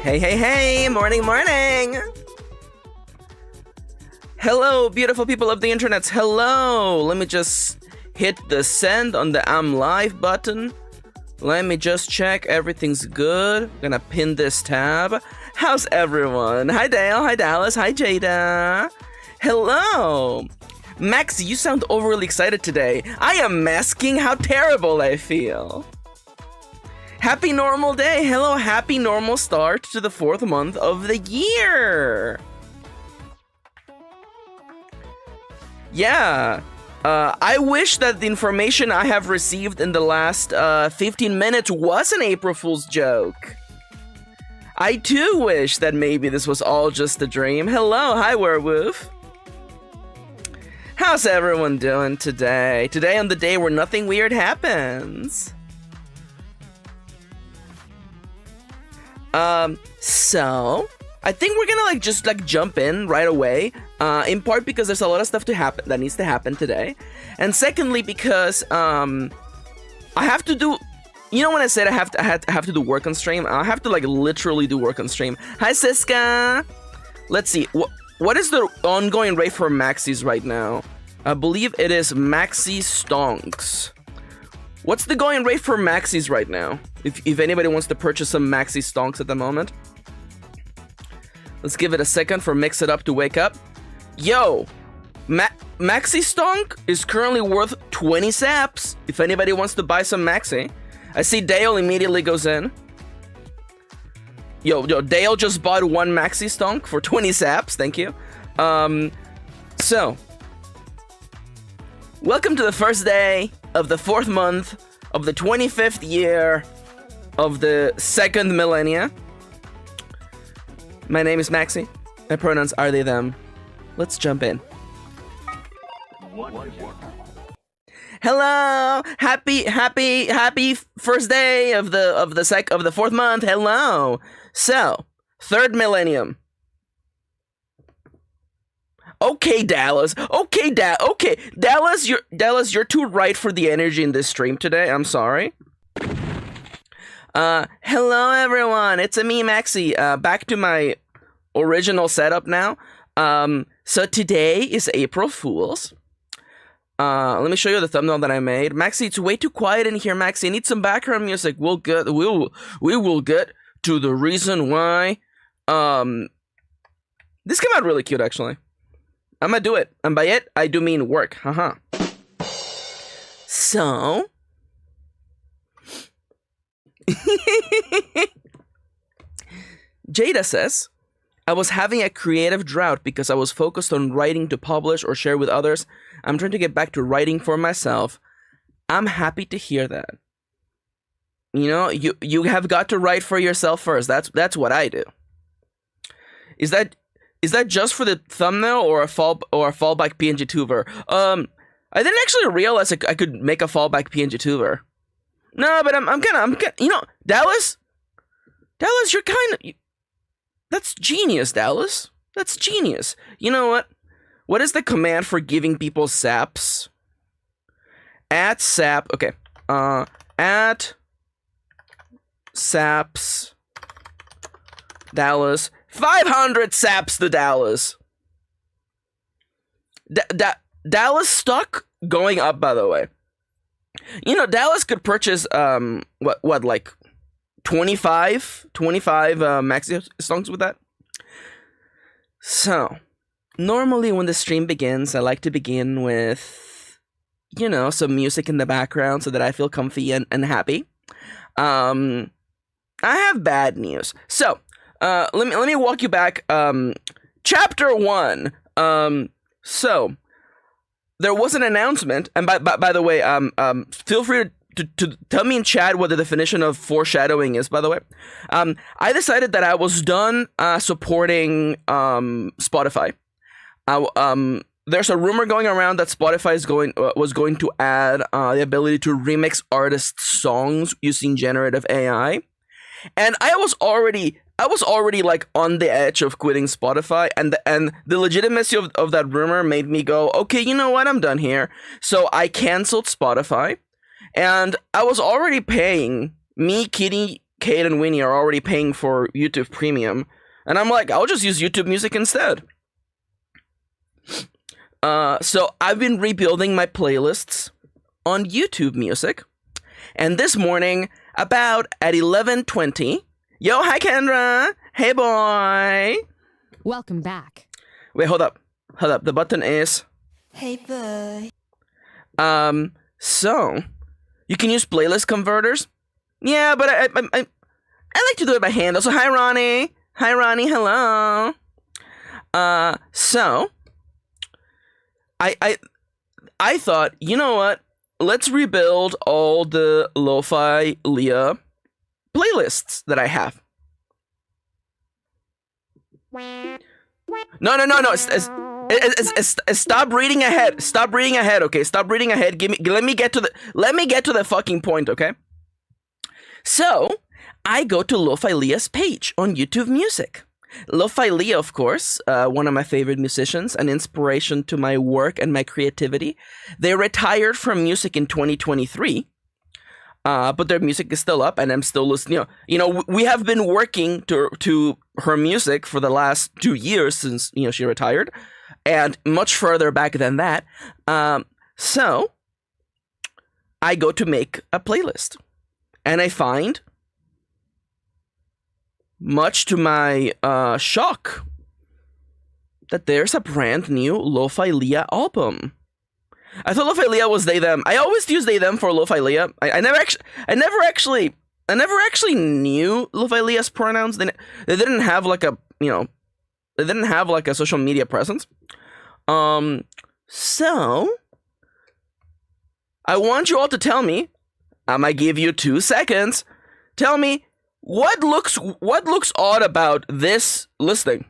Hey, hey, hey, morning, morning. Hello, beautiful people of the internet. Hello. Let me just hit the send on the I'm live button. Let me just check everything's good. Gonna pin this tab. How's everyone? Hi Dale, hi Dallas, hi Jada. Hello. Maxi, you sound overly excited today. I am masking how terrible I feel. Happy normal day. Hello, happy normal start to the 4th month of the year. Yeah. I wish that the information I have received in the last 15 minutes was an April Fool's joke. I too wish that maybe this was all just a dream. Hello, hi werewolf. How's everyone doing today? Today on the day where nothing weird happens. So I think we're gonna just jump in right away. In part because there's a lot of stuff that needs to happen today, and secondly because I have to do. You know when I said I have to do work on stream, I have to literally do work on stream. Hi Siska. Let's see. What is the ongoing rate for Maxis right now? I believe it is Maxi Stonks. What's the going rate for Maxis right now? If anybody wants to purchase some Maxi Stonks at the moment. Let's give it a second for Mix It Up to wake up. Yo, Maxi Stonk is currently worth 20 saps. If anybody wants to buy some Maxi. I see Dale immediately goes in. Yo, Dale just bought one Maxi Stonk for 20 saps. Thank you. So, welcome to the first day of the 4th month of the 25th year of the 2nd millennia. My name is Maxi. My pronouns are they, them. Let's jump in. Hello! Happy first day of the 4th month. Hello. So, 3rd millennium. Okay, Dallas. Okay, Dallas, you're too right for the energy in this stream today. I'm sorry. Hello everyone. It's me, Maxi. Back to my original setup now. So today is April Fool's. Let me show you the thumbnail that I made. Maxi, it's way too quiet in here, Maxi. I need some background music. We will get to the reason why. This came out really cute, actually. I'm gonna do it. And by it, I do mean work. Haha. So. Jada says, I was having a creative drought because I was focused on writing to publish or share with others. I'm trying to get back to writing for myself. I'm happy to hear that. You know, you have got to write for yourself first. That's what I do. Is that just for the thumbnail or a fallback PNG tuber? I didn't actually realize I could make a fallback PNG tuber. No, but I'm gonna, you know, Dallas, you're kind of, that's genius, Dallas. That's genius. You know what? What is the command for giving people saps? At sap, okay. At saps Dallas. 500 saps to Dallas. Dallas stock going up, by the way. You know, Dallas could purchase what like 25 Maxi songs with that. So, normally when the stream begins, I like to begin with, you know, some music in the background so that I feel comfy and happy. I have bad news. So, let me walk you back. Chapter 1. So there was an announcement, and by the way, feel free to tell me in chat what the definition of foreshadowing is. By the way, I decided that I was done supporting Spotify. There's a rumor going around that Spotify was going to add the ability to remix artists' songs using generative AI, and I was already like on the edge of quitting Spotify, and the legitimacy of that rumor made me go, okay, you know what, I'm done here. So I canceled Spotify, and I was already paying me, Kitty, Kate and Winnie are already paying for YouTube Premium. And I'm like, I'll just use YouTube Music instead. So I've been rebuilding my playlists on YouTube Music. And this morning, about at 11:20, yo, hi Kendra! Hey boy! Welcome back. Wait, hold up. The button is... Hey boy. So, you can use playlist converters? Yeah, but I like to do it by hand. Also, hi Ronnie! Hi Ronnie, hello! So... I thought, you know what? Let's rebuild all the Lofi Lia playlists that I have. No. Stop reading ahead. Stop reading ahead, okay? Stop reading ahead. Let me get to the fucking point, okay? So, I go to Lofi Lia's page on YouTube Music. Lofi Lia, of course, one of my favorite musicians, an inspiration to my work and my creativity. They retired from music in 2023, but their music is still up, and I'm still listening. You know, we have been working to her music for the last 2 years since she retired, and much further back than that. So I go to make a playlist, and I find, much to my shock, that there's a brand new Lofi Lia album. I thought Lofi Lia was they them. I always use they them for Lofi Lia. I never actually knew Lofi Lia's pronouns. They didn't have like a they didn't have like a social media presence. So I want you all to tell me. I'm gonna give you 2 seconds. Tell me, what looks odd about this listing?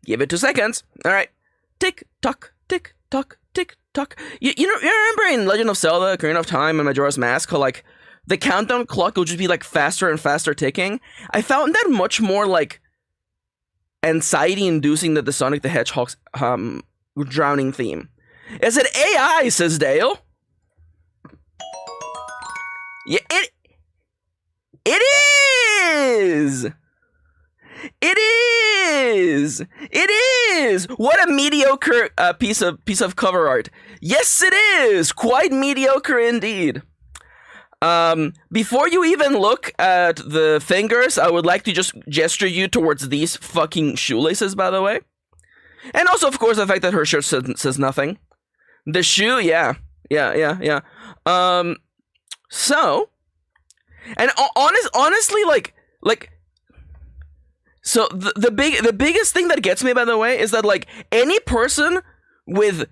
Give it 2 seconds. All right. Tick tock, tick tock, tick tock. You remember in Legend of Zelda: Ocarina of Time and Majora's Mask how like the countdown clock will just be like faster and faster ticking? I found that much more like anxiety-inducing than the Sonic the Hedgehog's drowning theme. Is it AI? Says Dale. Yeah, it is! It is! What a mediocre piece of cover art. Yes, it is! Quite mediocre indeed. Before you even look at the fingers, I would like to just gesture you towards these fucking shoelaces, by the way. And also, of course, the fact that her shirt says nothing. The shoe, yeah. So, and honestly, like, so the biggest thing that gets me, by the way, is that like any person with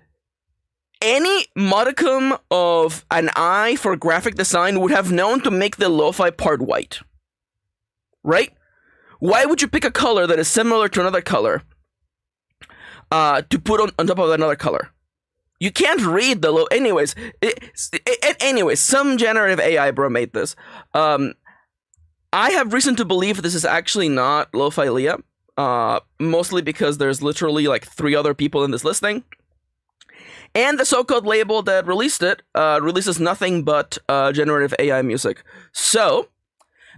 any modicum of an eye for graphic design would have known to make the lo-fi part white, right? Why would you pick a color that is similar to another color to put on top of another color? You can't read the anyways, some generative AI bro made this. I have reason to believe this is actually not Lofi Lia, mostly because there's literally like 3 other people in this listing. And the so-called label that released it releases nothing but generative AI music. So,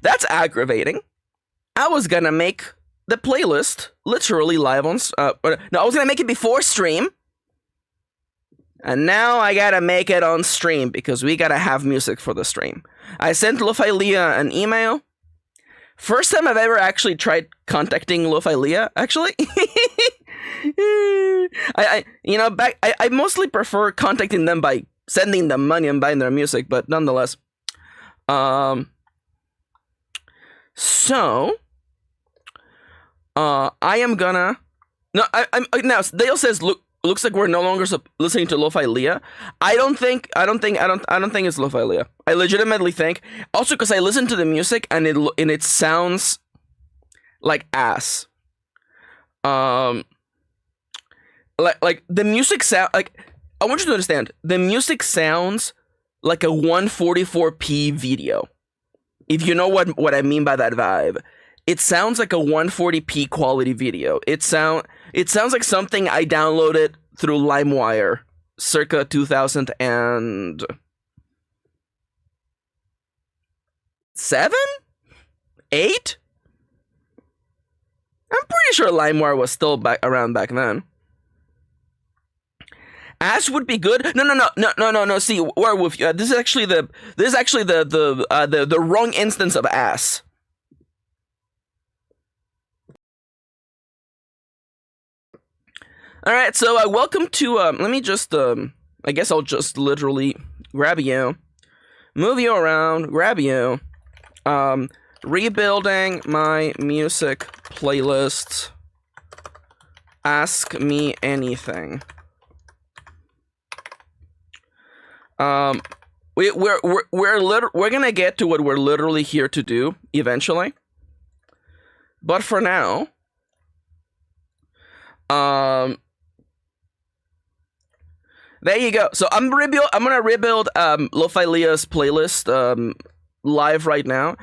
that's aggravating. I was gonna make the playlist literally live on... no, I was gonna make it before stream. And now I gotta make it on stream because we gotta have music for the stream. I sent Lofi Lia an email. First time I've ever actually tried contacting Lofi Lia, actually. I mostly prefer contacting them by sending them money and buying their music, but nonetheless. So I am gonna... No, I'm now Dale says, looks like we're no longer listening to Lofi Lia. I don't think it's Lofi Lia. I legitimately think, also because I listen to the music and it sounds like ass. Like the music sound like, I want you to understand, the music sounds like a 144p video. If you know what I mean by that vibe. It sounds like a 140p quality video. It sounds like something I downloaded through LimeWire circa 2000 and 7? 8? I'm pretty sure LimeWire was still around back then. Ass would be good. No. See, Werewolf. This is actually the wrong instance of ass. All right, so welcome to. Let me just. I guess I'll just literally grab you, move you around, grab you. Rebuilding my music playlist. Ask me anything. We're gonna get to what we're literally here to do eventually, but for now, there you go. So I'm gonna rebuild Lofi Lia's playlist live right now.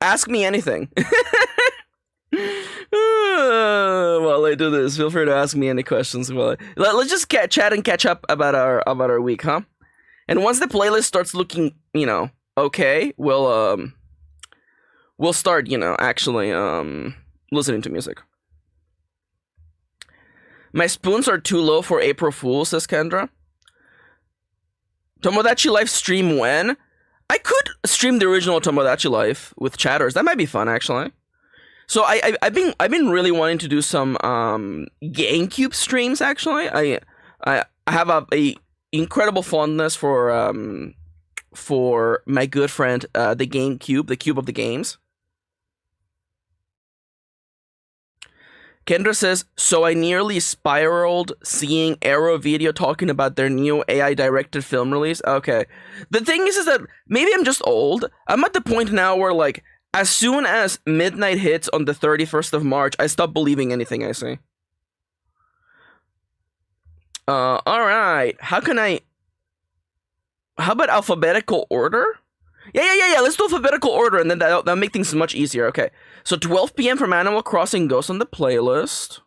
Ask me anything. While I do this, feel free to ask me any questions. Let's just chat and catch up about our week, huh? And once the playlist starts looking, okay, we'll start, actually listening to music. My spoons are too low for April Fool, says Kendra. Tomodachi Life stream when? I could stream the original Tomodachi Life with chatters. That might be fun, actually. So I've been really wanting to do some GameCube streams. Actually, I have a incredible fondness for my good friend the GameCube, the cube of the games. Kendra says, so I nearly spiraled seeing Arrow Video talking about their new AI-directed film release. Okay. The thing is that maybe I'm just old. I'm at the point now where, like, as soon as midnight hits on the 31st of March, I stop believing anything I see. Alright. How about alphabetical order? Yeah. Let's do alphabetical order, and then that'll make things much easier. Okay. So 12 p.m. from Animal Crossing goes on the playlist.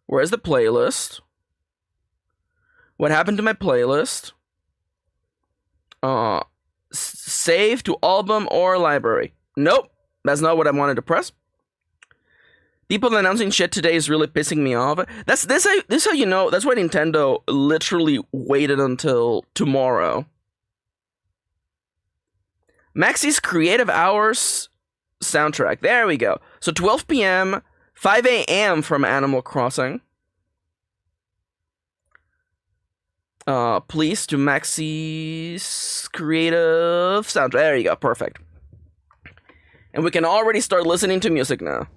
Where's the playlist? What happened to my playlist? Save to album or library. Nope. That's not what I wanted to press. People announcing shit today is really pissing me off. This how you know. That's why Nintendo literally waited until tomorrow. Maxi's Creative Hours soundtrack. There we go. So 12 p.m., 5 a.m. from Animal Crossing. Please to Maxi's Creative soundtrack. There you go. Perfect. And we can already start listening to music now.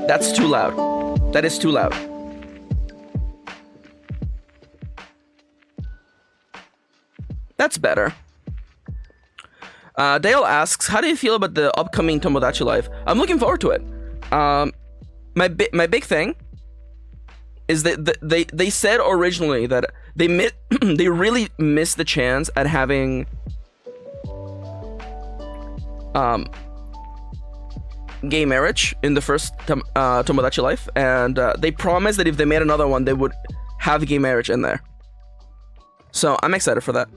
That's too loud. That is too loud. That's better. Dale asks, how do you feel about the upcoming Tomodachi Life? I'm looking forward to it. My big thing is that they said originally that they really missed the chance at having gay marriage in the first Tomodachi Life, and they promised that if they made another one, they would have gay marriage in there. So I'm excited for that.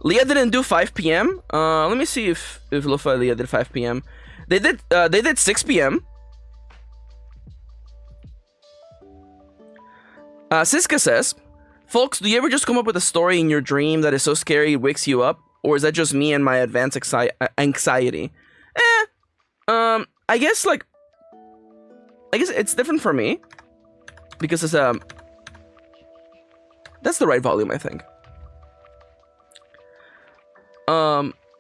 Leah didn't do 5 p.m. Let me see if Lofi Lia did 5 p.m. They did 6 p.m. Siska says, folks, do you ever just come up with a story in your dream that is so scary it wakes you up? Or is that just me and my advanced anxiety? I guess it's different for me. Because it's that's the right volume, I think.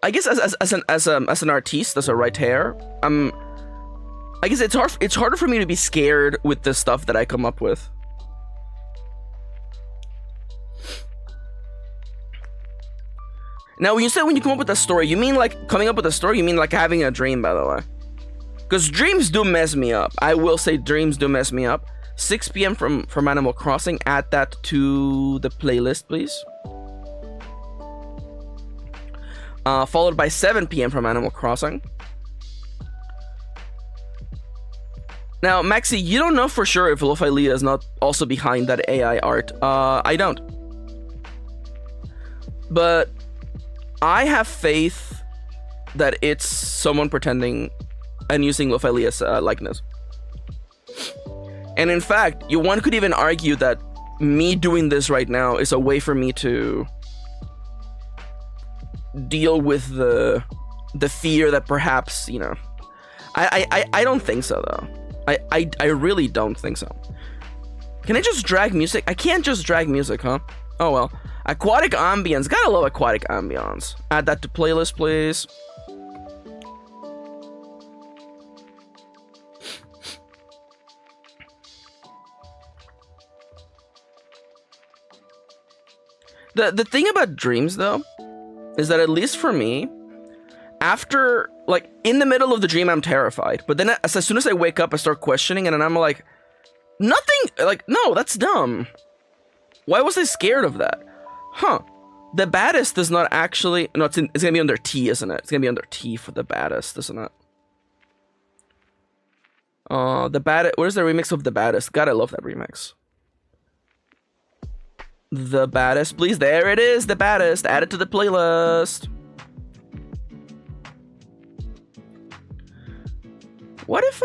I guess as an artiste, as a writer, I guess it's harder for me to be scared with the stuff that I come up with. Now, when you come up with a story, you mean like coming up with a story? You mean like having a dream, by the way? Because dreams do mess me up. I will say dreams do mess me up. 6 p.m. from Animal Crossing. Add that to the playlist, please. Followed by 7 p.m. from Animal Crossing. Now, Maxi, you don't know for sure if Lofi Lia is not also behind that AI art. I don't. But I have faith that it's someone pretending and using Lofi Lia's likeness. And in fact, one could even argue that me doing this right now is a way for me to deal with the fear that perhaps, you know, I don't think so though. I really don't think so. Can I just drag music? I can't just drag music, huh? Oh well. Aquatic ambience. Gotta love aquatic ambience. Add that to playlist, please. The thing about dreams, though, is that at least for me, after, like, in the middle of the dream, I'm terrified. But then as soon as I wake up, I start questioning, and then I'm like, nothing, like, no, that's dumb. Why was I scared of that? Huh. The baddest does not actually, no, it's gonna be under T, isn't it? It's gonna be under T for the baddest, isn't it? The baddest, where's the remix of the baddest? God, I love that remix. The baddest, please. There it is, the baddest. Add it to the playlist. What if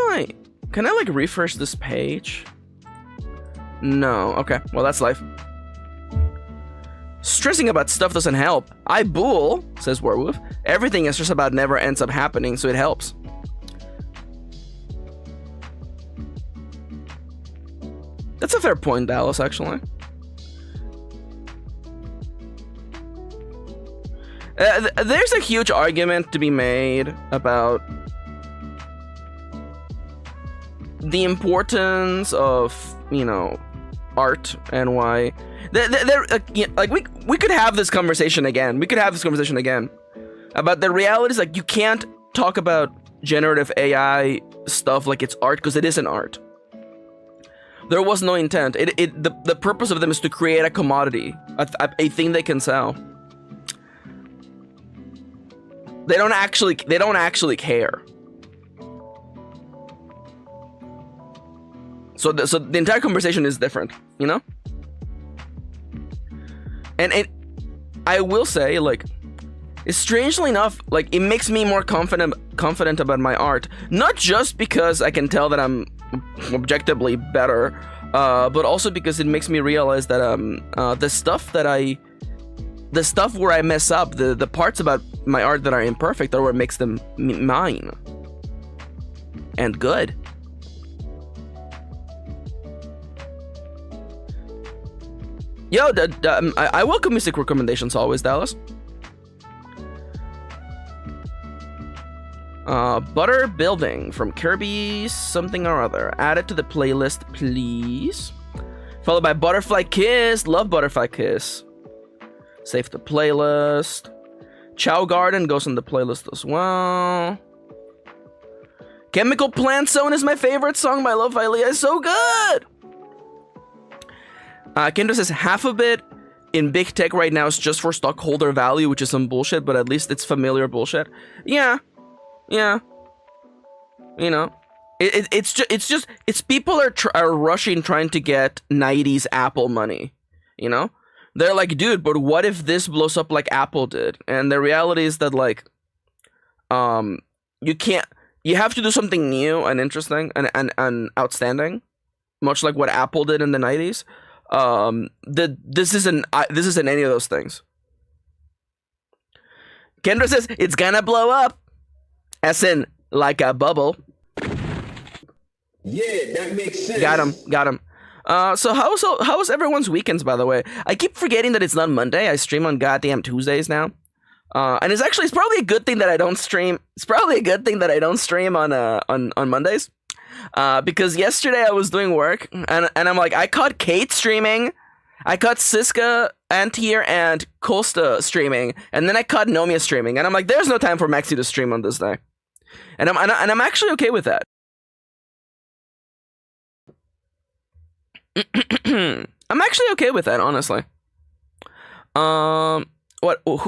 can I like refresh this page? No, okay, well that's life. Stressing about stuff doesn't help. I bull, says Werewolf. Everything is just about never ends up happening, so it helps. That's a fair point, Dallas, actually. There's a huge argument to be made about the importance of, you know, art and why. Like we could have this conversation again. We could have this conversation again about the realities. Like, you can't talk about generative AI stuff like it's art, because it isn't art. There was no intent. The purpose of them is to create a commodity, a thing they can sell. They don't actually care. So the entire conversation is different, you know? And I will say, like, strangely enough, like, it makes me more confident about my art. Not just because I can tell that I'm objectively better, but also because it makes me realize that the stuff where I mess up, the parts about my art that are imperfect, are what makes them mine and good. Yo, I welcome music recommendations always, Dallas. Butter Building from Kirby something or other. Add it to the playlist, please. Followed by Butterfly Kiss. Love Butterfly Kiss. Save the playlist. Chow Garden goes on the playlist as well. Chemical Plant Zone is my favorite song by Lofi Lia. It's so good. Kendra says half of it in big tech right now is just for stockholder value, which is some bullshit, but at least it's familiar bullshit. Yeah. You know, it's people are rushing trying to get 90s Apple money. You know, they're like, dude, but what if this blows up like Apple did? And the reality is that, like, you have to do something new and interesting and outstanding, much like what Apple did in the 90s. This isn't any of those things. Kendra says it's gonna blow up, as in like a bubble. Yeah, that makes sense. Got him. So how was everyone's weekends, by the way? I keep forgetting that it's not Monday. I stream on goddamn Tuesdays now. And it's probably a good thing that I don't stream. It's probably a good thing that I don't stream on Mondays. Because yesterday I was doing work and I'm like, I caught Kate streaming, I caught Siska, Antier, and Costa streaming, and then I caught Nomia streaming, and I'm like, there's no time for Maxi to stream on this day, and I'm actually okay with that. I'm actually okay with that, honestly.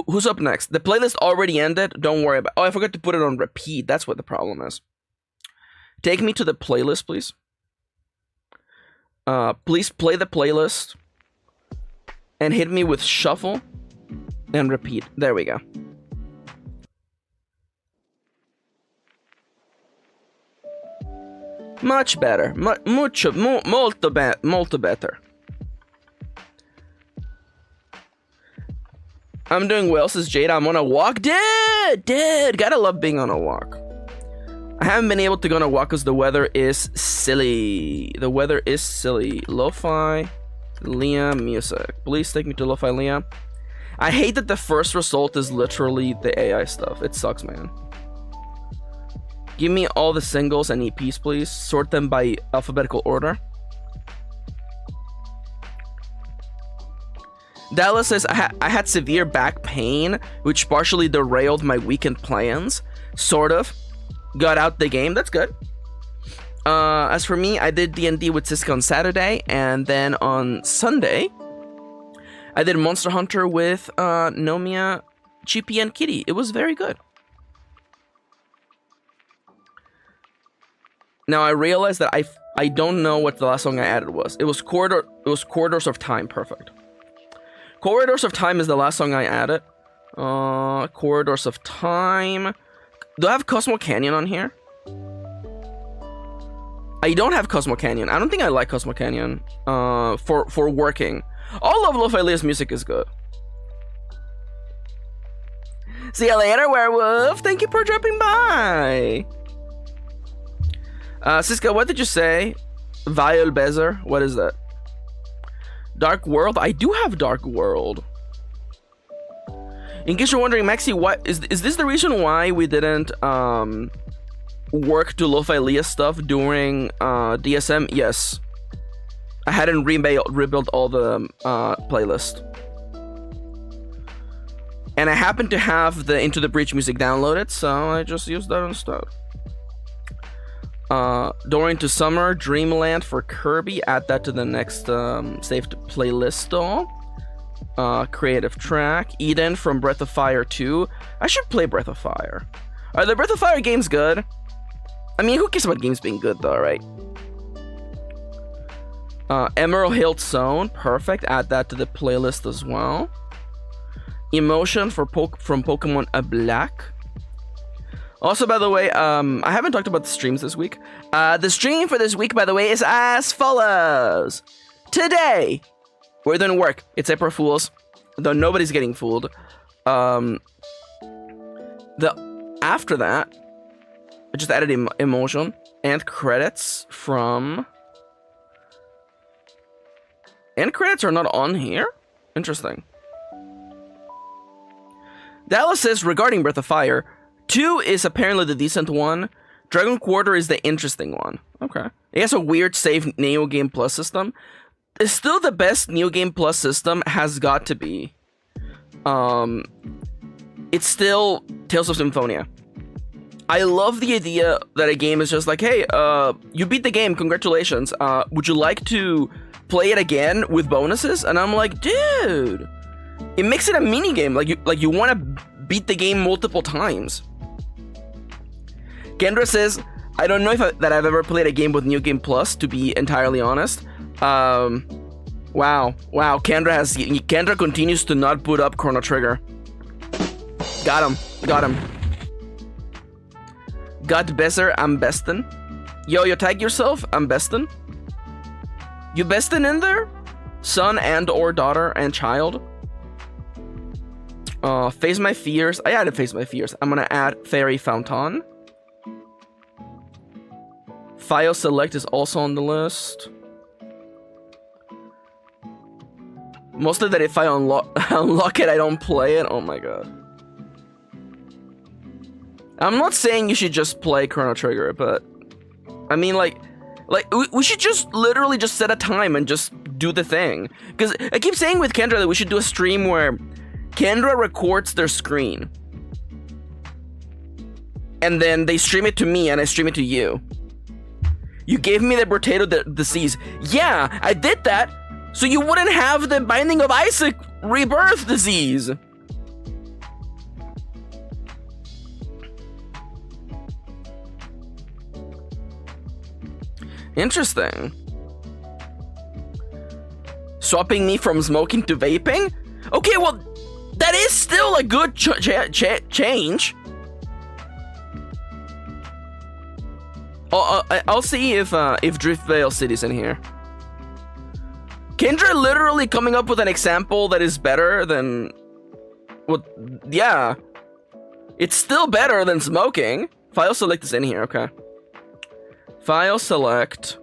Who's up next? The playlist already ended. Don't worry about. Oh, I forgot to put it on repeat. That's what the problem is. Take me to the playlist, please. Please play the playlist and hit me with shuffle And repeat. There we go. Much better. Molto better. I'm doing well, says Jada. I'm on a walk. Dude, gotta love being on a walk. I haven't been able to go on a walk because the weather is silly. The weather is silly. Lofi Lia music. Please take me to Lofi Lia. I hate that the first result is literally the AI stuff. It sucks, man. Give me all the singles and EPs, please. Sort them by alphabetical order. Dallas says, I had severe back pain, which partially derailed my weekend plans. Sort of. Got out the game. That's good. As for me, I did D&D with Siska on Saturday, and then on Sunday, I did Monster Hunter with Nomia, Chippy, and Kitty. It was very good. Now I realized that I don't know what the last song I added was. It was Corridors of Time. Perfect. Corridors of Time is the last song I added. Corridors of Time. Do I have Cosmo Canyon on here? I don't have Cosmo Canyon. I don't think I like Cosmo Canyon for working. All of Lofi Lia's music is good. See you later, werewolf. Thank you for dropping by. Siska, what did you say? Viol Bezer? What is that? Dark World? I do have Dark World. In case you're wondering, Maxi, what is this the reason why we didn't work to Lofi Lia stuff during DSM? Yes. I hadn't rebuilt all the playlist. And I happened to have the Into the Breach music downloaded, so I just used that instead. Door into Summer, Dreamland for Kirby. Add that to the next saved playlist though. Creative track. Eden from Breath of Fire 2. I should play Breath of Fire. Are the Breath of Fire games good? I mean, who cares about games being good though, right? Emerald Hill Zone. Perfect. Add that to the playlist as well. Emotion from Pokemon Black. Also, by the way, I haven't talked about the streams this week. The stream for this week, by the way, is as follows. Today, we're doing work. It's April Fool's, though nobody's getting fooled. After that, I just added emotion and credits from... And credits are not on here? Interesting. Dallas says, regarding Breath of Fire, 2 is apparently the decent one. Dragon Quarter is the interesting one. Okay. It has a weird save Neo Game Plus system. It's still the best Neo Game Plus system has got to be. It's still Tales of Symphonia. I love the idea that a game is just like, hey, you beat the game, congratulations. Would you like to play it again with bonuses? And I'm like, dude, it makes it a mini game. Like you want to beat the game multiple times. Kendra says, I don't know that I've ever played a game with New Game Plus, to be entirely honest. Wow. Kendra continues to not boot up Chrono Trigger. Got him. Got Besser, I'm bestin'. Yo, you tag yourself, I'm bestin'. You bestin' in there? Son and or daughter and child. Face My Fears. I added Face My Fears. I'm gonna add Fairy Fountain. File Select is also on the list. Mostly that if I unlock it, I don't play it. Oh my god. I'm not saying you should just play Chrono Trigger, but I mean, like we should just literally just set a time and just do the thing. Because I keep saying with Kendra that we should do a stream where Kendra records their screen, and then they stream it to me, and I stream it to you. You gave me the potato disease. Yeah, I did that, so you wouldn't have the Binding of Isaac rebirth disease. Interesting. Swapping me from smoking to vaping? Okay, well, That is still a good change. I'll see if Driftvale City's in here. Kendra literally coming up with an example that is better than what? Yeah, it's still better than smoking. File select is in here. Okay. File select.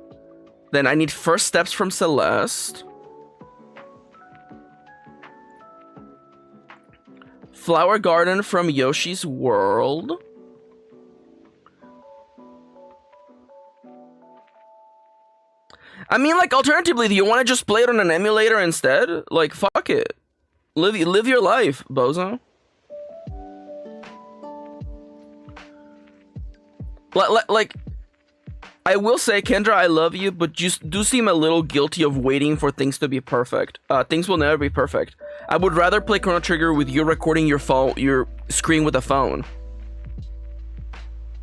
Then I need first steps from Celeste. Flower Garden from Yoshi's World. I mean, like, alternatively, do you want to just play it on an emulator instead? Like, fuck it. Live your life, bozo. Like, I will say, Kendra, I love you, but you do seem a little guilty of waiting for things to be perfect. Things will never be perfect. I would rather play Chrono Trigger with you recording your screen with a phone,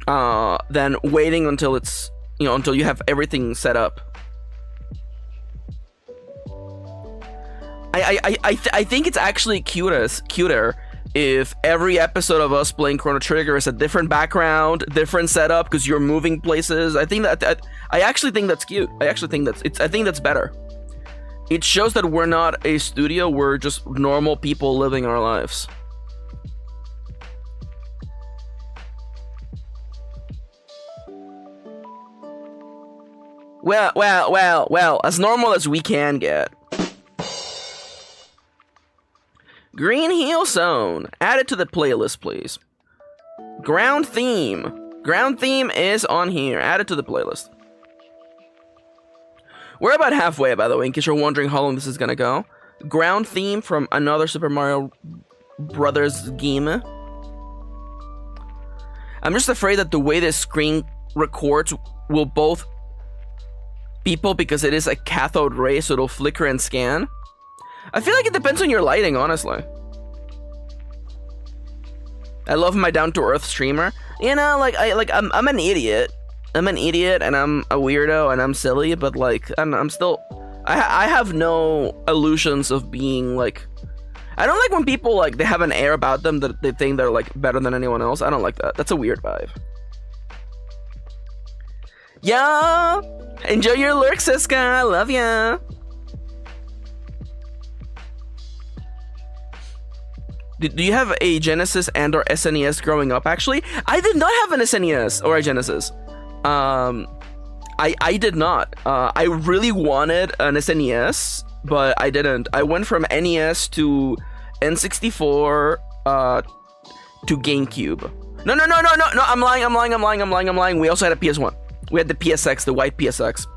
than waiting until it's, until you have everything set up. I think it's actually cuter if every episode of us playing Chrono Trigger is a different background, different setup, because you're moving places. I think that I actually think that's cute. I think that's better. It shows that we're not a studio, we're just normal people living our lives. Well, as normal as we can get. Green Hill Zone. Add it to the playlist, please. Ground Theme. Ground Theme is on here. Add it to the playlist. We're about halfway, by the way, in case you're wondering how long this is gonna go. Ground Theme from another Super Mario Brothers game. I'm just afraid that the way this screen records will both people, because it is a cathode ray, so it'll flicker and scan. I feel like it depends on your lighting, honestly. I love my down-to-earth streamer. I'm an idiot. I'm an idiot, and I'm a weirdo, and I'm silly, but like, I'm still... I have no illusions of being like... I don't like when people, like, they have an air about them that they think they're, like, better than anyone else. I don't like that. That's a weird vibe. Yeah! Enjoy your lurk, Siska! I love ya! Do you have a Genesis and or SNES growing up, actually? I did not have an SNES or a Genesis. I did not. I really wanted an SNES, but I didn't. I went from NES to N64 to GameCube. No, I'm lying. We also had a PS1. We had the PSX, the white PSX.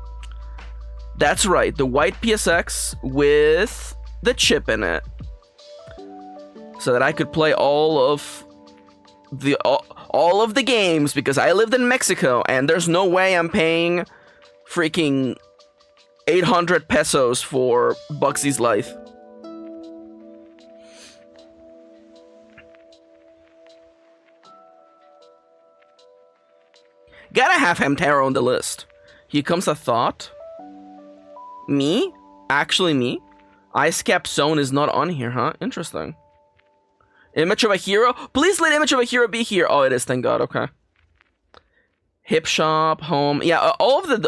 That's right, the white PSX with the chip in it. So that I could play all of the games, because I lived in Mexico and there's no way I'm paying freaking 800 pesos for Bugsy's life. Gotta have Hamtaro on the list. Here comes a thought. Me? Actually me? Ice Cap Zone is not on here, huh? Interesting. Image of a Hero? Please let Image of a Hero be here. Oh, it is, thank God, okay. Hip Shop, Home. Yeah, all of the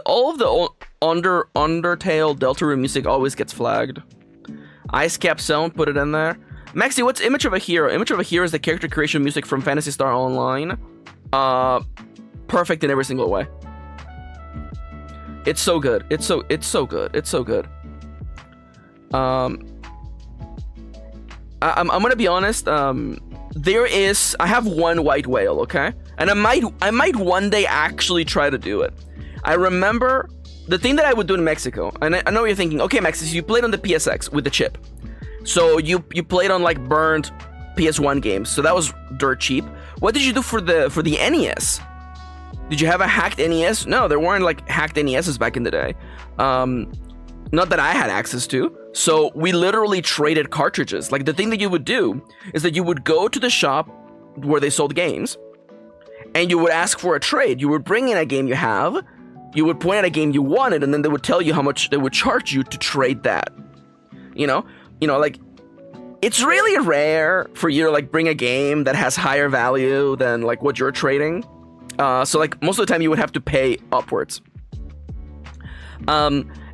Undertale Deltarune music always gets flagged. Ice Cap Zone, put it in there. Maxi, what's Image of a Hero? Image of a Hero is the character creation music from Phantasy Star Online. Perfect in every single way. It's so good. It's so good. It's so good. I'm gonna be honest. I have one white whale, okay, and I might one day actually try to do it. I remember the thing that I would do in Mexico, and I know you're thinking, okay, Max, so you played on the PSX with the chip, so you played on like burned PS1 games, so that was dirt cheap. What did you do for the NES? Did you have a hacked NES? No, there weren't like hacked NESs back in the day. Not that I had access to. So we literally traded cartridges. Like, the thing that you would do is that you would go to the shop where they sold games, and you would ask for a trade. You would bring in a game you have, you would point at a game you wanted, and then they would tell you how much they would charge you to trade that. Like, it's really rare for you to like bring a game that has higher value than like what you're trading. So like most of the time you would have to pay upwards.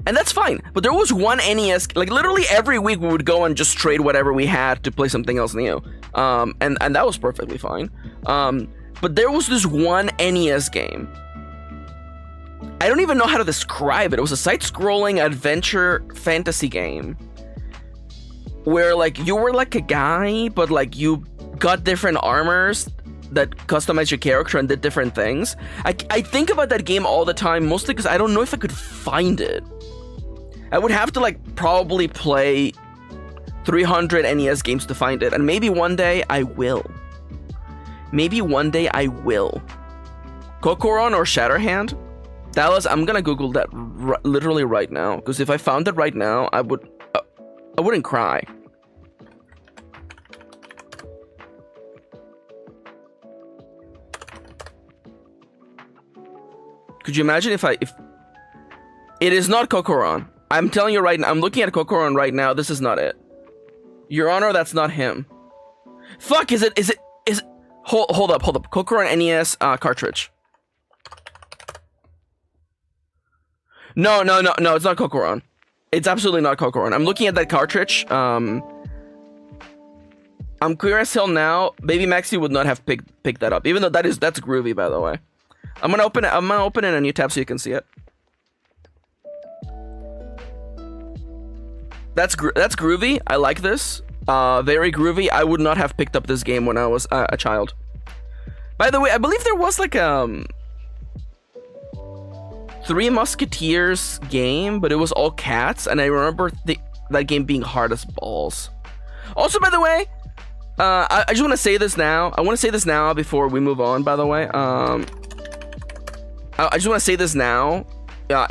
And that's fine. But there was one NES, like literally every week we would go and just trade whatever we had to play something else new. And that was perfectly fine. But there was this one NES game. I don't even know how to describe it. It was a side-scrolling adventure fantasy game where like you were like a guy, but like you got different armors that customized your character and did different things. I think about that game all the time, mostly because I don't know if I could find it. I would have to like probably play 300 NES games to find it, and maybe one day I will. Maybe one day I will. Kokoron or Shatterhand? Dallas, I'm gonna Google that literally right now, because if I found it right now, I wouldn't cry. Could you imagine if it is not Kokoron. I'm telling you right now, I'm looking at Kokoron right now, this is not it. Your Honor, that's not him. Fuck, is it, hold up. Kokoron NES cartridge. No, it's not Kokoron. It's absolutely not Kokoron. I'm looking at that cartridge. I'm clear as hell now. Baby Maxi would not have picked that up, even though that's groovy, by the way. I'm gonna open it in a new tab so you can see it. That's groovy. I like this. Very groovy. I would not have picked up this game when I was a child. By the way, I believe there was like Three Musketeers game, but it was all cats, and I remember that game being hard as balls. Also, by the way, I just want to say this now. I want to say this now before we move on, by the way. I just want to say this now,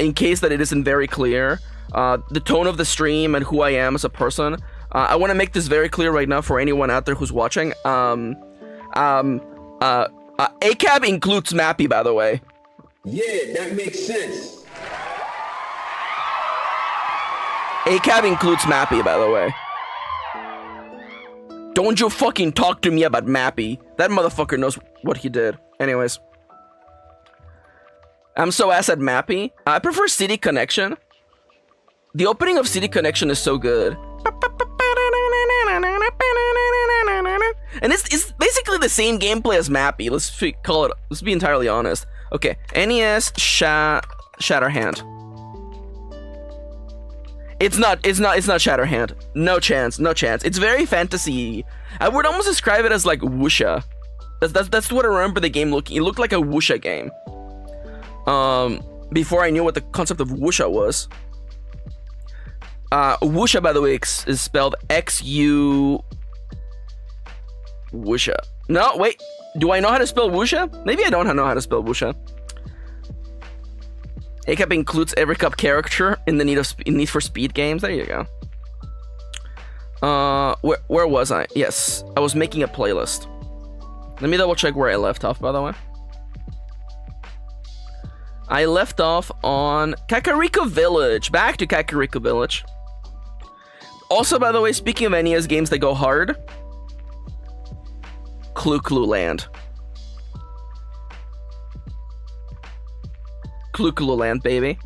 in case that it isn't very clear. The tone of the stream and who I am as a person. I want to make this very clear right now for anyone out there who's watching. ACAB includes Mappy, by the way. Yeah, that makes sense. ACAB includes Mappy, by the way. Don't you fucking talk to me about Mappy. That motherfucker knows what he did. Anyways. I'm so ass at Mappy. I prefer City Connection. The opening of City Connection is so good. And it's basically the same gameplay as Mappy. Let's be entirely honest. Okay, NES Shatterhand. It's not Shatterhand. No chance. It's very fantasy. I would almost describe it as like Wuxia. That's what I remember the game looking. It looked like a Wuxia game. Before I knew what the concept of Wuxia was. Wuxia, by the way, is spelled X-U... Wuxia. No, wait. Do I know how to spell Wuxia? Maybe I don't know how to spell Wuxia. ACAP includes every cup character in the Need for Speed games. There you go. Where was I? Yes, I was making a playlist. Let me double check where I left off, by the way. I left off on Kakariko Village. Back to Kakariko Village. Also, by the way, speaking of NES games that go hard, Clue Land. Clue Land, baby.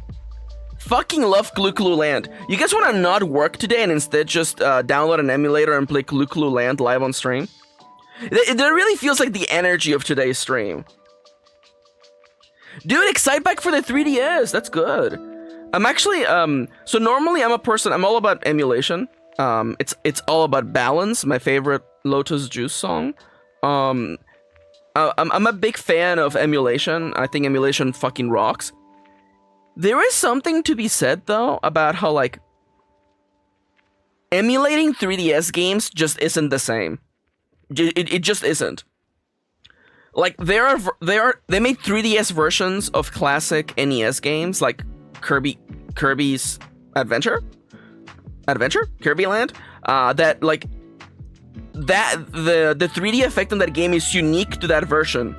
Fucking love Clue Land. You guys want to not work today and instead just download an emulator and play Clue Land live on stream? It really feels like the energy of today's stream. Dude, Exciteback for the 3DS. That's good. I'm actually so normally I'm all about emulation. It's all about balance. My favorite Lotus Juice song. I'm a big fan of emulation. I think emulation fucking rocks. There is something to be said though about how like emulating 3DS games just isn't the same. It just isn't. Like they made 3DS versions of classic NES games like Kirby's Adventure, Kirby Land. That like that the 3D effect on that game is unique to that version,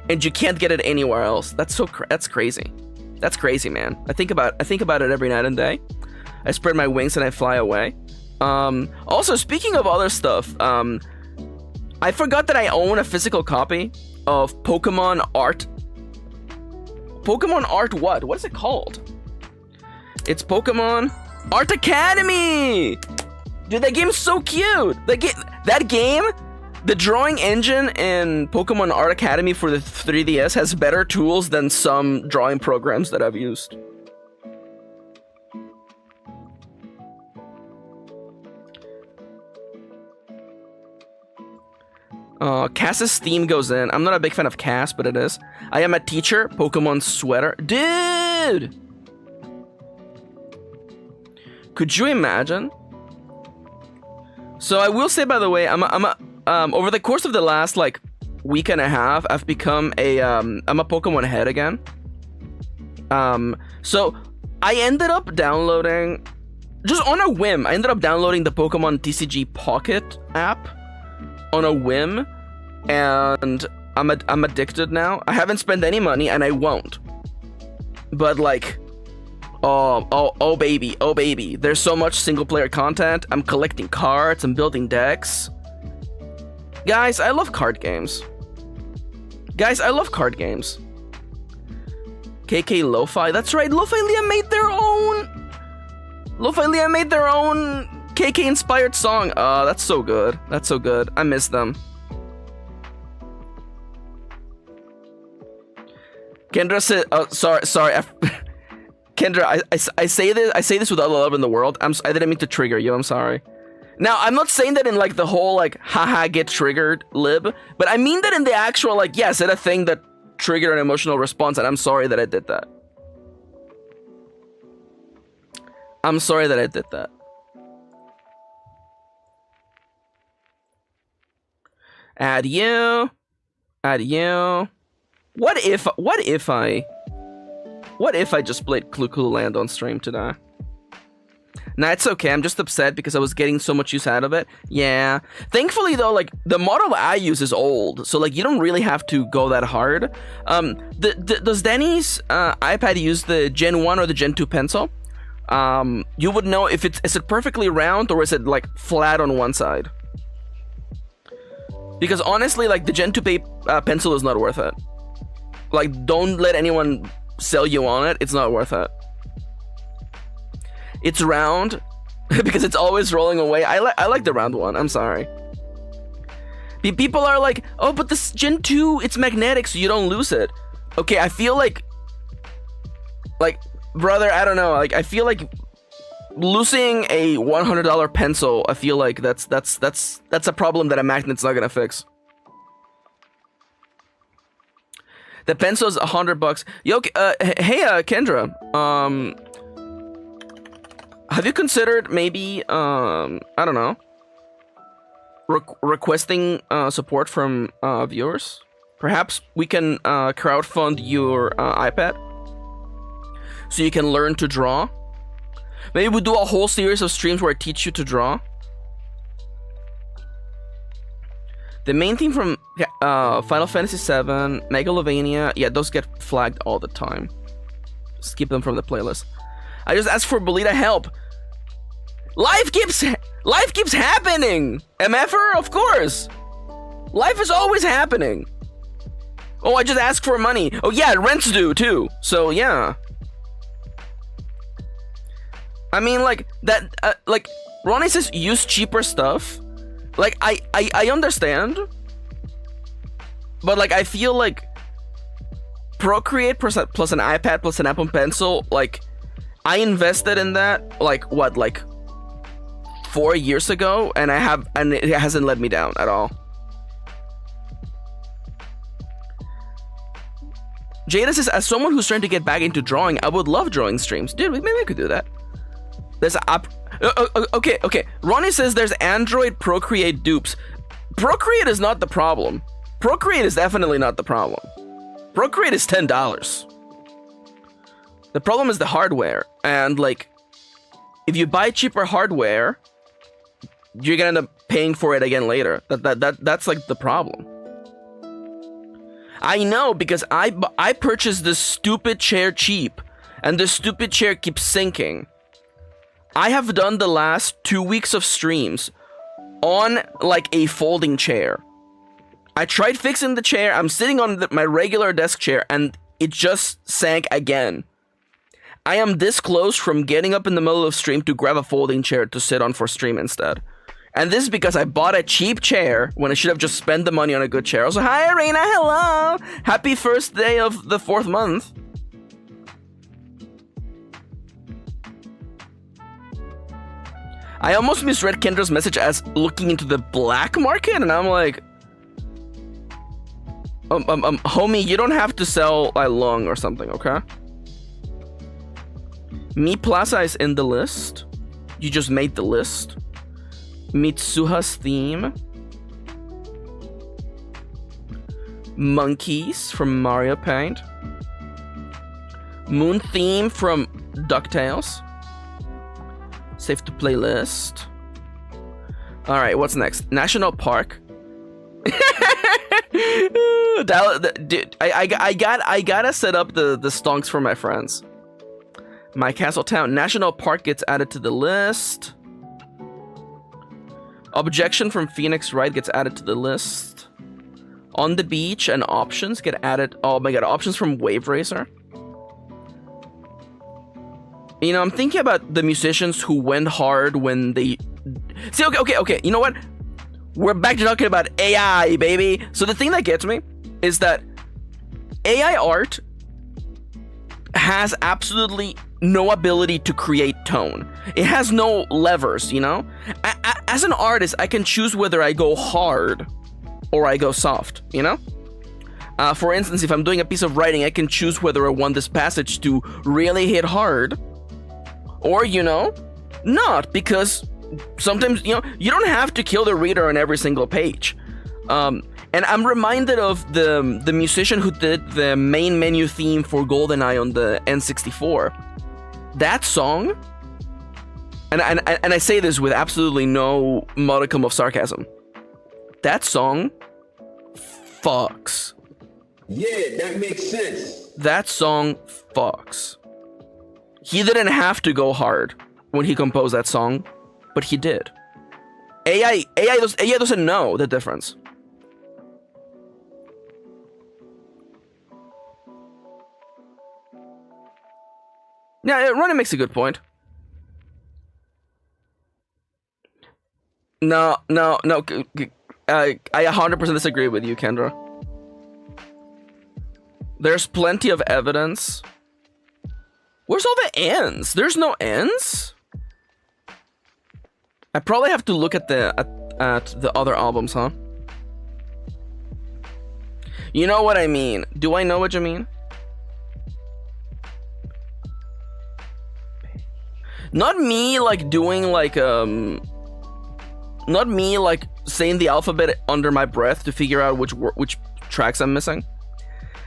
and you can't get it anywhere else. That's crazy. That's crazy, man. I think about it every night and day. I spread my wings and I fly away. Also, speaking of other stuff, I forgot that I own a physical copy of Pokemon Art. Pokemon Art what? What is it called? It's Pokemon Art Academy! Dude, that game's so cute! That game, the drawing engine in Pokemon Art Academy for the 3DS has better tools than some drawing programs that I've used. Cass's theme goes in. I'm not a big fan of Cass, but it is. I am a teacher. Pokemon sweater. Dude! Could you imagine? So I will say, by the way, over the course of the last, like, week and a half, I've become I'm a Pokemon head again. So I ended up downloading, just on a whim, I ended up downloading the Pokemon TCG Pocket app. On a whim, and I'm addicted now. I haven't spent any money, and I won't. But like, oh baby, there's so much single player content. I'm collecting cards. I'm building decks. Guys, I love card games. KK Lofi, that's right. Lofi Lia made their own. KK inspired song. That's so good. That's so good. I miss them. Kendra said, sorry. Kendra, I say this with all the love in the world. I didn't mean to trigger you. I'm sorry. Now, I'm not saying that in like the whole like haha get triggered lib, but I mean that in the actual like, yeah, said a thing that triggered an emotional response, and I'm sorry that I did that. Add you. What if I just played Clue Land on stream today? Nah, it's okay. I'm just upset because I was getting so much use out of it. Yeah. Thankfully though, like the model I use is old, so like you don't really have to go that hard. Does Danny's iPad use the Gen 1 or the Gen 2 pencil? You would know if is it perfectly round or is it like flat on one side? Because honestly, like the Gen 2 pencil is not worth it. Like, don't let anyone sell you on it. It's not worth it. It's round because it's always rolling away. I like the round one. I'm sorry. People are like, oh, but this Gen 2, it's magnetic, so you don't lose it. Okay, I feel like, brother, I don't know. Like, I feel like losing a $100 pencil, I feel like that's a problem that a magnet's not gonna fix. The pencil is $100. Yo, hey, Kendra. Have you considered maybe, I don't know, requesting support from viewers? Perhaps we can crowdfund your iPad so you can learn to draw. Maybe we'll do a whole series of streams where I teach you to draw. The main theme from Final Fantasy VII, Megalovania, yeah, those get flagged all the time. Just keep them from the playlist. I just asked for Belita help. Life keeps happening. MFer, of course. Life is always happening. Oh, I just asked for money. Oh yeah, rent's due too. So yeah. I mean, like that. Like Ronnie says, use cheaper stuff. Like I understand, but like I feel like Procreate plus an iPad plus an Apple Pencil, like I invested in that like what, like 4 years ago, and it hasn't let me down at all. Jada says, as someone who's trying to get back into drawing, I would love drawing streams. Dude, maybe we could do that. There's an app. Okay. Ronnie says there's Android Procreate dupes. Procreate is not the problem. Procreate is definitely not the problem. Procreate is $10. The problem is the hardware. And like, if you buy cheaper hardware, you're gonna end up paying for it again later. That's like the problem. I know, because I purchased this stupid chair cheap, and this stupid chair keeps sinking. I have done the last 2 weeks of streams on like a folding chair. I tried fixing the chair. I'm sitting on my regular desk chair and it just sank again. I am this close from getting up in the middle of stream to grab a folding chair to sit on for stream instead. And this is because I bought a cheap chair when I should have just spent the money on a good chair. Also, hi Arena, hello! Happy first day of the 4th month. I almost misread Kendra's message as looking into the black market, and I'm like, homie, you don't have to sell a lung or something, okay? Mi Plaza is in the list. You just made the list. Mitsuha's theme. Monkeys from Mario Paint. Moon theme from DuckTales. Save to playlist. Alright, what's next? National Park. Dude, I gotta set up the stonks for my friends. My Castle Town. National Park gets added to the list. Objection from Phoenix Wright gets added to the list. On the Beach and Options get added. Oh my god, Options from Wave Racer. You know, I'm thinking about the musicians who went hard when they... See, okay. You know what? We're back to talking about AI, baby. So the thing that gets me is that AI art has absolutely no ability to create tone. It has no levers, you know? As an artist, I can choose whether I go hard or I go soft, you know? For instance, if I'm doing a piece of writing, I can choose whether I want this passage to really hit hard or, you know, not, because sometimes, you know, you don't have to kill the reader on every single page. And I'm reminded of the musician who did the main menu theme for GoldenEye on the N64. That song, and I say this with absolutely no modicum of sarcasm, that song fucks. Yeah, that makes sense. That song fucks. He didn't have to go hard when he composed that song, but he did. AI doesn't know the difference. Yeah, Ronnie makes a good point. No. I 100% disagree with you, Kendra. There's plenty of evidence. Where's all the ends? There's no ends? I probably have to look at the other albums, huh? You know what I mean. Do I know what you mean? Not me like doing like not me like saying the alphabet under my breath to figure out which tracks I'm missing.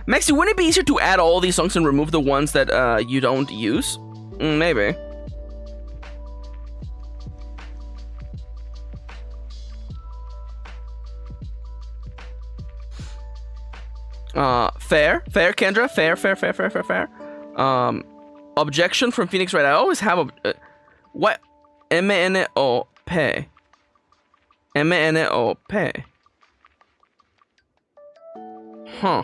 Maxi, wouldn't it be easier to add all these songs and remove the ones that you don't use? Maybe. Fair, Kendra. Fair. Objection from Phoenix Wright. I always have a... what? M-N-O-P. M-N-O-P. Huh.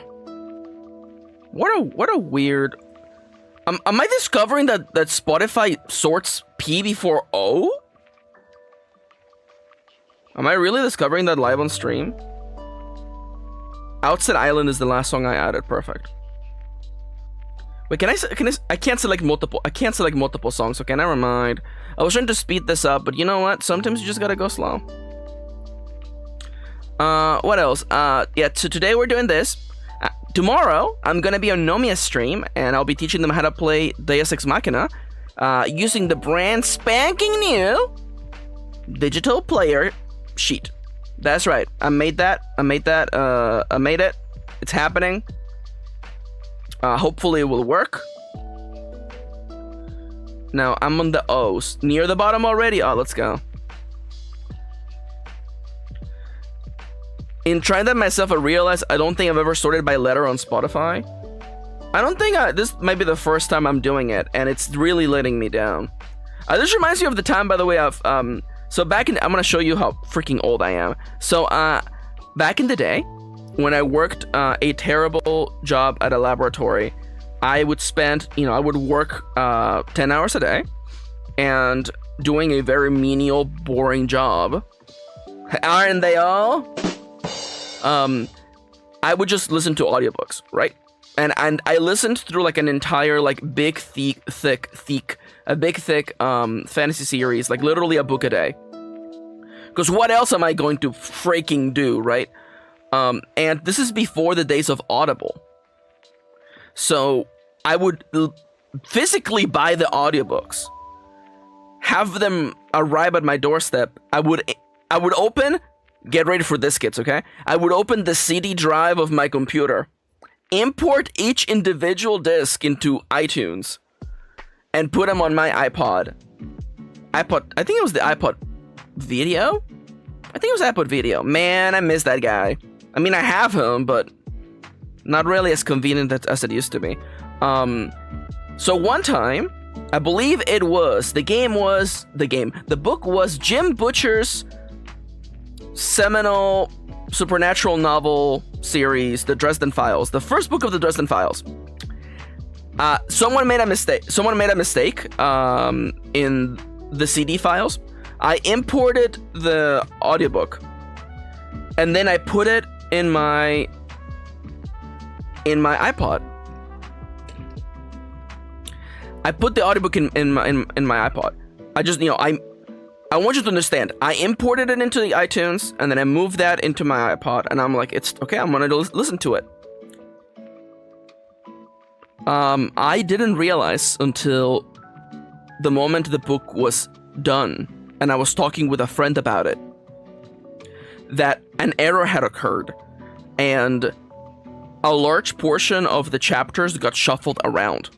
What a weird... Am I discovering that Spotify sorts P before O? Am I really discovering that live on stream? Outside Island is the last song I added. Perfect. Wait, I can't select multiple songs. Okay, never mind. I was trying to speed this up, but you know what? Sometimes you just gotta go slow. What else? Yeah, so today we're doing this. Tomorrow, I'm gonna be on Nomia's stream, and I'll be teaching them how to play Deus Ex Machina, using the brand spanking new digital player sheet. That's right. I made it. It's happening. Hopefully it will work. Now, I'm on the O's. Near the bottom already? Oh, let's go. In trying that myself, I realized I don't think I've ever sorted by letter on Spotify. I don't think this might be the first time I'm doing it, and it's really letting me down. This reminds me of the time, by the way, of so back in, I'm gonna show you how freaking old I am. So back in the day, when I worked a terrible job at a laboratory, I would spend, I would work 10 hours a day and doing a very menial, boring job. Aren't they all? I would just listen to audiobooks, right? And I listened through like an entire like big thick fantasy series, like literally a book a day. Because what else am I going to freaking do, right? And this is before the days of Audible. So I would physically buy the audiobooks, have them arrive at my doorstep. I would open, get ready for this, kids, okay? I would open the CD drive of my computer, import each individual disc into iTunes, and put them on my iPod. I think it was the iPod Video? I think it was iPod Video. Man, I miss that guy. I mean, I have him, but not really as convenient as it used to be. So one time, I believe it was, the book was Jim Butcher's seminal supernatural novel series, The Dresden Files, the first book of the Dresden Files. Someone made a mistake in the CD files. I imported the audiobook, and then I put it in my iPod. I put the audiobook in my iPod. I just, I want you to understand, I imported it into the iTunes, and then I moved that into my iPod, and I'm like, it's okay, I'm gonna listen to it. I didn't realize until the moment the book was done, and I was talking with a friend about it, that an error had occurred, and a large portion of the chapters got shuffled around.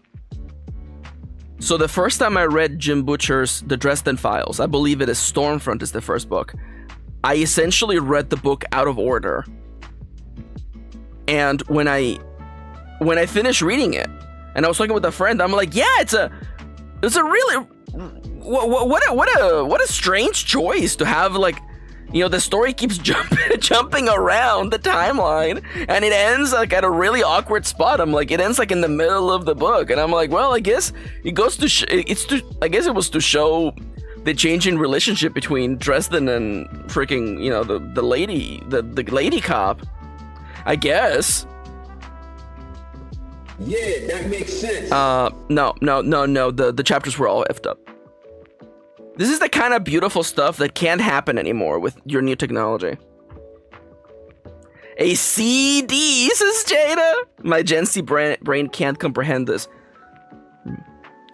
So the first time I read Jim Butcher's The Dresden Files, I believe it is Stormfront is the first book, I essentially read the book out of order. And when I finished reading it, and I was talking with a friend, I'm like, yeah, it's a really, what a strange choice to have, like, the story keeps jumping around the timeline, and it ends like at a really awkward spot. I'm like, it ends like in the middle of the book, and I'm like, well, I guess it goes to I guess it was to show the changing relationship between Dresden and freaking, the lady cop, I guess. Yeah, that makes sense. No. The chapters were all effed up. This is the kind of beautiful stuff that can't happen anymore with your new technology. A CD, says Jada. My Gen Z brain can't comprehend this.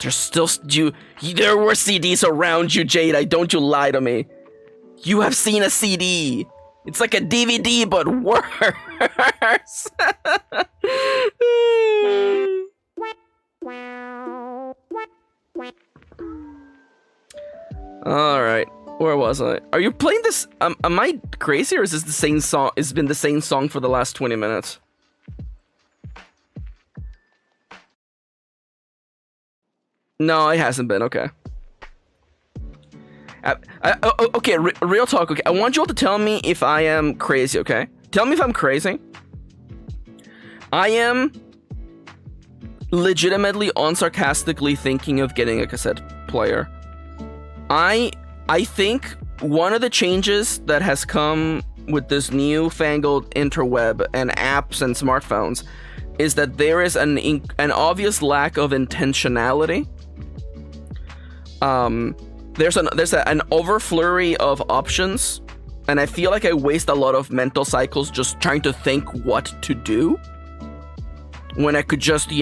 There's still there were CDs around you, Jada. Don't you lie to me. You have seen a CD. It's like a DVD, but worse. All right, where was I? Are you playing this? Am I crazy, or is this the same song? It's been the same song for the last 20 minutes. No, it hasn't been. Okay. Okay, real talk. Okay, I want you all to tell me if I am crazy. Okay, tell me if I'm crazy. I am legitimately, unsarcastically thinking of getting a cassette player. I think one of the changes that has come with this newfangled interweb and apps and smartphones is that there is an obvious lack of intentionality. There's an overflurry of options, and I feel like I waste a lot of mental cycles just trying to think what to do when I could just,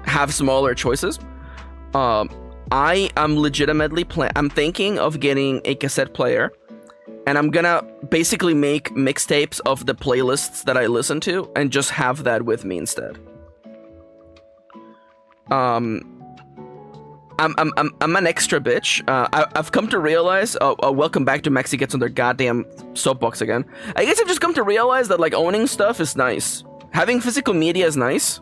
have smaller choices. I am legitimately I'm thinking of getting a cassette player, and I'm gonna basically make mixtapes of the playlists that I listen to and just have that with me instead. I'm an extra bitch. I've come to realize. Welcome back to Maxi gets on their goddamn soapbox again. I guess I've just come to realize that like owning stuff is nice. Having physical media is nice.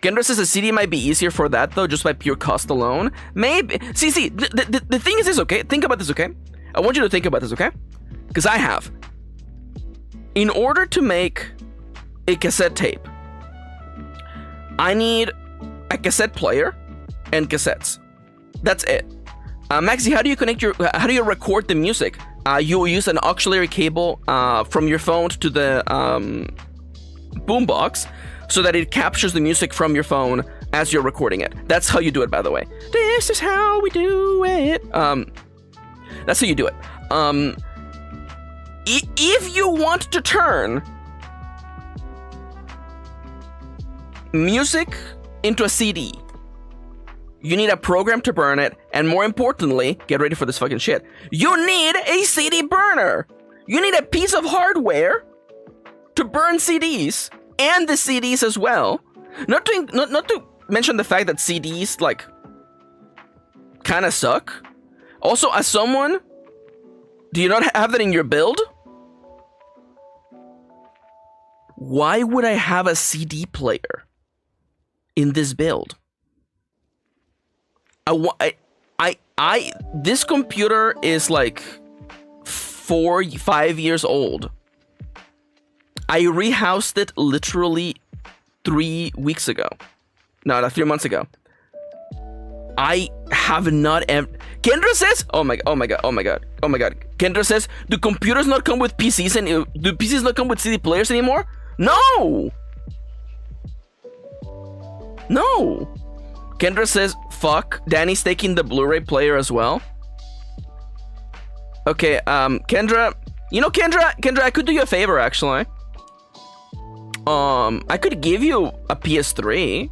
Kendra says a CD might be easier for that though, just by pure cost alone. Maybe. See, the thing is this, okay? Think about this, okay? I want you to think about this, okay? Because I have. In order to make a cassette tape, I need a cassette player and cassettes. That's it. Maxi, how do you record the music? You use an auxiliary cable from your phone to the boombox so that it captures the music from your phone as you're recording it. That's how you do it, by the way. This is how we do it. That's how you do it. If you want to turn music into a CD, you need a program to burn it, and more importantly, get ready for this fucking shit, you need a CD burner. You need a piece of hardware to burn CDs, and the CDs as well. Not to mention the fact that CDs, like, kind of suck. Also, as someone, do you not have that in your build? Why would I have a CD player in this build? This computer is like 4-5 years old. I rehoused it literally 3 weeks ago. No, 3 months ago. I have not Kendra says, oh my god. Kendra says, do computers not come with PCs and do PCs not come with CD players anymore? No. Kendra says, fuck, Danny's taking the Blu-ray player as well. Okay, Kendra, Kendra, I could do you a favor, actually. I could give you a PS3.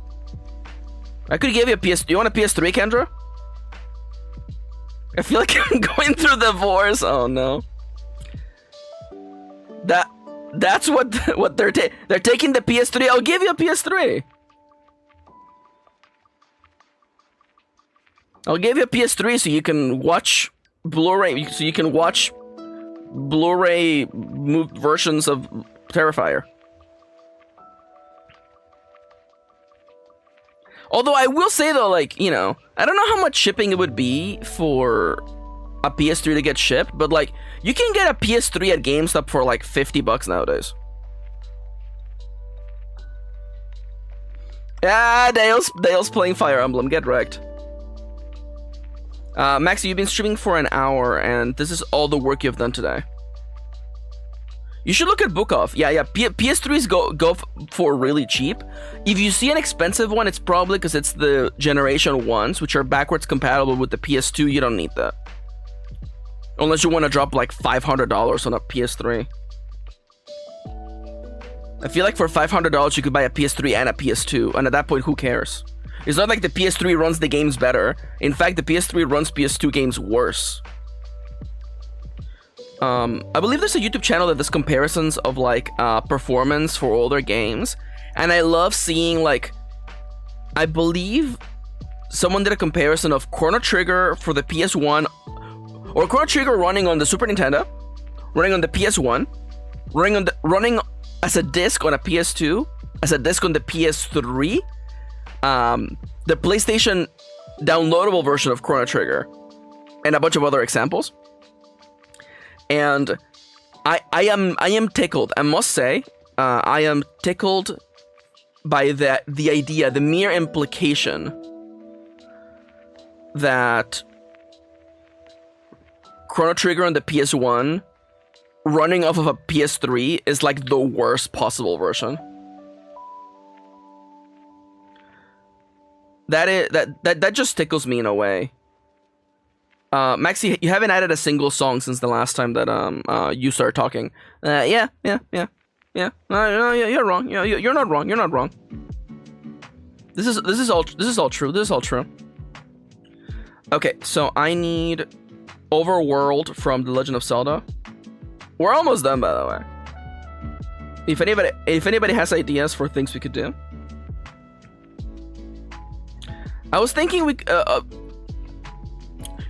Do you want a PS3, Kendra? I feel like I'm going through divorce. Oh no. That's what they're taking the PS3. I'll give you a PS3. I'll give you a PS3 so you can watch Blu-ray. So you can watch Blu-ray versions of Terrifier. Although I will say though, like, I don't know how much shipping it would be for a PS3 to get shipped, but like, you can get a PS3 at GameStop for like $50 nowadays. Ah, Dale's playing Fire Emblem. Get wrecked. Maxi, you've been streaming for an hour, and this is all the work you've done today. You should look at Book Off. Yeah. PS3s go for really cheap. If you see an expensive one, it's probably because it's the Generation 1s, which are backwards compatible with the PS2. You don't need that. Unless you want to drop like $500 on a PS3. I feel like for $500 you could buy a PS3 and a PS2, and at that point, who cares? It's not like the PS3 runs the games better. In fact, the PS3 runs PS2 games worse. I believe there's a YouTube channel that does comparisons of like performance for older games, and I love seeing like, I believe someone did a comparison of Chrono Trigger for the PS1, or Chrono Trigger running on the Super Nintendo, running on the PS1, running as a disc on a PS2, as a disc on the PS3, the PlayStation downloadable version of Chrono Trigger, and a bunch of other examples. And I am tickled. I must say, I am tickled by the idea, the mere implication that Chrono Trigger on the PS1 running off of a PS3 is like the worst possible version. That just tickles me in a way. Maxi, you haven't added a single song since the last time that you started talking. Yeah. No, you're wrong. You're not wrong. You're not wrong. This is all true. Okay, so I need Overworld from The Legend of Zelda. We're almost done, by the way. If anybody has ideas for things we could do, I was thinking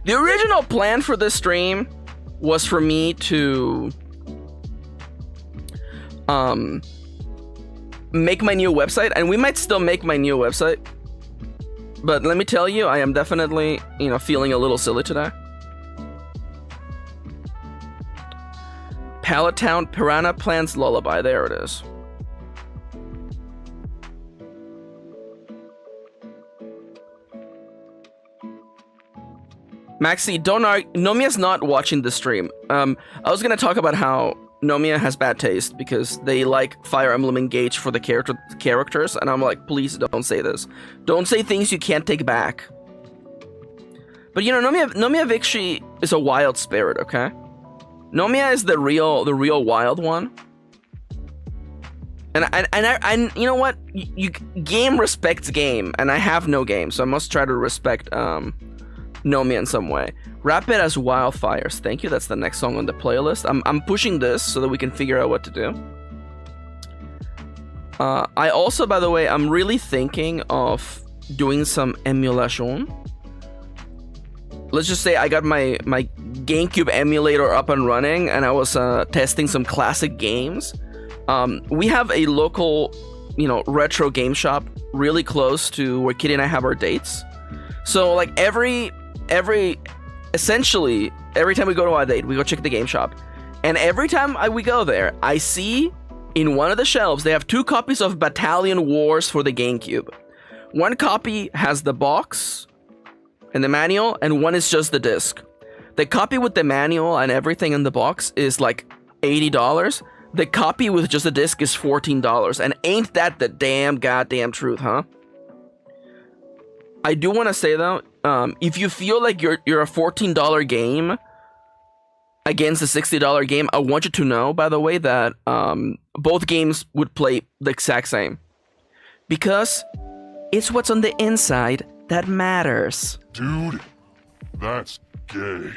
the original plan for this stream was for me to make my new website, and we might still make my new website. But let me tell you, I am definitely, you know, feeling a little silly today. Pallet Town Piranha Plants Lullaby. There it is. Maxi, don't argue. Nomiya's not watching the stream. I was gonna talk about how Nomiya has bad taste because they like Fire Emblem Engage for the characters, and I'm like, please don't say this. Don't say things you can't take back. But you know, Nomiya Vikshi is a wild spirit, okay? Nomiya is the real wild one. And you know what? Game respects game, and I have no game, so I must try to respect Nomiya in some way. Rapid as Wildfires. Thank you. That's the next song on the playlist. I'm pushing this so that we can figure out what to do. I also, by the way, I'm really thinking of doing some emulation. Let's just say I got my GameCube emulator up and running, and I was testing some classic games. We have a local, you know, retro game shop really close to where Kitty and I have our dates. So like essentially every time we go to our date, we go check the game shop, and every time we go there, I see in one of the shelves they have 2 copies of Battalion Wars for the GameCube. One copy has the box and the manual, and one is just the disc. The copy with the manual and everything in the box is like $80. The copy with just the disc is $14, and ain't that the damn goddamn truth, huh? I do want to say though, if you feel like you're a $14 game against a $60 game, I want you to know, by the way, that both games would play the exact same. Because it's what's on the inside that matters. Dude, that's gay.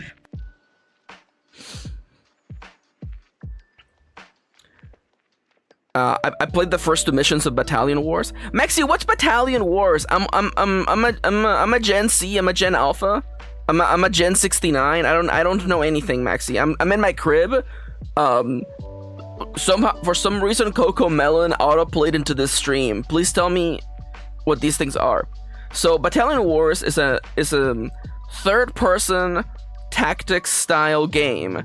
I played the first 2 missions of Battalion Wars. Maxi, what's Battalion Wars? I'm a Gen C. I'm a Gen Alpha. I'm a Gen 69. I don't know anything, Maxi. I'm in my crib. Somehow, for some reason, Coco Melon auto-played into this stream. Please tell me what these things are. So Battalion Wars is a third-person tactics style game.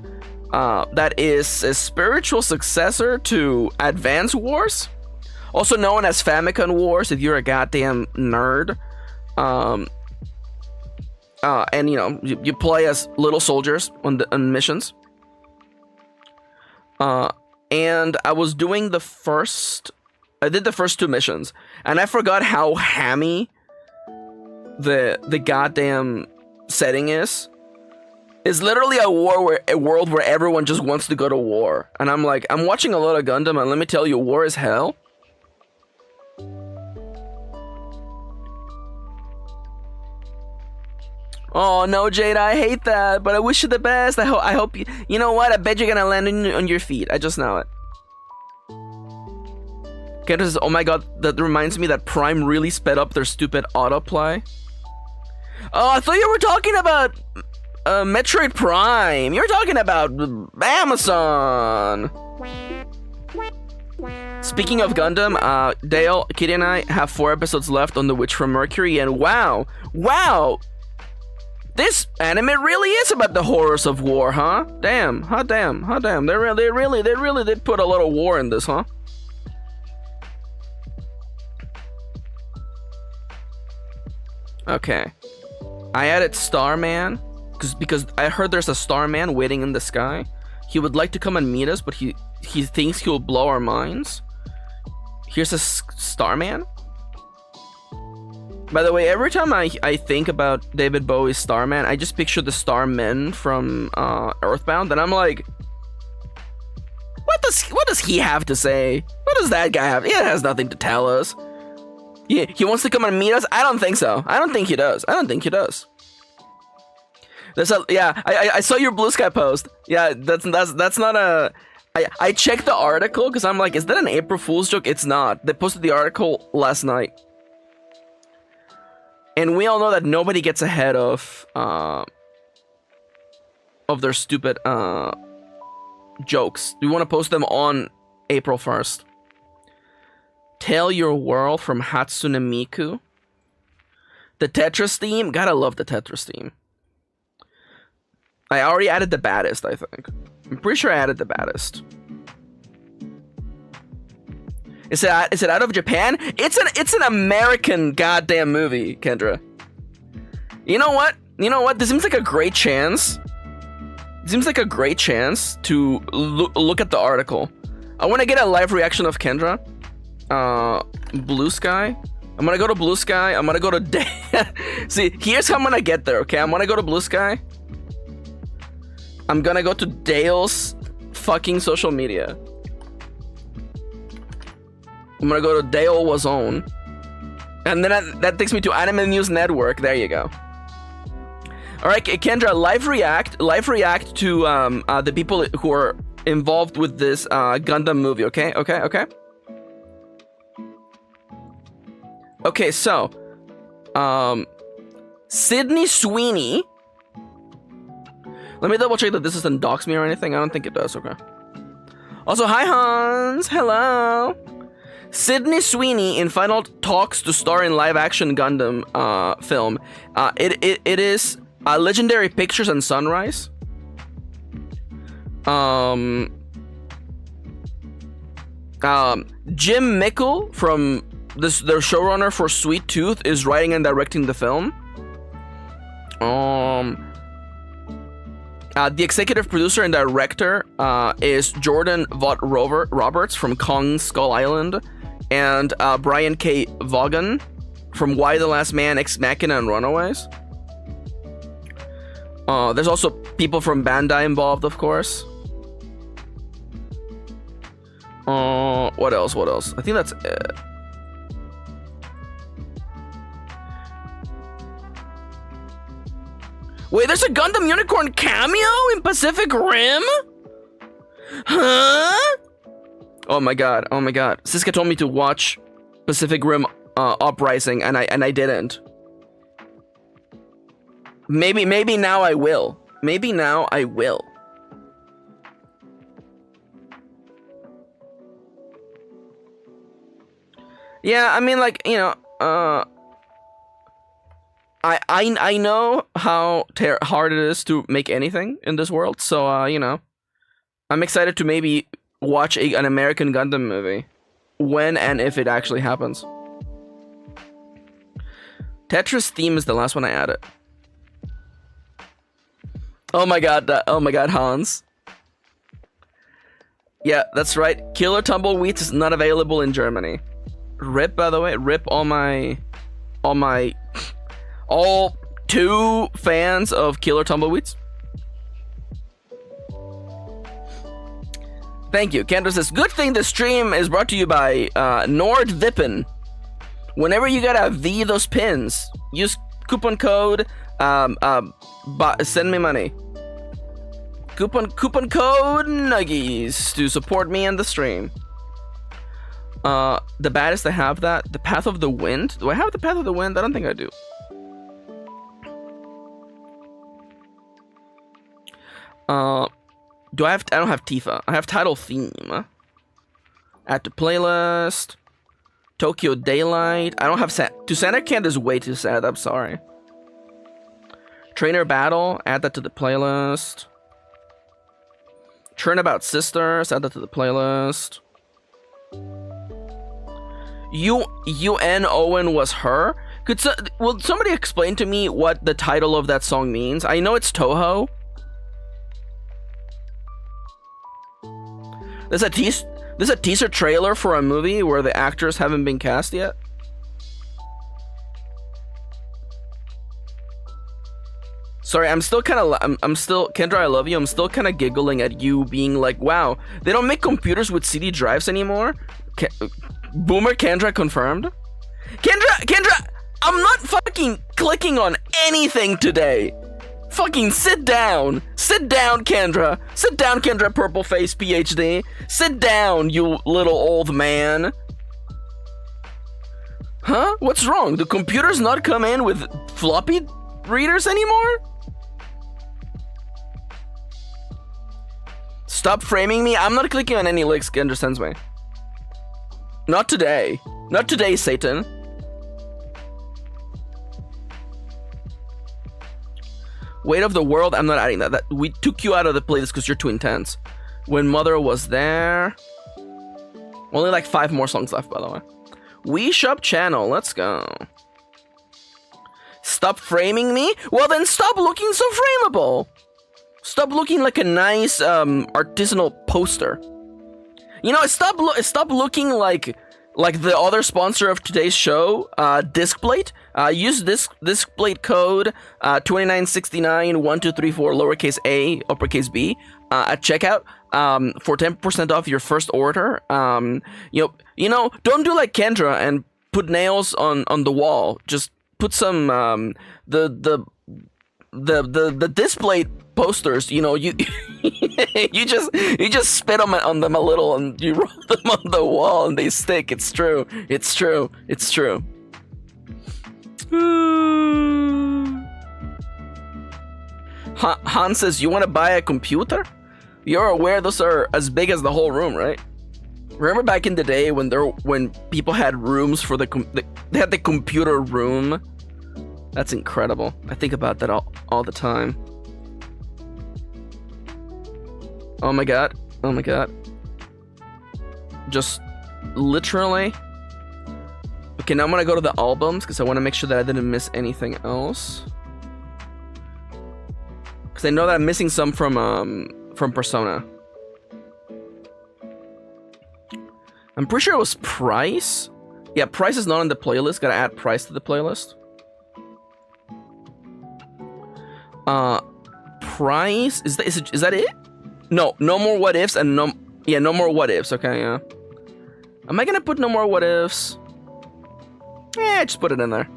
That is a spiritual successor to Advance Wars, also known as Famicom Wars if you're a goddamn nerd. And you know, you play as little soldiers on missions. And I was doing I did the first 2 missions, and I forgot how hammy the goddamn setting is. It's literally a world where everyone just wants to go to war. And I'm like, I'm watching a lot of Gundam, and let me tell you, war is hell. Oh no, Jade, I hate that, but I wish you the best. I hope you know what? I bet you're gonna land on your feet. I just know it. Kendra says, oh my god, that reminds me that Prime really sped up their stupid autoplay. Oh, I thought you were talking about Metroid Prime. You're talking about Amazon. Speaking of Gundam, Dale, Kitty, and I have 4 episodes left on The Witch from Mercury, and wow, this anime really is about the horrors of war, huh? Damn. They really did put a lot of war in this, huh? Okay. I added Starman because I heard there's a Starman waiting in the sky. He would like to come and meet us, but he thinks he'll blow our minds. Here's a Starman. By the way, every time I think about David Bowie's Starman, I just picture the Starmen from Earthbound, and I'm like, what does he have to say? What does that guy have? He has nothing to tell us. He wants to come and meet us? I don't think so. I don't think he does. I saw your Blue Sky post. Yeah, that's not a. I checked the article because I'm like, is that an April Fool's joke? It's not. They posted the article last night, and we all know that nobody gets ahead of their stupid jokes. We want to post them on April 1st. Tell Your World from Hatsune Miku. The Tetris theme. Gotta love the Tetris theme. I already added the baddest, I think. I'm pretty sure I added the baddest. Is it out of Japan? It's an American goddamn movie, Kendra. You know what? This seems like a great chance. It seems like a great chance to look at the article. I want to get a live reaction of Kendra. Blue Sky. I'm gonna go to Blue Sky. I'm gonna go to See, here's how I'm gonna get there, okay? I'm gonna go to Blue Sky. I'm gonna go to Dale's fucking social media. I'm gonna go to Dale Was On. And then that takes me to Anime News Network. There you go. Alright, Kendra, live react to the people who are involved with this Gundam movie, okay? Okay, so Sydney Sweeney. Let me double check that this doesn't dox me or anything. I don't think it does, okay. Also, hi Hans, hello. Sydney Sweeney in final talks to star in live-action Gundam film. It is Legendary Pictures and Sunrise. Jim Mickle from their showrunner for Sweet Tooth is writing and directing the film. The executive producer and director is Jordan Vaught Roberts from Kong Skull Island, and Brian K. Vaughan from Why the Last Man, Ex Machina, and Runaways. There's also people from Bandai involved, of course. What else? I think that's it. Wait, there's a Gundam Unicorn cameo in Pacific Rim? Huh? Oh my god. Siska told me to watch Pacific Rim Uprising, and I didn't. Maybe now I will. Yeah, I mean, like, you know, I know how hard it is to make anything in this world, so you know, I'm excited to maybe watch an American Gundam movie when and if it actually happens. Tetris theme is the last one I added. Oh my god, Hans. Yeah, that's right. Killer Tumbleweeds is not available in Germany. RIP, by the way. RIP all 2 fans of Killer Tumbleweeds. Thank you. Kendra says, good thing the stream is brought to you by NordVPN. Whenever you gotta V those pins, use coupon code send me money. Coupon code Nuggies to support me and the stream. The baddest I have that. The Path of the Wind. Do I have the Path of the Wind? I don't think I do. I don't have Tifa. I have Title Theme. Add to playlist. Tokyo Daylight. I don't have to Center Camp is way too sad. I'm sorry. Trainer Battle. Add that to the playlist. Turnabout Sisters. Add that to the playlist. UN Owen was her. Will somebody explain to me what the title of that song means? I know it's Toho. There's a teaser trailer for a movie where the actors haven't been cast yet. Sorry, I'm still Kendra, I love you. I'm still kind of giggling at you being like, wow, they don't make computers with CD drives anymore. Boomer Kendra confirmed. Kendra, I'm not fucking clicking on anything today. Fucking sit down. Sit down, Kendra. Sit down, Kendra Purple Face PhD. Sit down, you little old man. Huh? What's wrong? Do computers not come in with floppy readers anymore? Stop framing me. I'm not clicking on any links, Kendra sends me. Not today. Not today, Satan. Weight of the World, I'm not adding that. We took you out of the playlist because you're too intense. When Mother Was There. Only like 5 more songs left, by the way. We Shop Channel, let's go. Stop framing me? Well then stop looking so frameable. Stop looking like a nice artisanal poster. You know, stop looking like the other sponsor of today's show, Discplate. Use Discplate code 29691234 lowercase a uppercase b at checkout for 10% off your first order. You know, don't do like Kendra and put nails on the wall. Just put some the Displate posters. You know, you you just spit on them a little and you roll them on the wall and they stick. It's true. It's true. It's true. Han says, you want to buy a computer? You're aware those are as big as the whole room, right? Remember back in the day when people had rooms for they had the computer room? That's incredible. I think about that all the time. Oh my god. Oh my god. Just literally. Okay, now I'm gonna go to the albums because I want to make sure that I didn't miss anything else. Because I know that I'm missing some from Persona. I'm pretty sure it was Price. Yeah, Price is not on the playlist. Gotta add Price to the playlist. Price is that it? No more what ifs and no more what ifs. Okay, yeah. Am I gonna put no more what ifs? Yeah, just put it in there.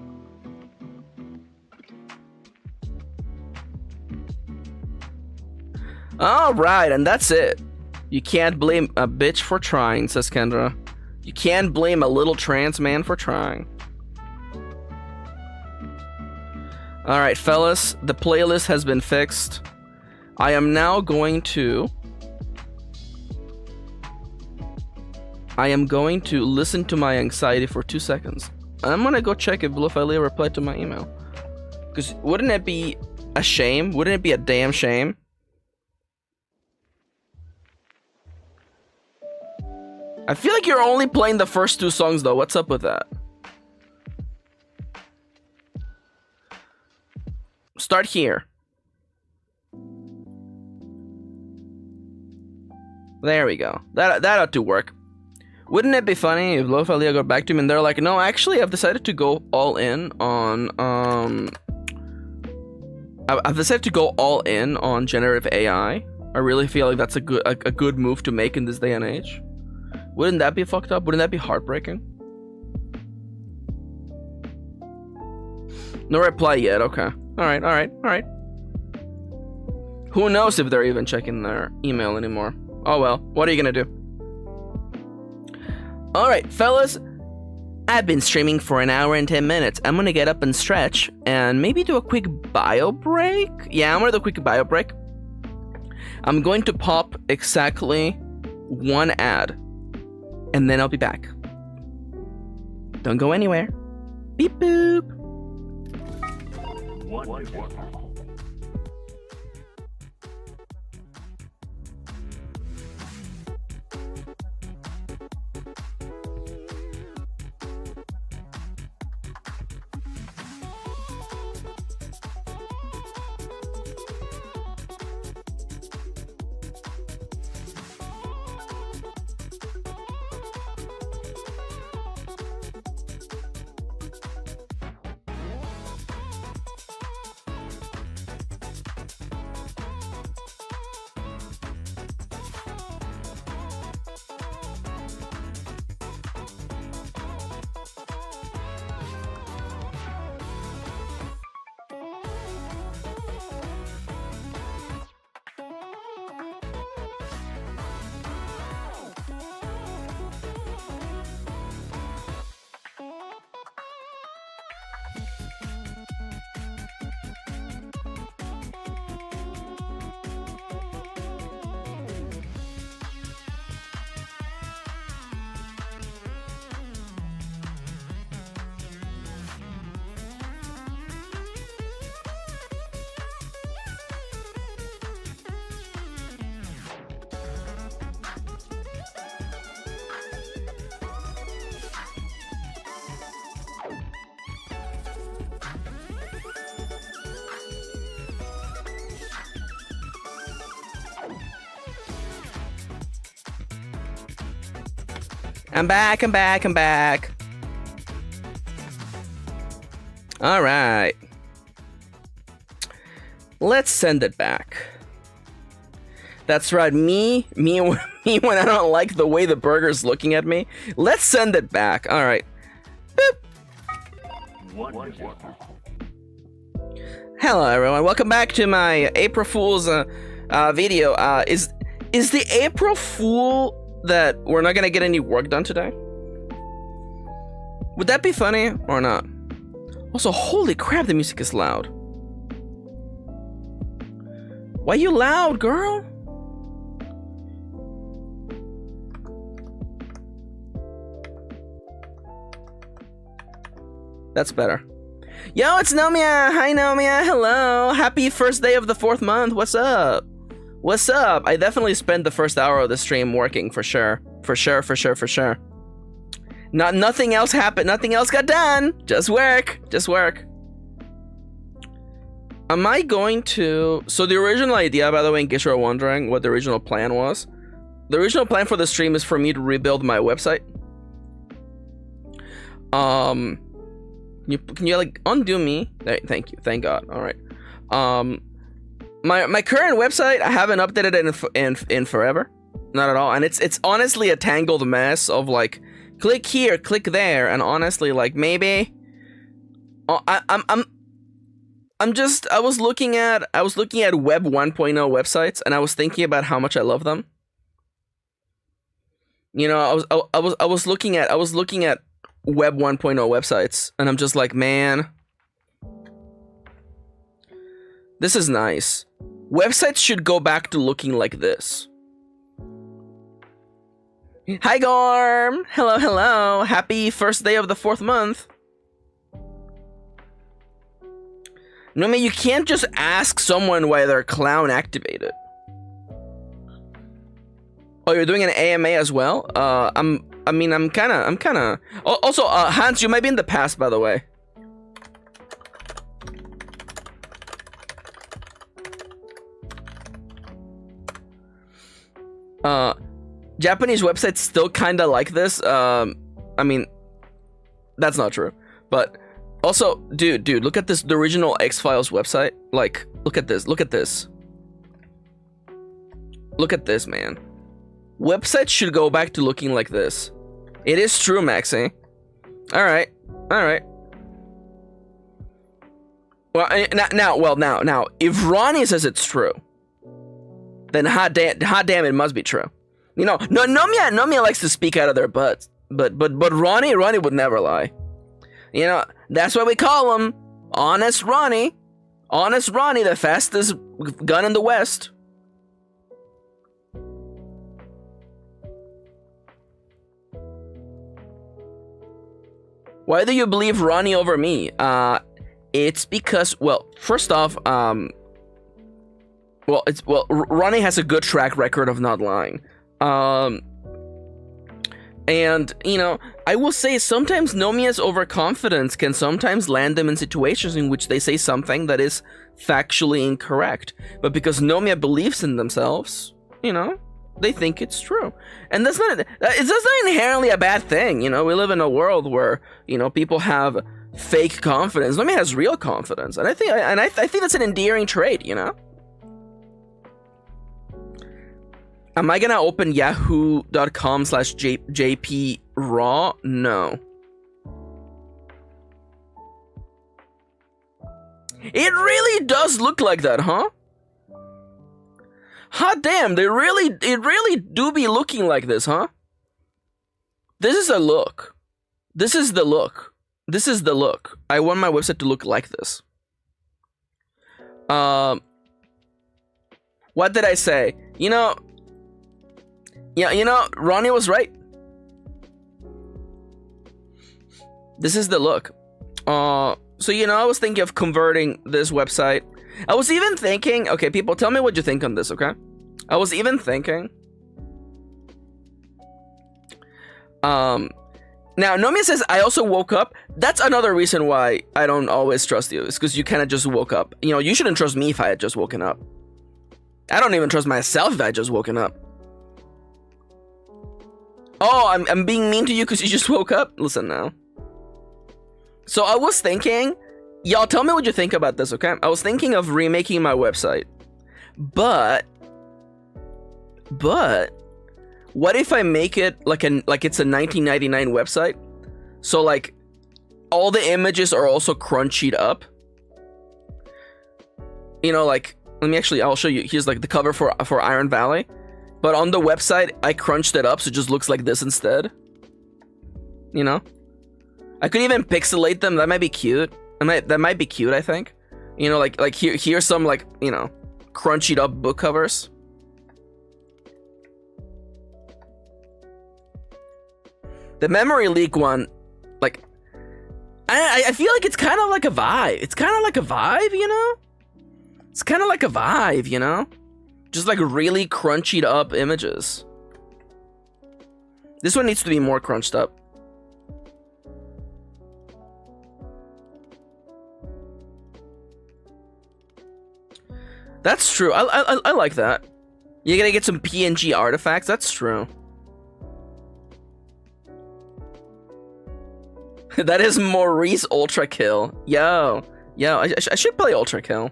All right, and that's it. You can't blame a bitch for trying, says Kendra. You can't blame a little trans man for trying. All right, fellas, the playlist has been fixed. I am now going to listen to my anxiety for 2 seconds. I'm gonna go check if Lofi Lia replied to my email. Because wouldn't it be a shame? Wouldn't it be a damn shame? I feel like you're only playing the first 2 songs though. What's up with that? Start here. There we go. That ought to work. Wouldn't it be funny if Lofi Lia got back to me and they're like, no, actually, I've decided to go all in on I've decided to go all in on generative AI. I really feel like that's a good move to make in this day and age. Wouldn't that be fucked up? Wouldn't that be heartbreaking? No reply yet. Okay. All right. Who knows if they're even checking their email anymore? Oh well. What are you gonna do? All right, fellas. I've been streaming for an hour and 10 minutes. I'm gonna get up and stretch and maybe do a quick bio break. Yeah, I'm gonna do a quick bio break. I'm going to pop exactly 1 ad. And then I'll be back. Don't go anywhere. Beep boop. I'm back, I'm back, I'm back. All right. Let's send it back. That's right, me when I don't like the way the burger's looking at me. Let's send it back. All right. Boop. Hello, everyone. Welcome back to my April Fool's video. Is the April Fool that we're not gonna get any work done today? Would that be funny or not? Also, holy crap, the music is loud. Why you loud, girl? That's better. Yo, it's Nomia! Hi, Nomia! Hello! Happy first day of the 4th month! What's up? What's up? I definitely spent the first hour of the stream working, for sure. For sure. Nothing else happened. Nothing else got done. Just work. Just work. Am I going to... So the original idea, by the way, in case you're wondering what the original plan was. The original plan for the stream is for me to rebuild my website. Can you like undo me? Thank you. Thank God. All right. My current website, I haven't updated it in forever. Not at all. And it's honestly a tangled mess of like click here, click there, and honestly like maybe I was looking at web 1.0 websites and I was thinking about how much I love them. You know, I was looking at web 1.0 websites and I'm just like, man, this is nice. Websites should go back to looking like this. Hi Gorm! Hello. Happy first day of the 4th month. No, man, you can't just ask someone why they're clown activated. Oh, you're doing an AMA as well? I'm kinda... Also, Hans, you might be in the past, by the way. Japanese websites still kinda like this. I mean, that's not true. But also, dude, look at this, the original X-Files website. Like, look at this. Look at this, man. Websites should go back to looking like this. It is true, Maxi. All right. Well, now, if Ronnie says it's true, then hot damn, it must be true. You know, no, Nomia likes to speak out of their butts, but Ronnie would never lie. You know, that's why we call him Honest Ronnie. Honest Ronnie, the fastest gun in the West. Why do you believe Ronnie over me? It's because, well, first off, Ronnie has a good track record of not lying. And, you know, I will say sometimes Nomia's overconfidence can sometimes land them in situations in which they say something that is factually incorrect. But because Nomia believes in themselves, you know, they think it's true. And that's not inherently a bad thing. You know, we live in a world where, you know, people have fake confidence. Nomia has real confidence. And I think that's an endearing trait, you know? Am I gonna open yahoo.com/JP Raw? No. It really does look like that, huh? Hot damn, it really do be looking like this, huh? This is a look. This is the look. This is the look. I want my website to look like this. What did I say? You know, yeah, you know, Ronnie was right. This is the look. So, you know, I was thinking of converting this website. I was even thinking, okay, people, tell me what you think on this, okay? I was even thinking. Now, Nomia says, I also woke up. That's another reason why I don't always trust you. It's because you kind of just woke up. You know, you shouldn't trust me if I had just woken up. I don't even trust myself if I had just woken up. Oh, I'm being mean to you because you just woke up? Listen now. So I was thinking, y'all tell me what you think about this, okay? I was thinking of remaking my website. But what if I make it like it's a 1999 website? So like all the images are also crunched up. You know, like I'll show you. Here's like the cover for Iron Valley. But on the website, I crunched it up so it just looks like this instead. You know? I could even pixelate them. That might be cute. That might be cute, I think. You know, like here's some like, you know, crunched up book covers. The memory leak one, like, I feel like it's kind of like a vibe. It's kind of like a vibe, you know? It's kind of like a vibe, you know? Just like really crunched up images. This one needs to be more crunched up. That's true. I like that. You're gonna get some PNG artifacts. That's true. That is Maurice Ultra Kill. Yo, I should play Ultra Kill.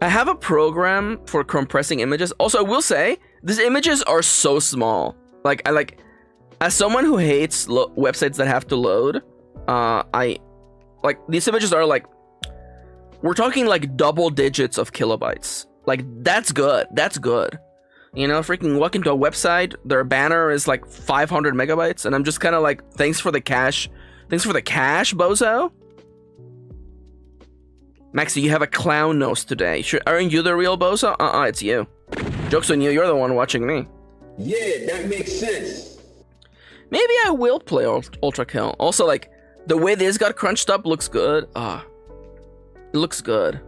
I have a program for compressing images. Also, I will say these images are so small. Like as someone who hates websites that have to load, I like these images are like, we're talking like double digits of kilobytes. Like that's good. That's good. You know, freaking walk into a website, their banner is like 500 megabytes, and I'm just kind of like, thanks for the cash. Thanks for the cash, bozo. Maxi, you have a clown nose today. Aren't you the real bozo? It's you. Joke's on you, you're the one watching me. Yeah, that makes sense. Maybe I will play Ultra Kill. Also, like, the way this got crunched up looks good. It looks good.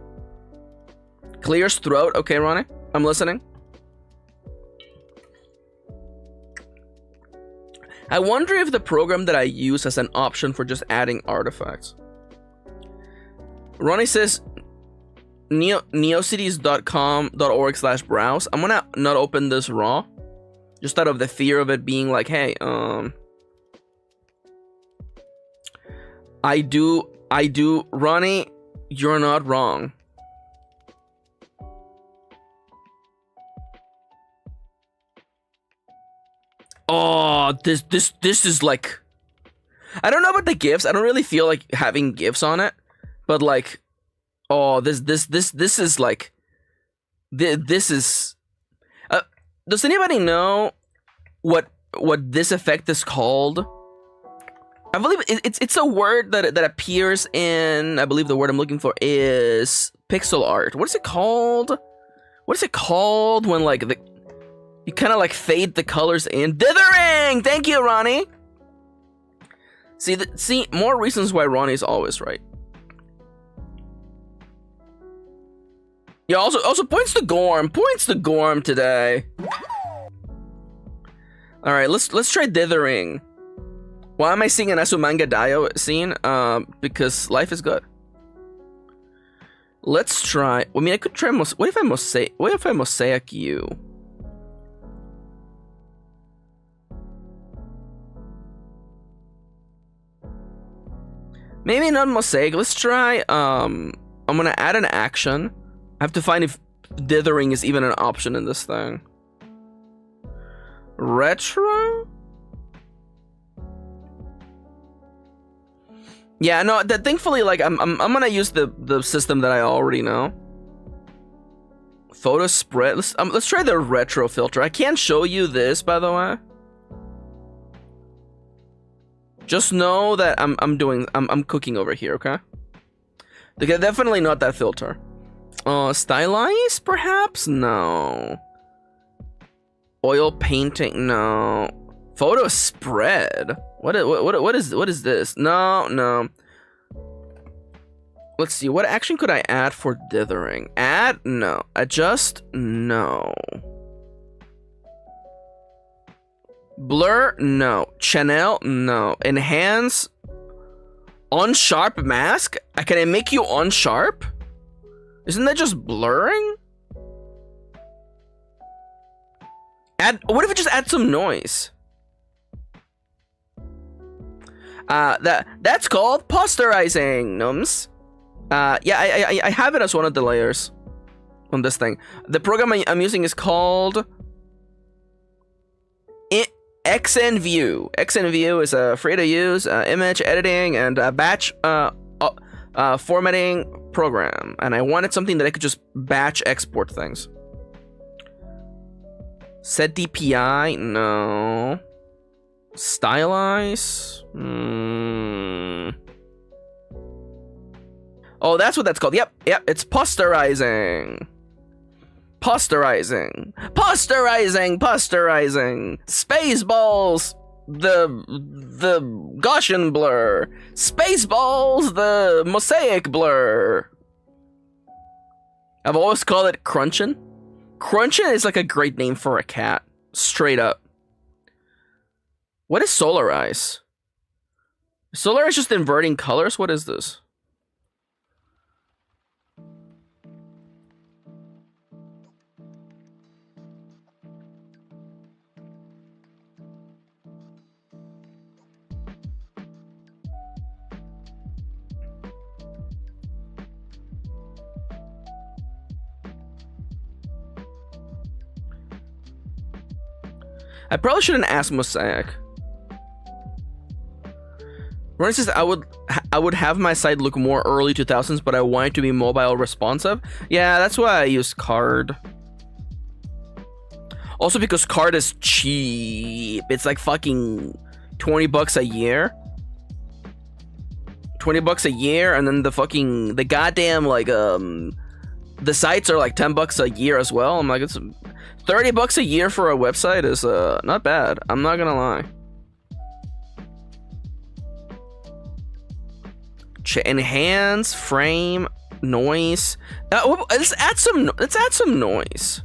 Clears throat. Okay, Ronnie, I'm listening. I wonder if the program that I use has an option for just adding artifacts. Ronnie says neocities.com.org/browse. I'm gonna not open this raw, just out of the fear of it being like, hey, I do, Ronnie, you're not wrong. Oh, this is like, I don't know about the GIFs. I don't really feel like having GIFs on it, but like, oh, this is like, this is. Does anybody know what this effect is called? I believe it's a word that appears in. I believe the word I'm looking for is pixel art. What is it called? What is it called when like you kind of like fade the colors in? Dithering! Thank you, Ronnie. See, more reasons why Ronnie's always right. Yeah, also points to Gorm. Points to Gorm today. All right, let's try dithering. Why am I seeing an Asumanga Daio scene? Because life is good. Let's try. I mean, I could try. What if I mosaic you? Maybe not mosaic. Let's try. I'm gonna add an action. I have to find if dithering is even an option in this thing. Retro. Yeah, no. Thankfully, like I'm gonna use the system that I already know. Photo spread. Let's try the retro filter. I can't show you this, by the way. Just know that I'm cooking over here, okay? Okay, definitely not that filter. Stylize, perhaps? No. Oil painting? No. Photo spread? What is this? No. Let's see. What action could I add for dithering? Add? No. Adjust? No. Blur? No. Channel? No. Enhance? On-sharp mask? Can I make you on-sharp? Isn't that just blurring? What if we just add some noise? That's called posterizing, Nums. Yeah, I have it as one of the layers on this thing. The program I'm using is called XNView. XNView is a free to use image editing and batch formatting program, and I wanted something that I could just batch export things. Set DPI? No. Stylize? Oh, that's what that's called. Yep, it's posterizing. Posterizing. Spaceballs, the Gaussian blur. Spaceballs, the mosaic blur. I've always called it crunchin'. Crunchin' is like a great name for a cat. Straight up. What is solarize? Solarize just inverting colors? What is this? I probably shouldn't ask Mosaic. Ronnie says I would have my site look more early 2000s, but I want it to be mobile responsive. Yeah, that's why I use Card. Also because Card is cheap. It's like fucking 20 bucks a year. 20 bucks a year, and then the goddamn like the sites are like 10 bucks a year as well. I'm like, it's 30 bucks a year for a website is not bad. I'm not gonna lie. Enhance, frame, noise. Let's add some noise.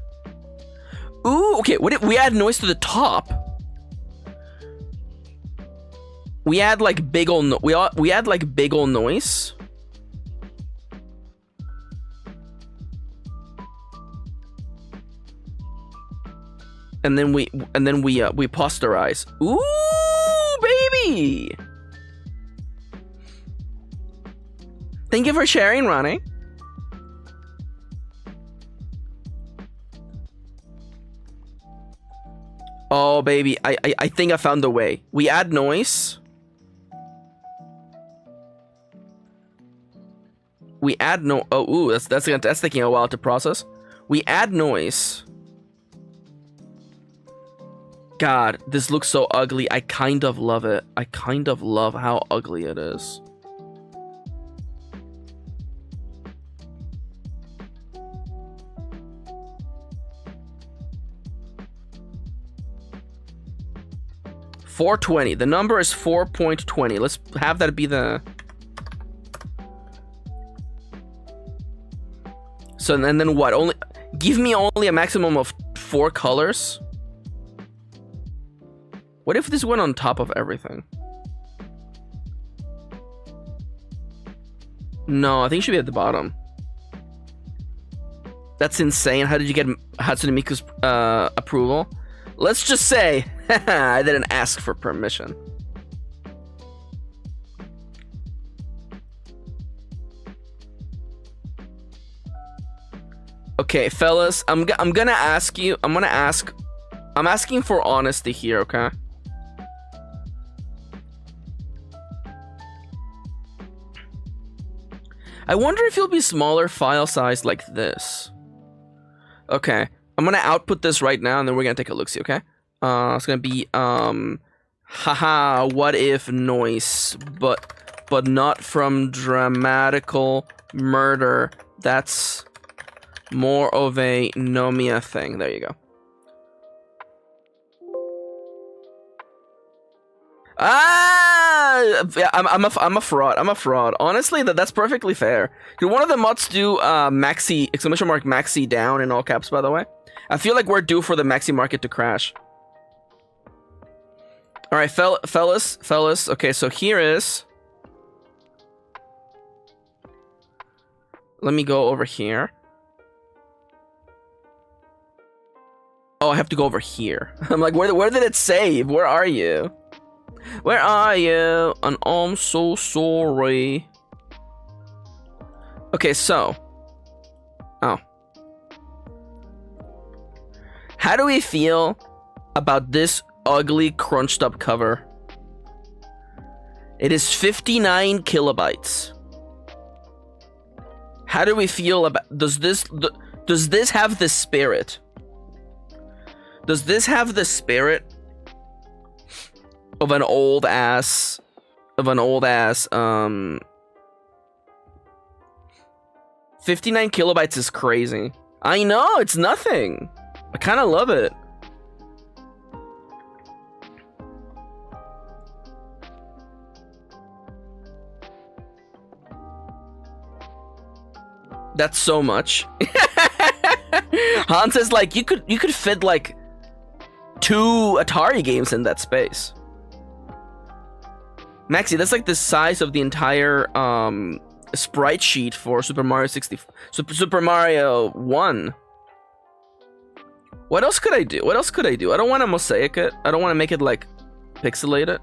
Ooh, okay. What if we add noise to the top? We add like big ol' we add like big ol' noise. And then we posterize. Ooh, baby! Thank you for sharing, Ronnie. Oh, baby, I think I found the way. We add noise. We add that's taking a while to process. We add noise. God, this looks so ugly. I kind of love it. I kind of love how ugly it is. $420. The number is 4.20. Let's have that be the... So, and then what? Give me only a maximum of 4 colors? What if this went on top of everything? No, I think it should be at the bottom. That's insane. How did you get Hatsune Miku's approval? Let's just say I didn't ask for permission. Okay, fellas, I'm asking for honesty here, okay? I wonder if it'll be smaller file size like this. Okay, I'm gonna output this right now, and then we're gonna take a look-see, okay? It's gonna be haha, what if noise, but not from dramatical murder. That's more of a Nomia thing. There you go. Yeah, I'm a fraud. I'm a fraud. Honestly, that's perfectly fair. Could one of the mods do Maxi Maxi down in all caps? By the way, I feel like we're due for the Maxi market to crash. All right, fellas. Okay, so here is. Let me go over here. Oh, I have to go over here. I'm like, where did it save? Where are you? Where are you? And I'm so sorry. Okay, so. Oh. How do we feel about this ugly, crunched up cover? It is 59 kilobytes. How do we feel about... Does this have the spirit? Does this have the spirit of an old ass 59 kilobytes is crazy. I know, it's nothing. I kind of love it. That's so much. Hans is like, you could fit like 2 Atari games in that space. Maxi, that's like the size of the entire sprite sheet for Super Mario 1. What else could I do? What else could I do? I don't want to mosaic it. I don't want to make it like pixelated.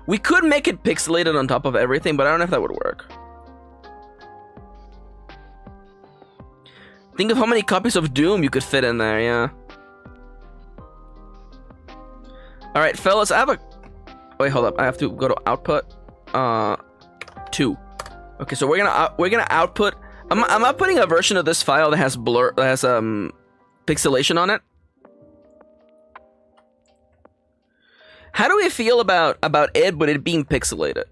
We could make it pixelated on top of everything, but I don't know if that would work. Think of how many copies of Doom you could fit in there, yeah. Alright, fellas, I have a... Wait, hold up. I have to go to output. 2. Okay, so we're gonna output... I'm outputting a version of this file that has pixelation on it. How do we feel about it, but it being pixelated?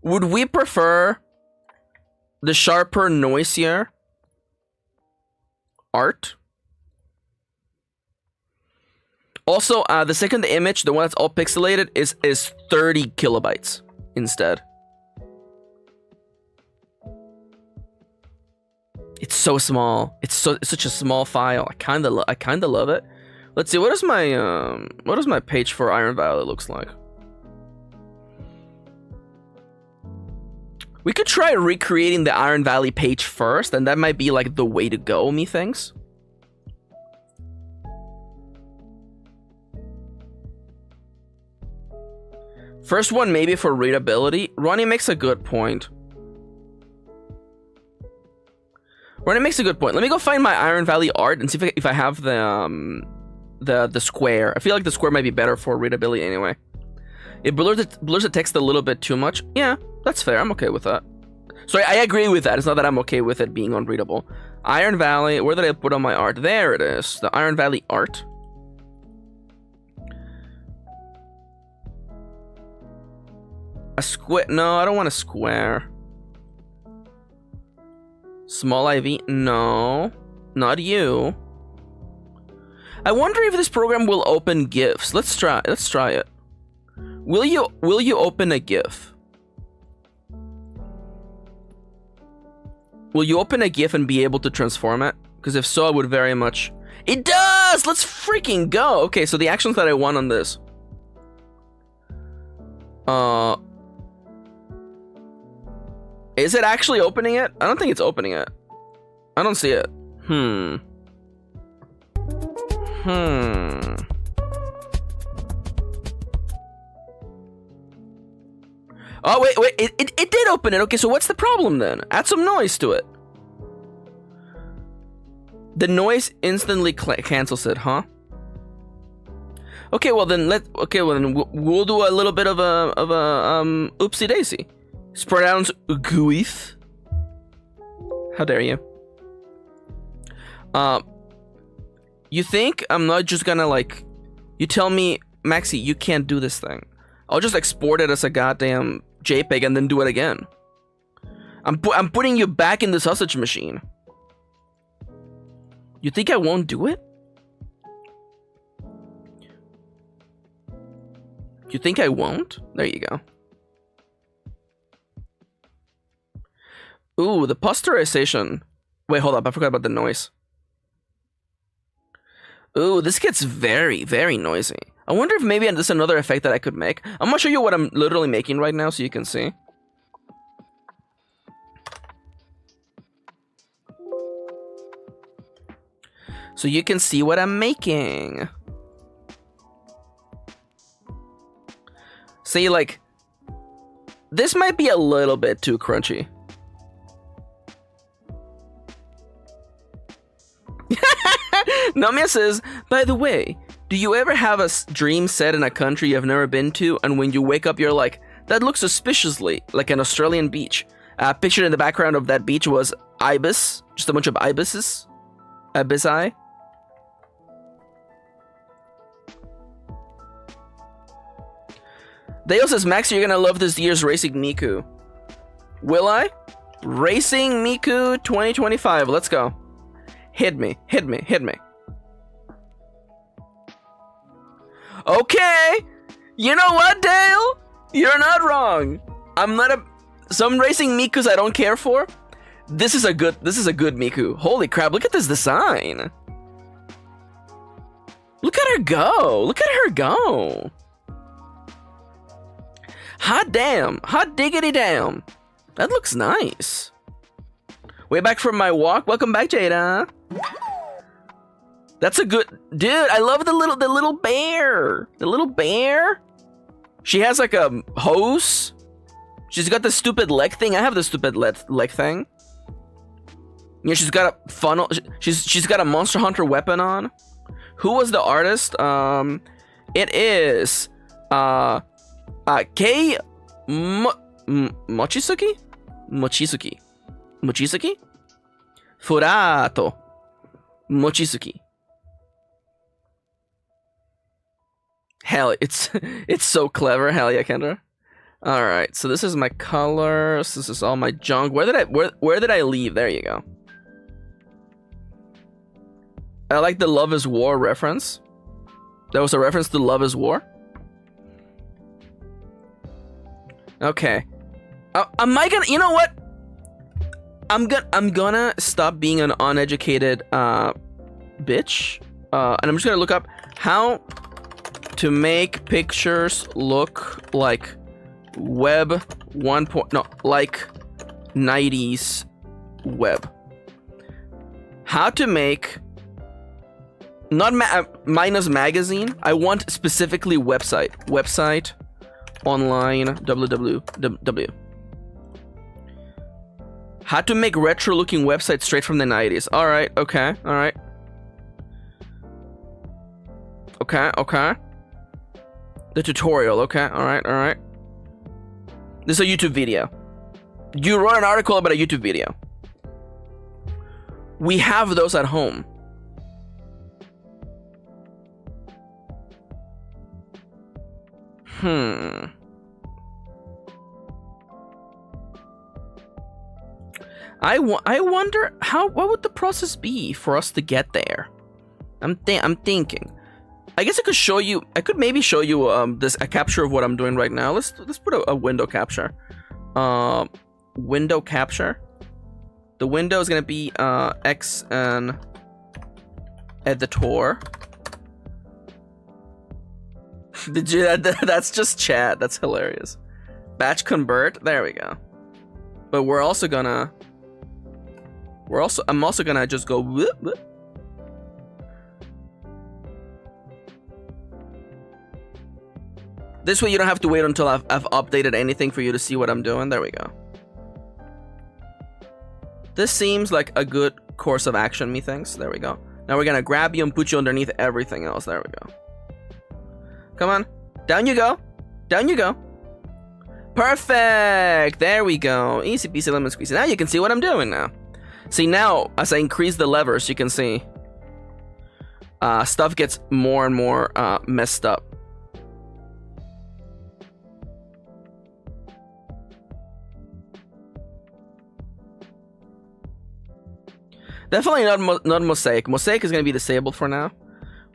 Would we prefer the sharper, noisier art? Also, the second image, the one that's all pixelated, is 30 kilobytes instead. It's so small. It's such a small file. I kind of love it. Let's see. What is my page for Iron Valley looks like? We could try recreating the Iron Valley page first, and that might be like the way to go, methinks. First one maybe for readability. Ronnie makes a good point. Let me go find my Iron Valley art and see if I have the square. I feel like the square might be better for readability anyway. It blurs the text a little bit too much. Yeah, that's fair. I'm okay with that. So I agree with that. It's not that I'm okay with it being unreadable. Iron Valley. Where did I put on my art? There it is. The Iron Valley art. A square? No, I don't want a square. Small IV? No, not you. I wonder if this program will open GIFs. Let's try it. Will you open a GIF? Will you open a GIF and be able to transform it? Because if so, I would very much. It does! Let's freaking go! Okay, so the actions that I want on this. Is it actually opening it? I don't think it's opening it. I don't see it. Oh, wait. It did open it. Okay, so what's the problem then? Add some noise to it. The noise instantly cancels it, huh? Okay, well then we'll do a little bit of a oopsie daisy. It's pronounced gooif. How dare you? You think I'm not just gonna like... You tell me, Maxi, you can't do this thing. I'll just export it as a goddamn JPEG and then do it again. I'm putting you back in the sausage machine. You think I won't do it? You think I won't? There you go. Ooh, the posterization. Wait, hold up. I forgot about the noise. Ooh, this gets very, very noisy. I wonder if maybe there's another effect that I could make. I'm gonna show you what I'm literally making right now so you can see. so you can see what I'm making. See, like, this might be a little bit too crunchy. Namia says, by the way, do you ever have a dream set in a country you've never been to, and when you wake up you're like, that looks suspiciously like an Australian beach? Pictured in the background of that beach was ibis, just a bunch of ibises. Ibisi. Dale says, Maxi, you're gonna love this year's Racing Miku. Will I? Racing Miku 2025. Let's go. Hit me, hit me, hit me. Okay. You know what, Dale? You're not wrong. I'm not a... Some Racing Mikus I don't care for. This is a good Miku. Holy crap, look at this design. Look at her go. Look at her go. Hot damn. Hot diggity damn. That looks nice. Way back from my walk. Welcome back, Jada. That's a good... Dude, I love the little bear. The little bear. She has like a hose. She's got the stupid leg thing. I have the stupid leg thing. Yeah, she's got a funnel. She's got a Monster Hunter weapon on. Who was the artist? It is Kei Mochizuki? Mochizuki? Furato Mochizuki. Hell, it's so clever. Hell yeah, Kendra. All right, so this is my colors. This is all my junk. Where did I leave? There you go. I like the Love is War reference. That was a reference to Love is War. Okay. Am I gonna? You know what? I'm gonna stop being an uneducated bitch, and I'm just gonna look up how to make pictures look like web like 90s web. How to make not minus magazine. I want specifically website online www. How to make retro looking websites straight from the 90s. All right, okay, all right. Okay. The tutorial, okay, all right. This is a YouTube video. You wrote an article about a YouTube video. We have those at home. I wonder what would the process be for us to get there. I'm thinking. I guess I could show you. I could maybe show you a capture of what I'm doing right now. Let's put a window capture. Window capture. The window is gonna be X and editor. Did you? That's just chat. That's hilarious. Batch convert. There we go. But I'm also gonna just go whoop, whoop. This way you don't have to wait until I've updated anything for you to see what I'm doing. There we go. This seems like a good course of action, methinks. There we go. Now we're gonna grab you and put you underneath everything else. There we go. Come on. Down you go. Down you go. Perfect. There we go. Easy peasy lemon squeezy. Now you can see what I'm doing now. See, now as I increase the levers, you can see stuff gets more and more messed up. Definitely not mosaic. Mosaic is gonna be disabled for now.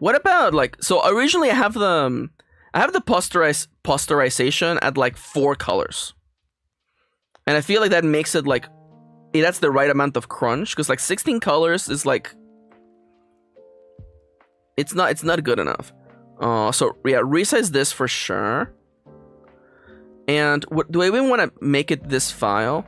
What about like, so originally I have the posterization at like 4 colors, and I feel like that makes it like that's the right amount of crunch, because like 16 colors is like it's not good enough. So yeah, resize this for sure. And what do I even want to make it this file?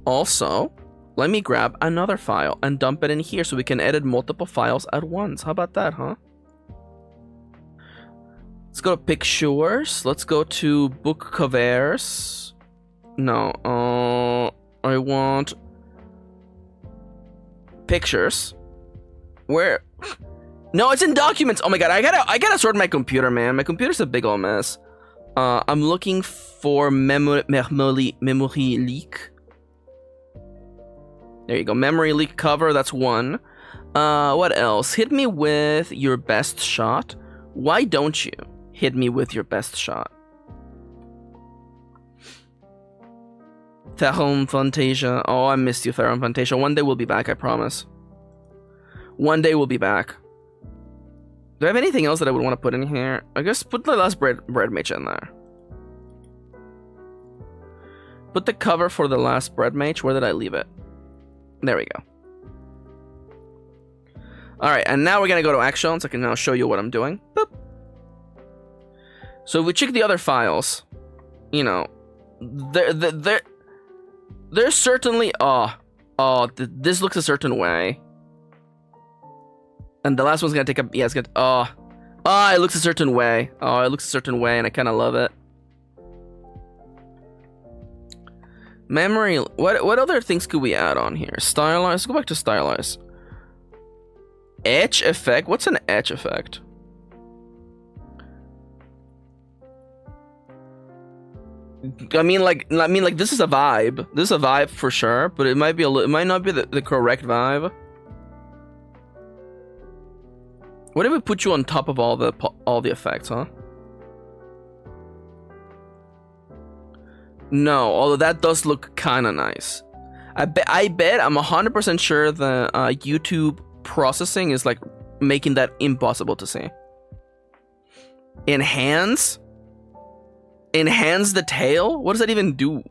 Also, let me grab another file and dump it in here so we can edit multiple files at once. How about that, huh? Let's go to pictures. Let's go to book covers. No, I want pictures. Where? No, it's in documents. Oh my god, I gotta sort my computer, man. My computer's a big old mess. I'm looking for memory leak. There you go. Memory leak cover. That's one. What else? Hit me with your best shot. Why don't you hit me with your best shot? Theron Fantasia. Oh, I missed you, Theron Fantasia. One day we'll be back, I promise. One day we'll be back. Do I have anything else that I would want to put in here? I guess put the last bread mage in there. Put the cover for the last bread mage. Where did I leave it? There we go. Alright, and now we're gonna go to actions. I can now show you what I'm doing. Boop. So if we check the other files, you know, there's certainly this looks a certain way. And the last one's gonna take a it's gonna it looks a certain way. Oh, it looks a certain way, and I kind of love it. Memory. What other things could we add on here? Stylize. Let's go back to stylize. Etch effect. What's an etch effect? I mean, like this is a vibe. This is a vibe for sure, but it might be it might not be the correct vibe. What if we put you on top of all the effects, huh? No, although that does look kind of nice. I bet I'm 100% sure the YouTube processing is like making that impossible to see. Enhance the tail? What does that even do?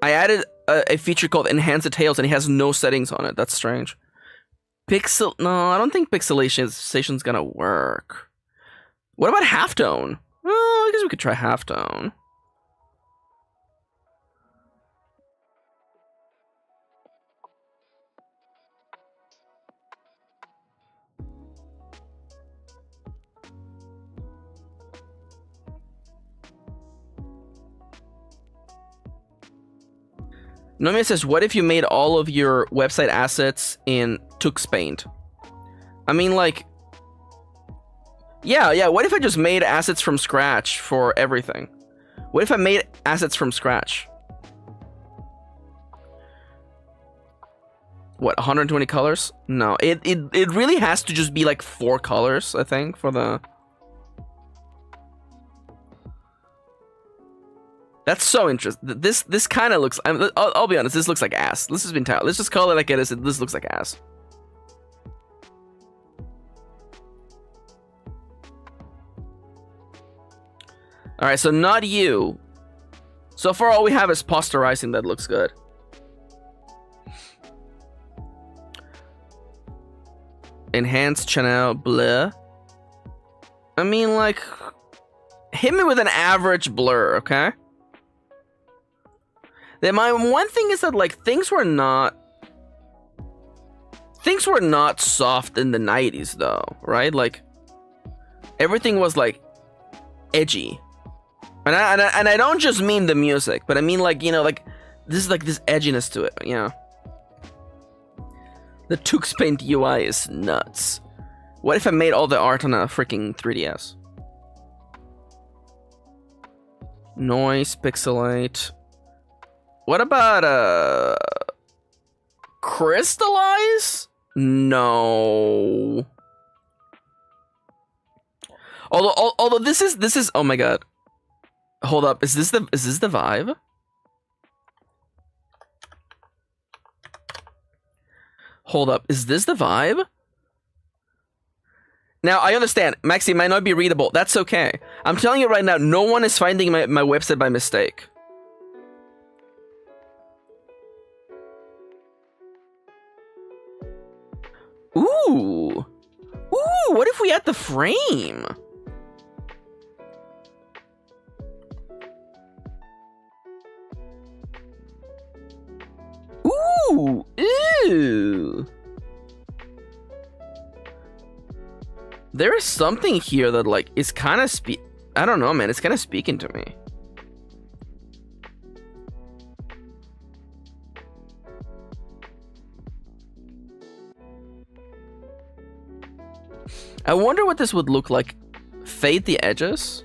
I added a feature called Enhance the Tails, and it has no settings on it. That's strange. No, I don't think pixelation's gonna work. What about halftone? Well, I guess we could try halftone. Nomia says, what if you made all of your website assets in Tux Paint? I mean, like, yeah, what if I just made assets from scratch for everything? What if I made assets from scratch? What, 120 colors? No, it really has to just be like 4 colors, I think, for the... That's so interesting. This kind of looks... I'll be honest, this looks like ass. Let's just call it like it is. This looks like ass. Alright, so not you. So far, all we have is posterizing that looks good. Enhanced channel, blur. I mean, like... Hit me with an average blur, okay? Then my one thing is that, like, things were not soft in the 90s, though, right? Like, everything was, like, edgy. And I don't just mean the music, but I mean, like, you know, like, this is, like, this edginess to it, you know? The Tux Paint UI is nuts. What if I made all the art on a freaking 3DS? Noise, pixelate... What about, crystallize? No. Although this is, oh my god. Hold up, is this the vibe? Hold up, is this the vibe? Now, I understand, Maxi might not be readable, that's okay. I'm telling you right now, no one is finding my website by mistake. Ooh, what if we add the frame? Ooh, ooh. There is something here that like is kind of I don't know, man. It's kind of speaking to me. I wonder what this would look like. Fade the edges.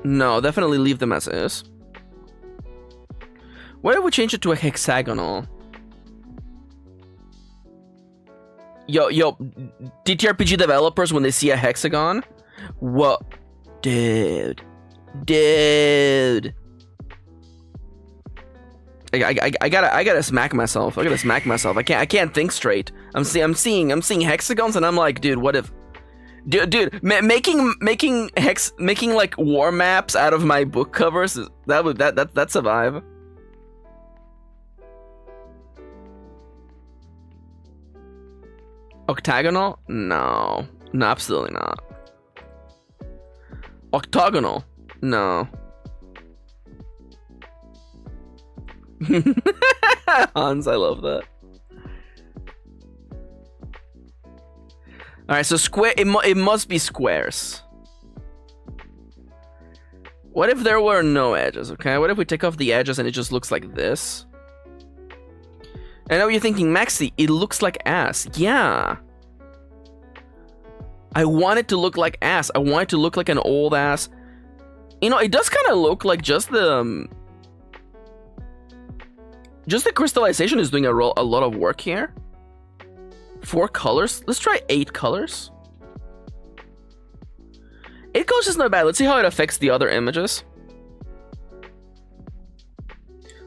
No, definitely leave them as is. What if we change it to a hexagonal? Yo, TTRPG developers, when they see a hexagon, what? Dude. I gotta smack myself. I can't think straight. I'm seeing hexagons, and I'm like, dude, what if? Dude, making like war maps out of my book covers, that's a vibe. Octagonal? No, absolutely not. Octagonal? No. Hans, I love that. All right, so square. It must be squares. What if there were no edges? Okay, what if we take off the edges and it just looks like this? I know you're thinking, Maxi, it looks like ass. Yeah. I want it to look like ass. I want it to look like an old ass. You know, it does kind of look like just the crystallization is doing a lot of work here. 4 colors. Let's try 8 colors. 8 colors is not bad. Let's see how it affects the other images.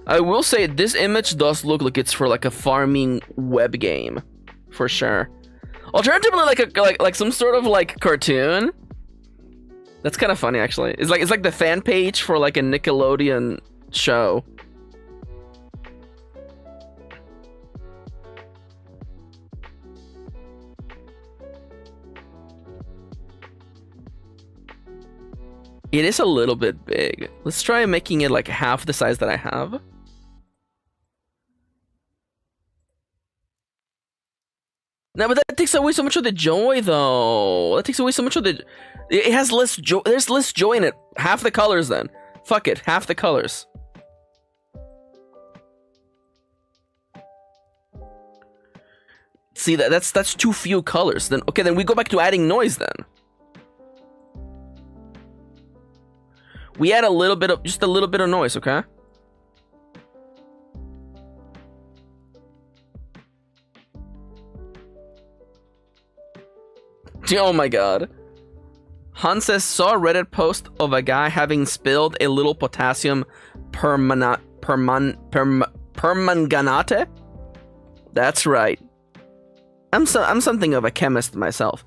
I will say this image does look like it's for like a farming web game, for sure. Alternatively, like some sort of like cartoon. That's kind of funny, actually. It's like the fan page for like a Nickelodeon show. It is a little bit big. Let's try making it like half the size that I have. No, but that takes away so much of the joy, though. That takes away so much of the... It has less joy. There's less joy in it. Half the colors, then. Fuck it. Half the colors. See, that's too few colors. Then okay, then we go back to adding noise, then. We add a little bit of... Just a little bit of noise, okay? Oh my god. Hans says, saw a Reddit post of a guy having spilled a little potassium permanganate? That's right. I'm something of a chemist myself.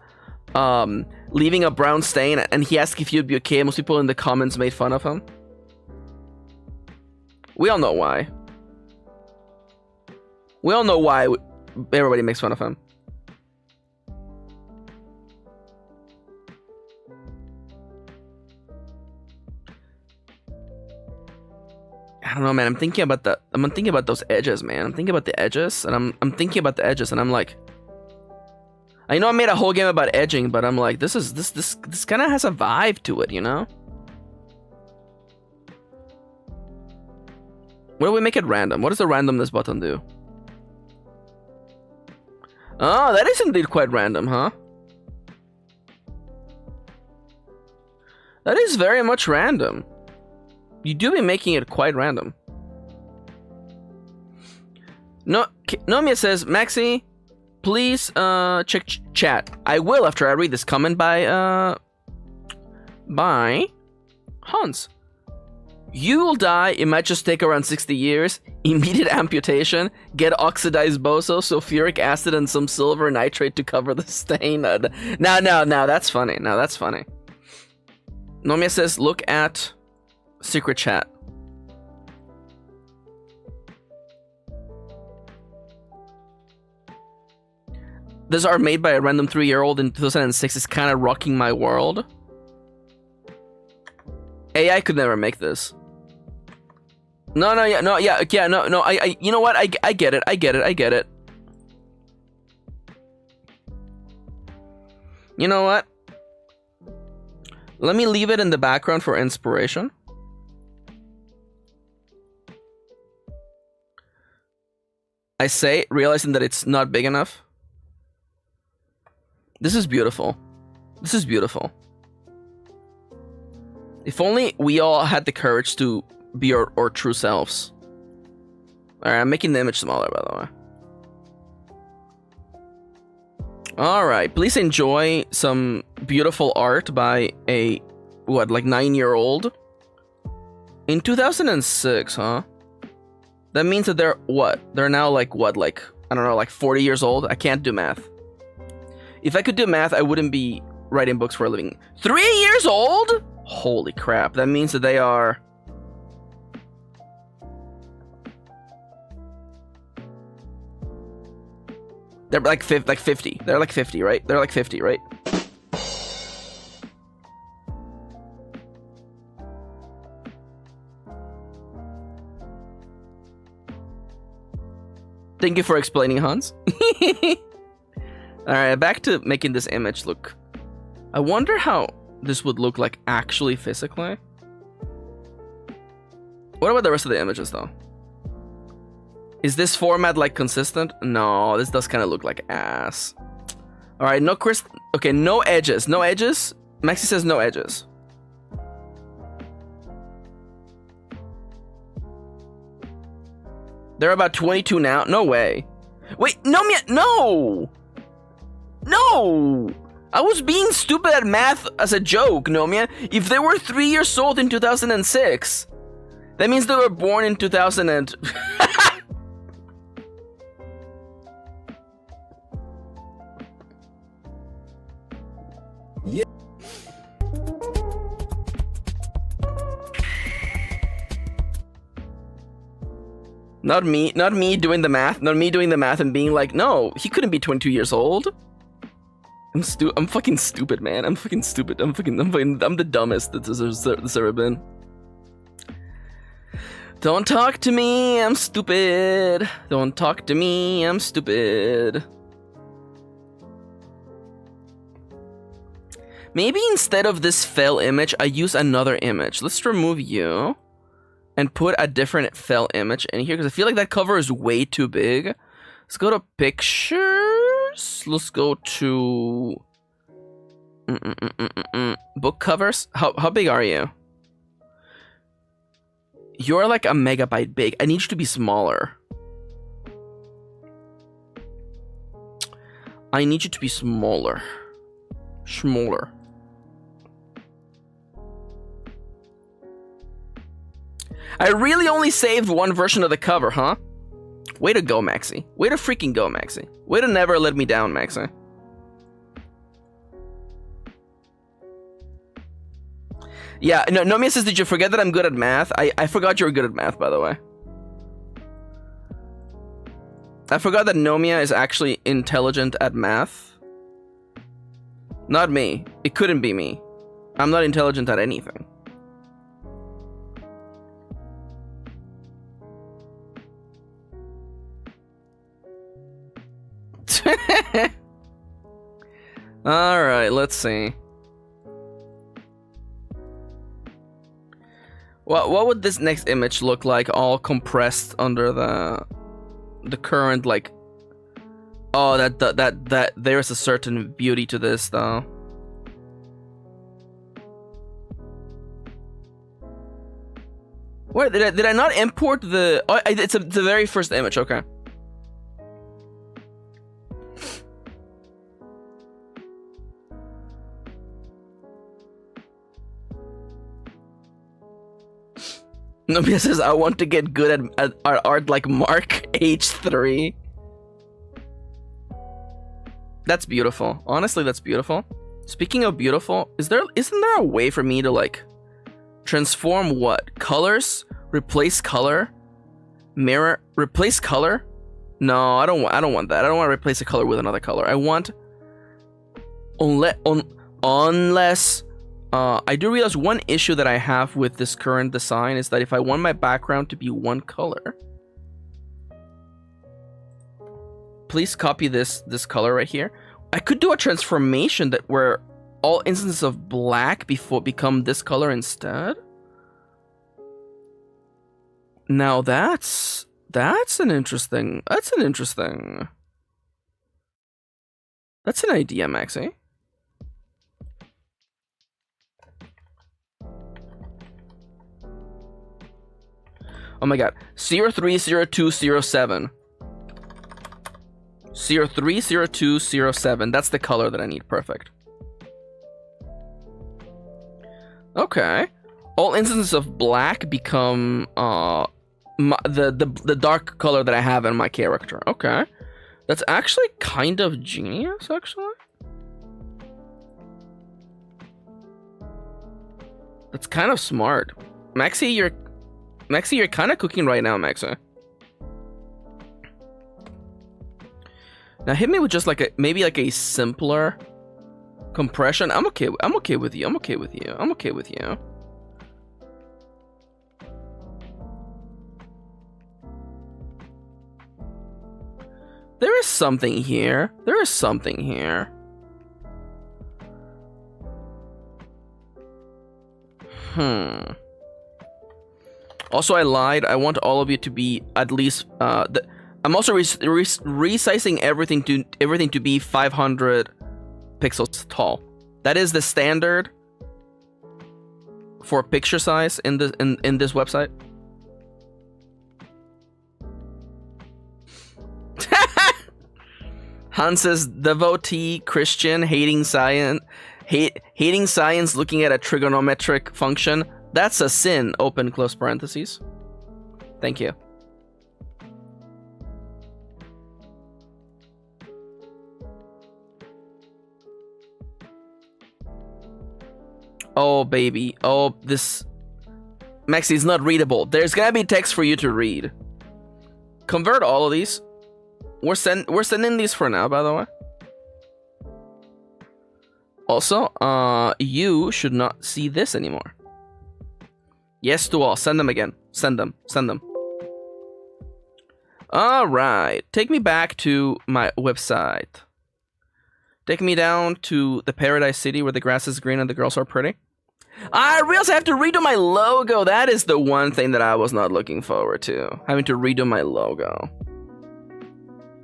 Leaving a brown stain, and he asked if you'd be okay. Most people in the comments made fun of him. We all know why. We all know why everybody makes fun of him. I don't know, man. I'm thinking about those edges, man. I'm thinking about the edges, and I'm thinking about the edges, and I'm like, I know I made a whole game about edging, but I'm like, this kind of has a vibe to it, you know? What do we make it random? What does the randomness button do? Oh, that is indeed quite random, huh? That is very much random. You do be making it quite random. No, Nomia says, Maxi, please check chat. I will after I read this comment by Hans. You will die. It might just take around 60 years. Immediate amputation. Get oxidized boso, sulfuric acid, and some silver nitrate to cover the stain. Now, that's funny. Now that's funny. Nomia says, look at secret chat. This art made by a random 3-year-old in 2006 is kind of rocking my world. AI could never make this. No, you know what? I get it. I get it. You know what? Let me leave it in the background for inspiration. I say, realizing that it's not big enough. This is beautiful. This is beautiful. If only we all had the courage to be our true selves. Alright, I'm making the image smaller, by the way. Alright, please enjoy some beautiful art by a, what, like 9-year-old? In 2006, huh? That means that they're, what? They're now like, what, like, I don't know, like 40 years old? I can't do math. If I could do math, I wouldn't be writing books for a living. 3 years old? Holy crap, that means that they are... They're like 50. They're like 50, right? They're like 50, right? Thank you for explaining, Hans. Alright, back to making this image look... I wonder how this would look like actually physically. What about the rest of the images, though? Is this format, like, consistent? No, this does kind of look like ass. Alright, no okay, no edges. No edges? Maxi says no edges. They're about 22 now? No way. Wait, no! No! I was being stupid at math as a joke, Nomia. If they were 3 years old in 2006, that means they were born in 2000 and... Yeah. Not me doing the math. Not me doing the math and being like, no, he couldn't be 22 years old. I'm fucking stupid, man. I'm fucking stupid. I'm the dumbest that there's ever been. Don't talk to me, I'm stupid. Don't talk to me, I'm stupid. Maybe instead of this fell image, I use another image. Let's remove you and put a different fell image in here because I feel like that cover is way too big. Let's go to pictures. Let's go to book covers. How big are you? You're like a megabyte big. I need you to be smaller. I need you to be smaller. Smaller. I really only saved one version of the cover, huh? Way to go, Maxi. Way to freaking go, Maxi. Way to never let me down, Maxi. Yeah, no, Nomia says, did you forget that I'm good at math? I forgot you were good at math, by the way. I forgot that Nomia is actually intelligent at math. Not me. It couldn't be me. I'm not intelligent at anything. Alright, let's see. What would this next image look like, all compressed under the current, like... Oh, that there's a certain beauty to this, though. What, did I not import the... Oh, it's the very first image, okay. Nobia says, I want to get good at art like Mark, age 3. That's beautiful. Honestly, that's beautiful. Speaking of beautiful, isn't there a way for me to, like, transform what? Colors? Replace color? Mirror? Replace color? No, I don't want that. I don't want to replace a color with another color. I want... Unless I do realize one issue that I have with this current design is that if I want my background to be one color, please copy this color right here. I could do a transformation that where all instances of black become this color instead. Now that's an interesting. That's an idea, Maxi. Oh my god. 030207. 030207. That's the color that I need. Perfect. Okay. All instances of black become the dark color that I have in my character. Okay. That's actually kind of genius, actually. That's kind of smart. Maxi, you're kind of cooking right now, Maxi. Now hit me with just like maybe a simpler compression. I'm okay with you. I'm okay with you. There is something here. Also, I lied. I want all of you to be at least. I'm also resizing everything to be 500 pixels tall. That is the standard for picture size in this website. Hans's devotee Christian hating science, looking at a trigonometric function. That's a sin. Open close parentheses. Thank you. Oh baby. Oh, this Maxi is not readable. There's gonna be text for you to read. Convert all of these. We're sending these for now, by the way. Also, you should not see this anymore. Yes to all. Send them again. Send them. All right. Take me back to my website. Take me down to the Paradise City where the grass is green and the girls are pretty. I realize I have to redo my logo. That is the one thing that I was not looking forward to. Having to redo my logo.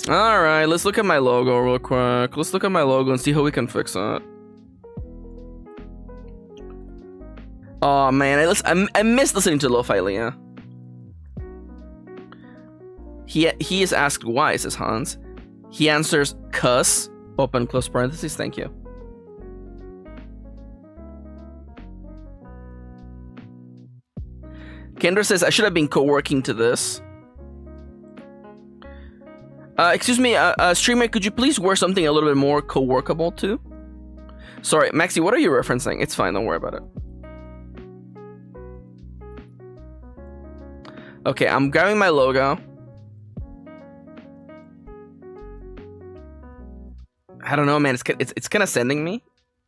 Alright, let's look at my logo real quick. Let's look at my logo and see how we can fix it. Oh man, I miss listening to Lofi Lia. He is asked why, says Hans. He answers, cuss. Open close parentheses, thank you. Kendra says, I should have been co-working to this. Excuse me, streamer, could you please wear something a little bit more co-workable too? Sorry, Maxi, what are you referencing? It's fine, don't worry about it. Okay, I'm grabbing my logo. I don't know, man. It's kind of sending me.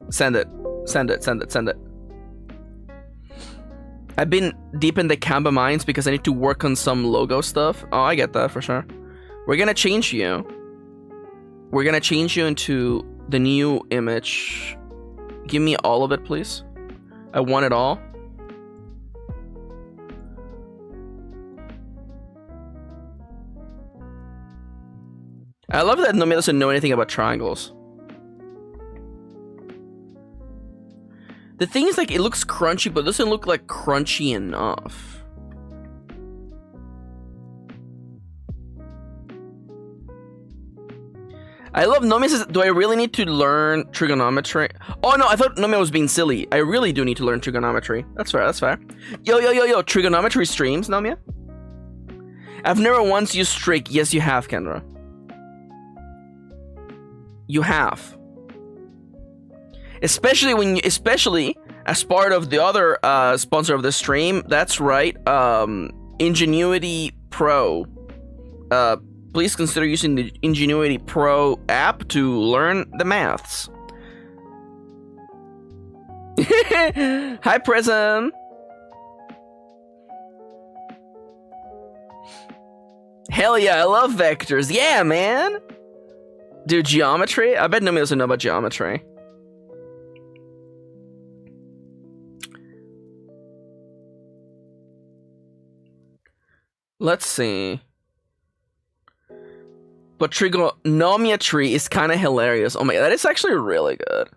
Send it. I've been deep in the Canva mines because I need to work on some logo stuff. Oh, I get that for sure. We're gonna change you. We're gonna change you into the new image. Give me all of it, please. I want it all. I love that Nomi doesn't know anything about triangles. The thing is, like, it looks crunchy, but it doesn't look like crunchy enough. I love Nomi says, do I really need to learn trigonometry? Oh no, I thought Nomi was being silly. I really do need to learn trigonometry. That's fair, that's fair. Yo, trigonometry streams, Nomi? I've never once used trig. Yes, you have, Kendra. You have. Especially as part of the other sponsor of the stream. That's right. Ingenuity Pro. Please consider using the Ingenuity Pro app to learn the maths. Hi, Prism. Hell yeah, I love vectors. Yeah, man. Dude, geometry? I bet nobody doesn't know about geometry. Let's see. But trigonometry is kind of hilarious. Oh my god, that is actually really good.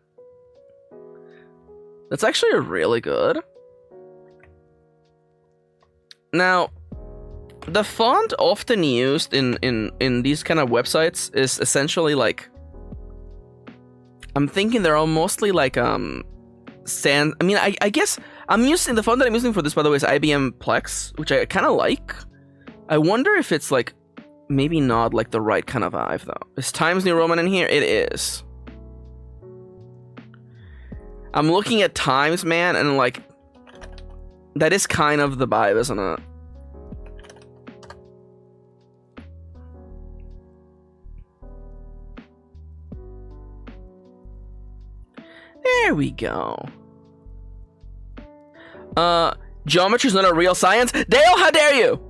That's actually really good. Now, the font often used in these kind of websites is essentially like, I'm thinking they're all mostly like sans. I mean, I guess I'm using the font that I'm using for this, by the way, is IBM Plex, which I kind of like. I wonder if it's like maybe not like the right kind of vibe though. Is Times New Roman in here? It is. I'm looking at Times, man, and like that is kind of the vibe, isn't it? There we go. Geometry's not a real science. Dale, how dare you?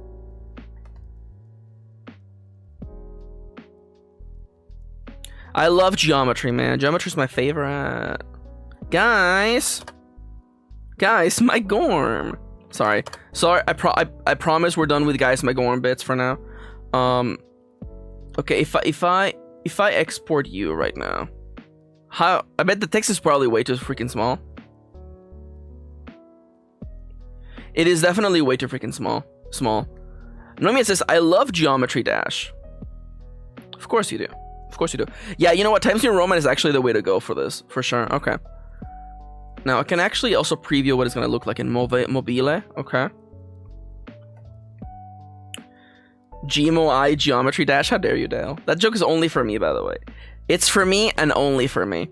I love geometry, man. Geometry's my favorite. Guys, my Gorm. Sorry. I promise we're done with guys, my Gorm bits for now. Okay, if I export you right now, how? I bet the text is probably way too freaking small. It is definitely way too freaking small. Nomia says, I love Geometry Dash. Of course you do. Of course you do. Yeah, you know what? Times New Roman is actually the way to go for this, for sure. Okay. Now, I can actually also preview what it's going to look like in Mobile. Okay. GMOI Geometry Dash. How dare you, Dale? That joke is only for me, by the way. It's for me and only for me.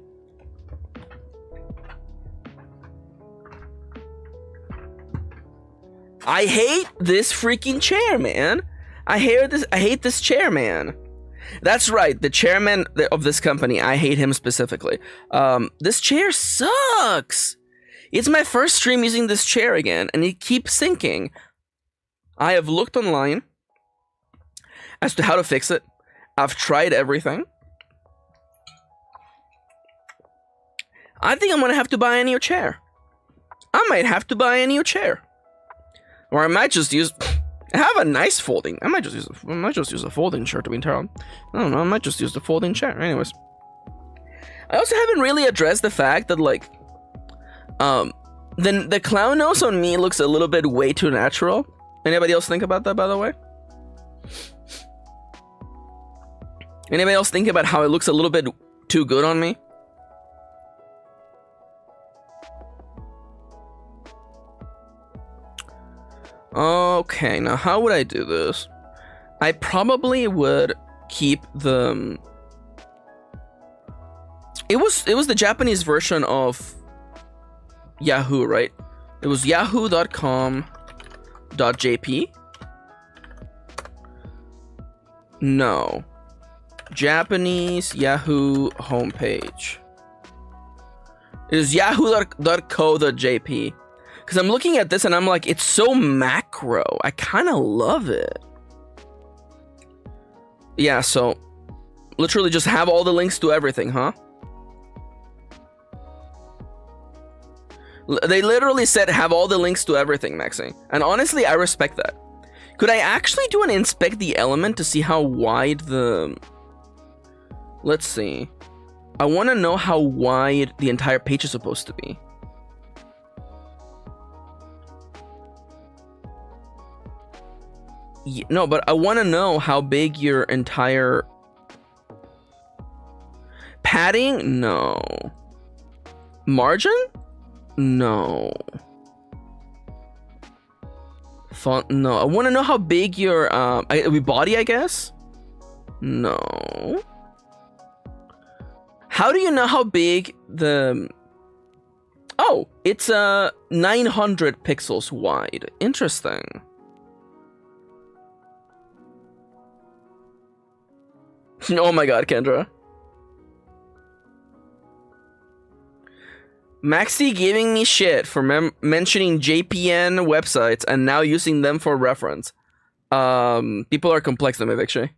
I hate this freaking chair, man. I hate this chair, man. That's right, the chairman of this company, I hate him specifically. This chair sucks. It's my first stream using this chair again, and it keeps sinking. I have looked online as to how to fix it. I've tried everything. I think I'm gonna have to buy a new chair. I might have to buy a new chair. Or I might just use... I have a nice folding. I might just use a folding chair, to be entirely. I don't know. I might just use the folding chair. Anyways, I also haven't really addressed the fact that like, the clown nose on me looks a little bit way too natural. Anybody else think about that, by the way? Anybody else think about how it looks a little bit too good on me? Okay, now how would I do this? I probably would keep the... It was the Japanese version of Yahoo, right? It was yahoo.com.jp. No. Japanese Yahoo homepage. It is yahoo.co.jp. Because I'm looking at this and I'm like, it's so macro. I kind of love it. Yeah, so literally just have all the links to everything, huh? They literally said have all the links to everything, Maxi. And honestly, I respect that. Could I actually do an inspect the element to see how wide the... Let's see. I want to know how wide the entire page is supposed to be. No, but I want to know how big your entire... Padding? No. Margin? No. Font? No. I want to know how big your body, I guess? No. How do you know how big the... Oh, it's 900 pixels wide. Interesting. Oh my god, Kendra. Maxi giving me shit for mentioning JPN websites and now using them for reference. People are complex, actually.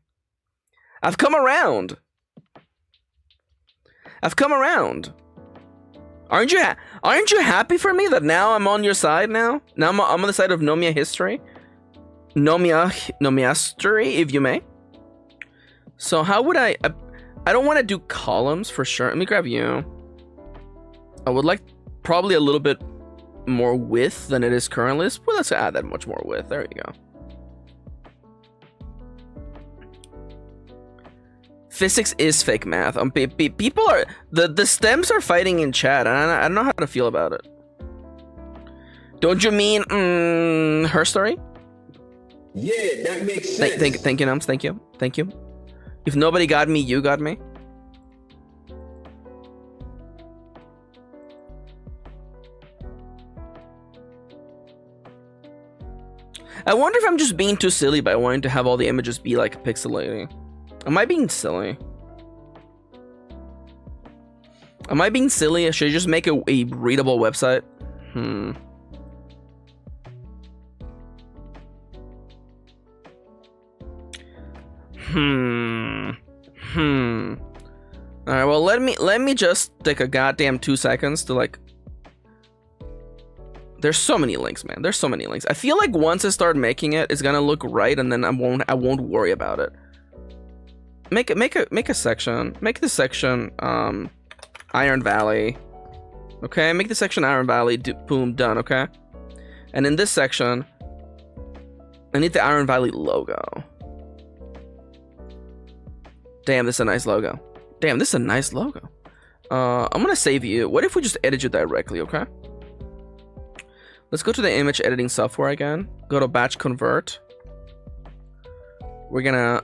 I've come around. I've come around. Aren't you happy for me that now I'm on your side now? Now I'm on the side of Nomiya history. Nomiya history, if you may. So how would I don't want to do columns for sure. Let me grab you. I would like probably a little bit more width than it is currently. Well, let's add that much more width. There you go. Physics is fake math. People are the stems are fighting in chat, and I don't know how to feel about it. Don't you mean her story? Yeah, that makes sense. Thank you, Nums. Thank you. If nobody got me, you got me. I wonder if I'm just being too silly by wanting to have all the images be like pixelating. Am I being silly? Am I being silly? Should I just make a readable website? Alright, well let me just take a goddamn 2 seconds to like. There's so many links, man. There's so many links. I feel like once I start making it, it's gonna look right, and then I won't worry about it. Make a section. Make the section Iron Valley. Okay, make the section Iron Valley. Boom, done. Okay, and in this section, I need the Iron Valley logo. Damn, this is a nice logo. Damn, this is a nice logo. I'm gonna save you. What if we just edit you directly? Okay. Let's go to the image editing software again. Go to batch convert. We're gonna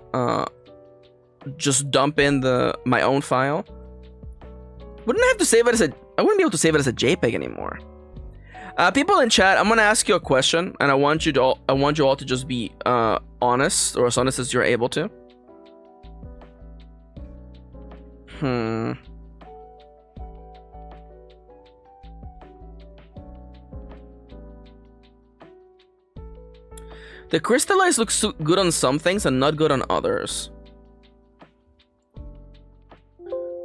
just dump in my own file. Wouldn't I have to save it as I wouldn't be able to save it as a JPEG anymore. People in chat, I'm gonna ask you a question, and I want you all to just be honest, or as honest as you're able to. The crystallized looks so good on some things and not good on others.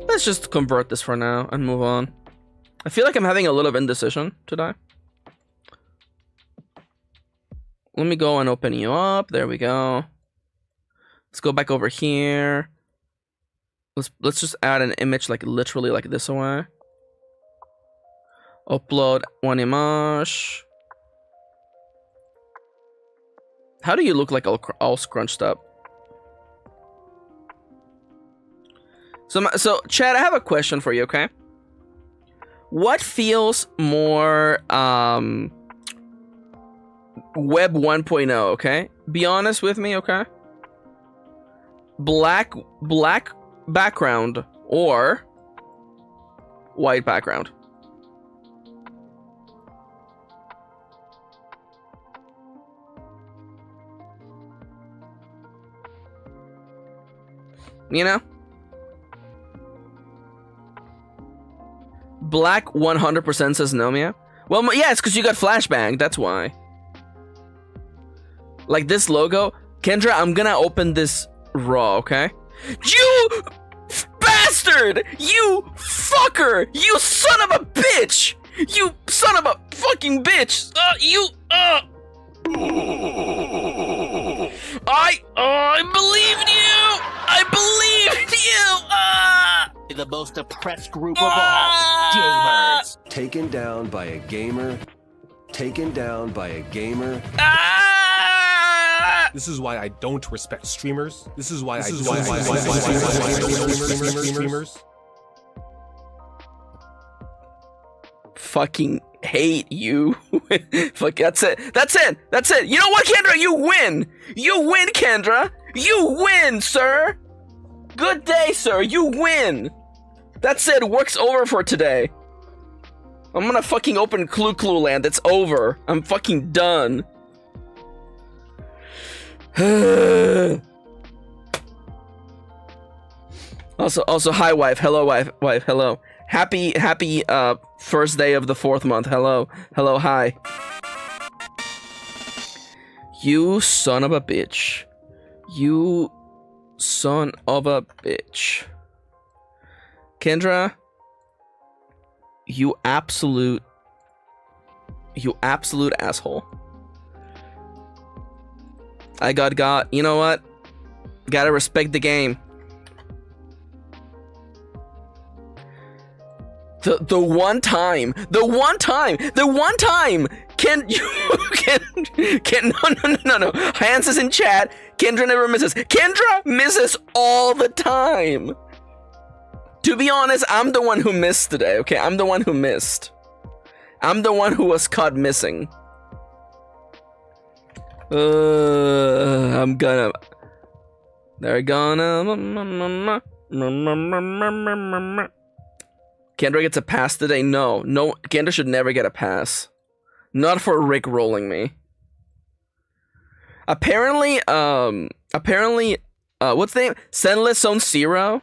Let's just convert this for now and move on. I feel like I'm having a little of indecision today. Let me go and open you up. There we go. Let's go back over here. Let's just add an image like literally like this away. Upload one image. How do you look like all scrunched up? So Chad, I have a question for you, okay? What feels more Web 1.0, okay? Be honest with me, okay? Black background or white background? You know? Black 100% says Nomiya. Well, yeah, it's because you got flashbang. That's why. Like this logo. Kendra, I'm gonna open this raw, okay? You bastard! You fucker! You son of a bitch! You son of a fucking bitch! I believed you! I believed you! The most oppressed group of all, gamers. Taken down by a gamer. Taken down by a gamer. This is why I don't respect streamers. This is why streamers. Fucking hate you. Fuck, that's it. That's it. That's it. You know what, Kendra? You win. You win, Kendra. You win, sir. Good day, sir. You win. That's it. Work's over for today. I'm gonna fucking open Clue Land. It's over. I'm fucking done. Also, hi, wife. Hello, wife. Hello. Happy first day of the 4th month. Hello, hi. You son of a bitch. You son of a bitch. Kendra, you absolute asshole. I got. You know what? Gotta respect the game. The one time no. Hans is in chat. Kendra never misses. Kendra misses all the time. To be honest, I'm the one who missed today, okay? I'm the one who missed. I'm the one who was caught missing. I'm gonna... They're gonna... Kendra gets a pass today? No, Kendra should never get a pass. Not for Rick rolling me. Apparently, what's the name? Senless Zone Zero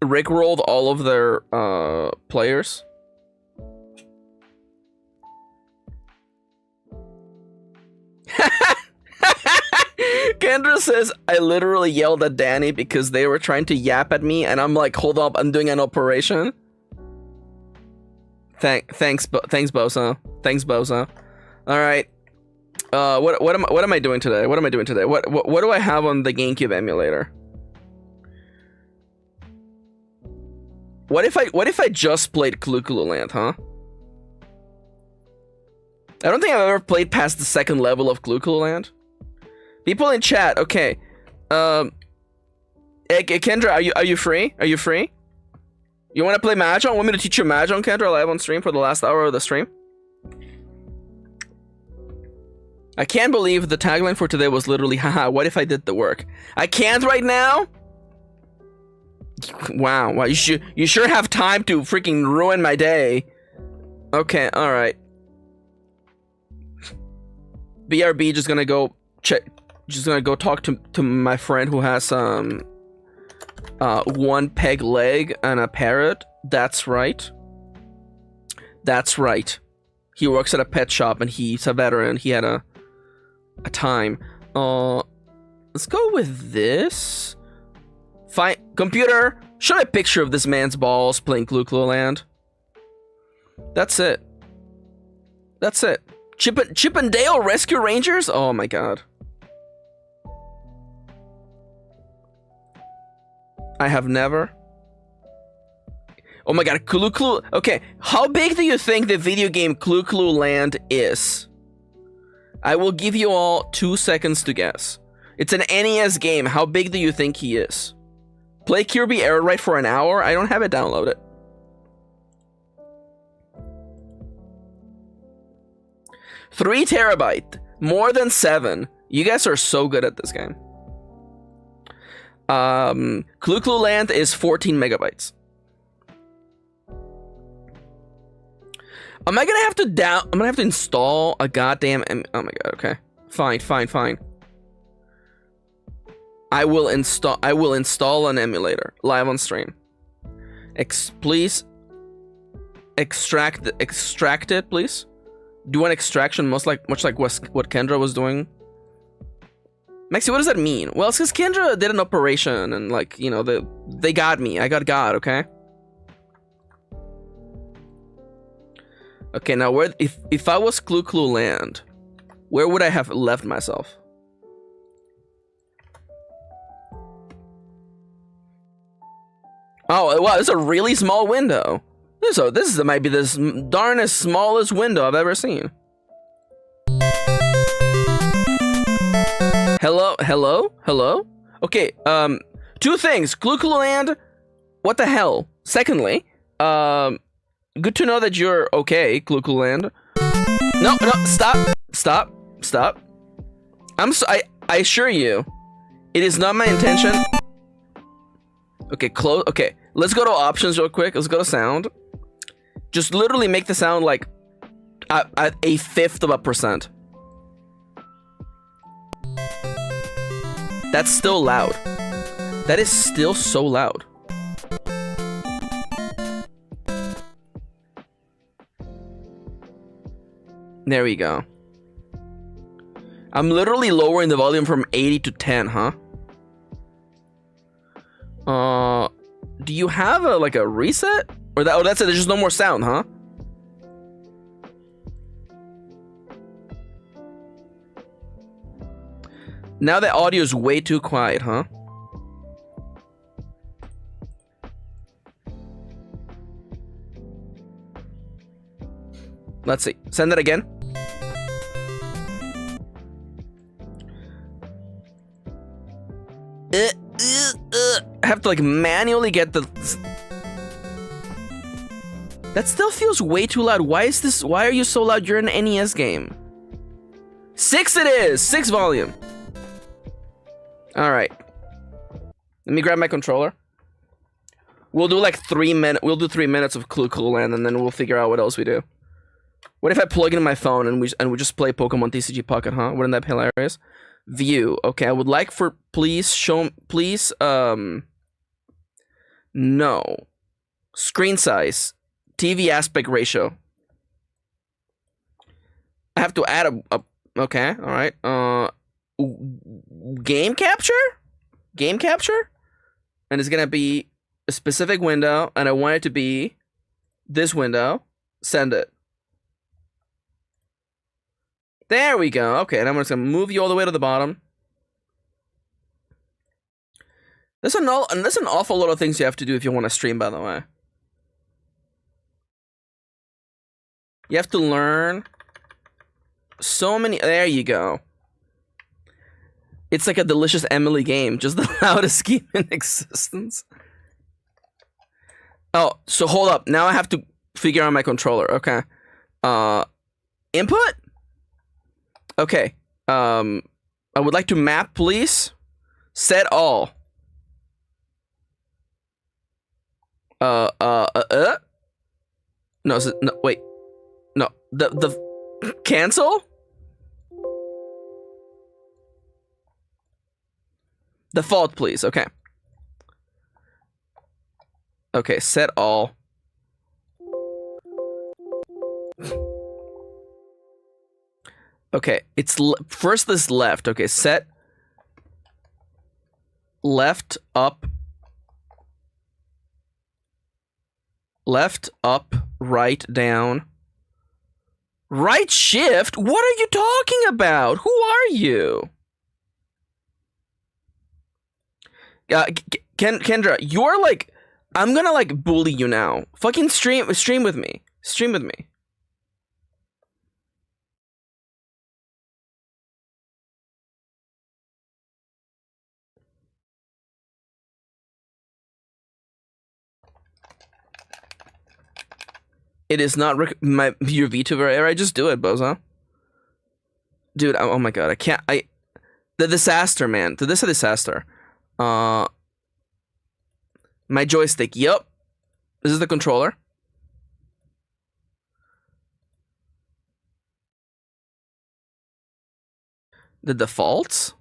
Rick rolled all of their players. Kendra says, I literally yelled at Danny because they were trying to yap at me, and I'm like, hold up, I'm doing an operation. Thanks, Bosa. Thanks, Bosa. All right. What am I doing today? What do I have on the GameCube emulator? What if I just played Clue Land, huh? I don't think I've ever played past the 2nd level of Clue Land. People in chat, okay. Kendra, are you free? Are you free? You want to play Mahjong? Want me to teach you Mahjong, Kendra, live on stream for the last hour of the stream? I can't believe the tagline for today was literally, haha, what if I did the work? I can't right now? Wow, you sure have time to freaking ruin my day. Okay, alright. BRB just gonna go talk to my friend who has one peg leg and a parrot. That's right. He works at a pet shop and he's a veteran. He had a time. Let's go with this. Fine. Computer, show a picture of this man's balls playing Clue Land. That's it. Chip and Dale Rescue Rangers? Oh my god. I have never. Oh my god, Clue. Okay, how big do you think the video game Clue Land is? I will give you all 2 seconds to guess. It's an NES game. How big do you think he is? Play Kirby Air Ride for an hour? I don't have it downloaded. $3 terabyte. More than 7. You guys are so good at this game. Clue Land is 14 megabytes. I'm gonna have to install a goddamn oh my god, okay. Fine. I will install an emulator live on stream. Please extract it, please. Do an extraction much like what Kendra was doing. Maxi, what does that mean? Well, it's because Kendra did an operation and, like, you know, they got me. I got God, okay? Okay, now if I was Clue Land, where would I have left myself? Oh, wow, it's a really small window. This might be the darnest smallest window I've ever seen. Hello? Okay, 2 things. Clue Land, what the hell? Secondly, good to know that you're okay, Clue Land. No, stop. I assure you, it is not my intention. Okay, okay, let's go to options real quick. Let's go to sound. Just literally make the sound like at 1/5%. That's still loud. That is still so loud. There we go. I'm literally lowering the volume from 80 to 10, huh? Do you have a like a reset? Or that? Oh, that's it. There's just no more sound, huh? Now the audio is way too quiet, huh? Let's see. Send it again. I have to like manually get the... That still feels way too loud. Why is this? Why are you so loud? You're in an NES game. 6 it is! 6 volume. Alright. Let me grab my controller. We'll do like 3 minutes. We'll do 3 minutes of Clue Clue Land and then we'll figure out what else we do. What if I plug in my phone and we just play Pokemon TCG Pocket, huh? Wouldn't that be hilarious? View. Okay, I would like for no. Screen size. TV aspect ratio. I have to add a okay, alright. Game capture? Game capture? And it's gonna be a specific window, and I want it to be this window. Send it. There we go. Okay, and I'm just gonna move you all the way to the bottom. There's an awful lot of things you have to do if you want to stream, by the way. You have to learn so many. There you go. It's like a Delicious Emily game, just the loudest game in existence. Oh, so hold up. Now I have to figure out my controller. Okay. Input? Okay. I would like to map, please. Set all. No, no, wait. No, the cancel? Default, please. Okay. Okay, set all. Okay, it's first this left. Okay, set left up. Left up, right down. Right shift? What are you talking about? Who are you? Kendra, you're like, I'm gonna like bully you now. Fucking stream with me. Stream with me. It is not your VTuber era. Just do it, bozo. Dude, oh my god, I can't. The disaster, man. This is a disaster. My joystick. Yup. This is the controller. The defaults.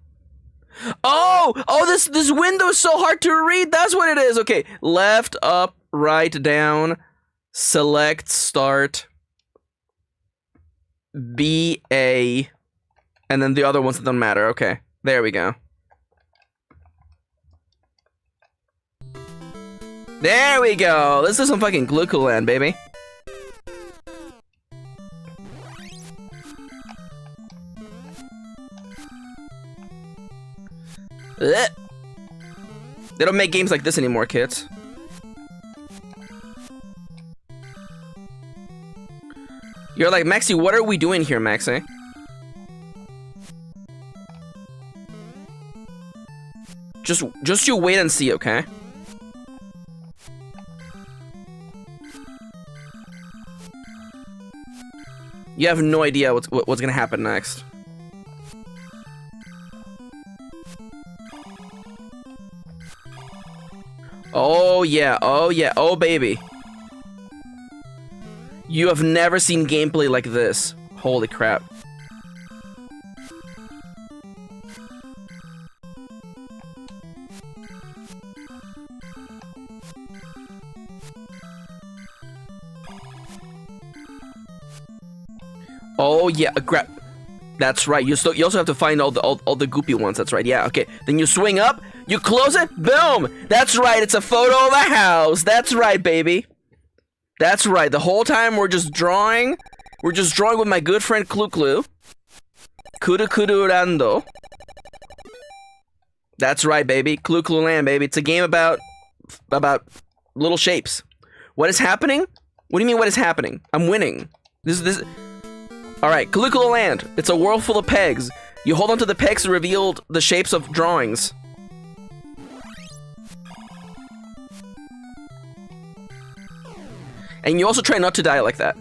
Oh, this window is so hard to read. That's what it is. Okay, left, up, right, down. Select, start, B, A, and then the other ones that don't matter. Okay, there we go. There we go. Let's do some fucking Clue Clue Land, baby. Ugh. They don't make games like this anymore, kids. You're like, Maxi, what are we doing here, Maxi? Just you wait and see, okay? You have no idea what's gonna happen next. Oh yeah, oh yeah, oh baby. You have never seen gameplay like this. Holy crap. Oh yeah, grab. That's right. You also have to find all the goopy ones. That's right. Yeah. Okay. Then you swing up. You close it. Boom. That's right. It's a photo of a house. That's right, baby. That's right. The whole time we're just drawing. We're just drawing with my good friend Klu Klu. Kuru Kuru Rando. That's right, baby. Klu Klu Land, baby. It's a game about little shapes. What is happening? What do you mean? What is happening? I'm winning. This. All right, Klu Klu Land. It's a world full of pegs. You hold onto the pegs to reveal the shapes of drawings. And you also try not to die like that.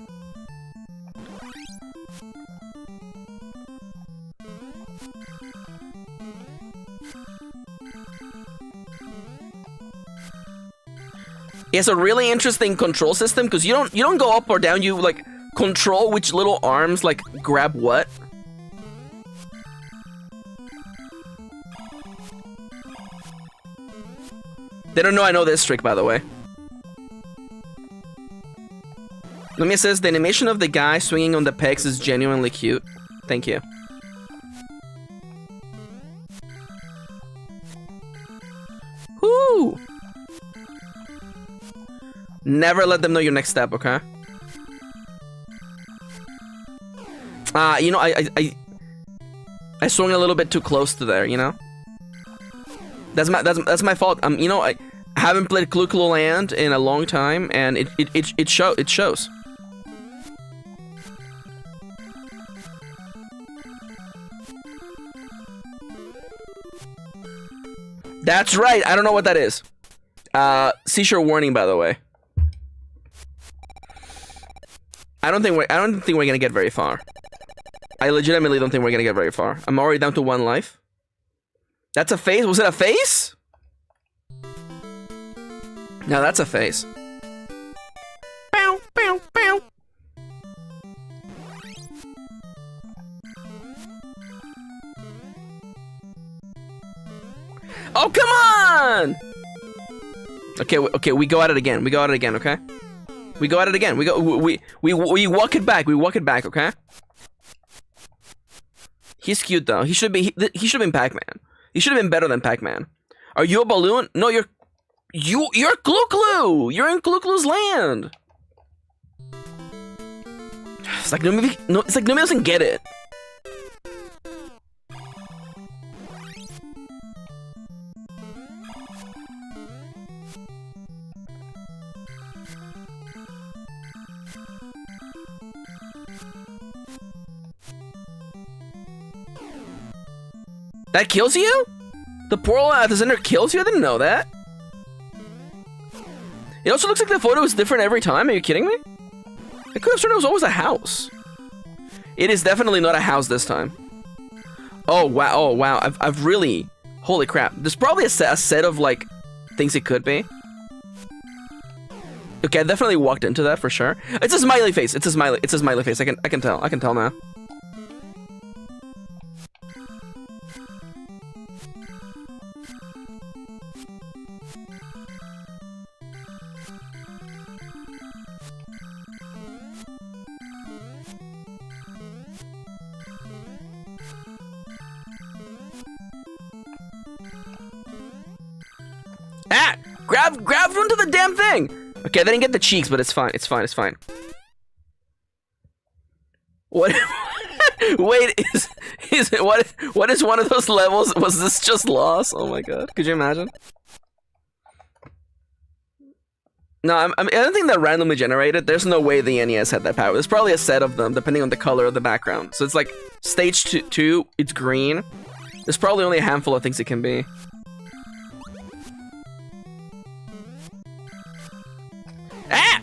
It's a really interesting control system because you don't go up or down. You like control which little arms like grab what. They don't know I know this trick, by the way. Lumia says the animation of the guy swinging on the pegs is genuinely cute. Thank you. Whoo! Never let them know your next step, okay? You know, I swung a little bit too close to there, you know? That's my fault. You know, I haven't played Klu Klu Land in a long time, and it shows. That's right. I don't know what that is. Seashore warning, by the way. I don't think we're gonna get very far. I legitimately don't think we're gonna get very far. I'm already down to 1 life. That's a face? Was it a face? No, that's a face. Bow, bow, bow. Oh, come on! Okay, we go at it again. Okay? We go at it again. We walk it back. We walk it back, okay? He's cute though. He should have been Pac-Man. He should have been better than Pac-Man. Are you a balloon? No, you're Klu Klu. You're in Klu Klu's land. It's like nobody doesn't get it. That kills you? The portal at the center kills you? I didn't know that. It also looks like the photo is different every time. Are you kidding me? I could have sworn it was always a house. It is definitely not a house this time. Oh wow! Oh wow! I've really, holy crap! There's probably a set of like things it could be. Okay, I definitely walked into that for sure. It's a smiley face. It's a smiley face. I can tell. I can tell now. Ah! Grab onto the damn thing! Okay, I didn't get the cheeks, but it's fine. It's fine. What? Wait, what is one of those levels? Was this just loss? Oh my god. Could you imagine? No, I don't think they're randomly generated. There's no way the NES had that power. There's probably a set of them, depending on the color of the background. So it's like, stage 2, it's green. There's probably only a handful of things it can be. Ah!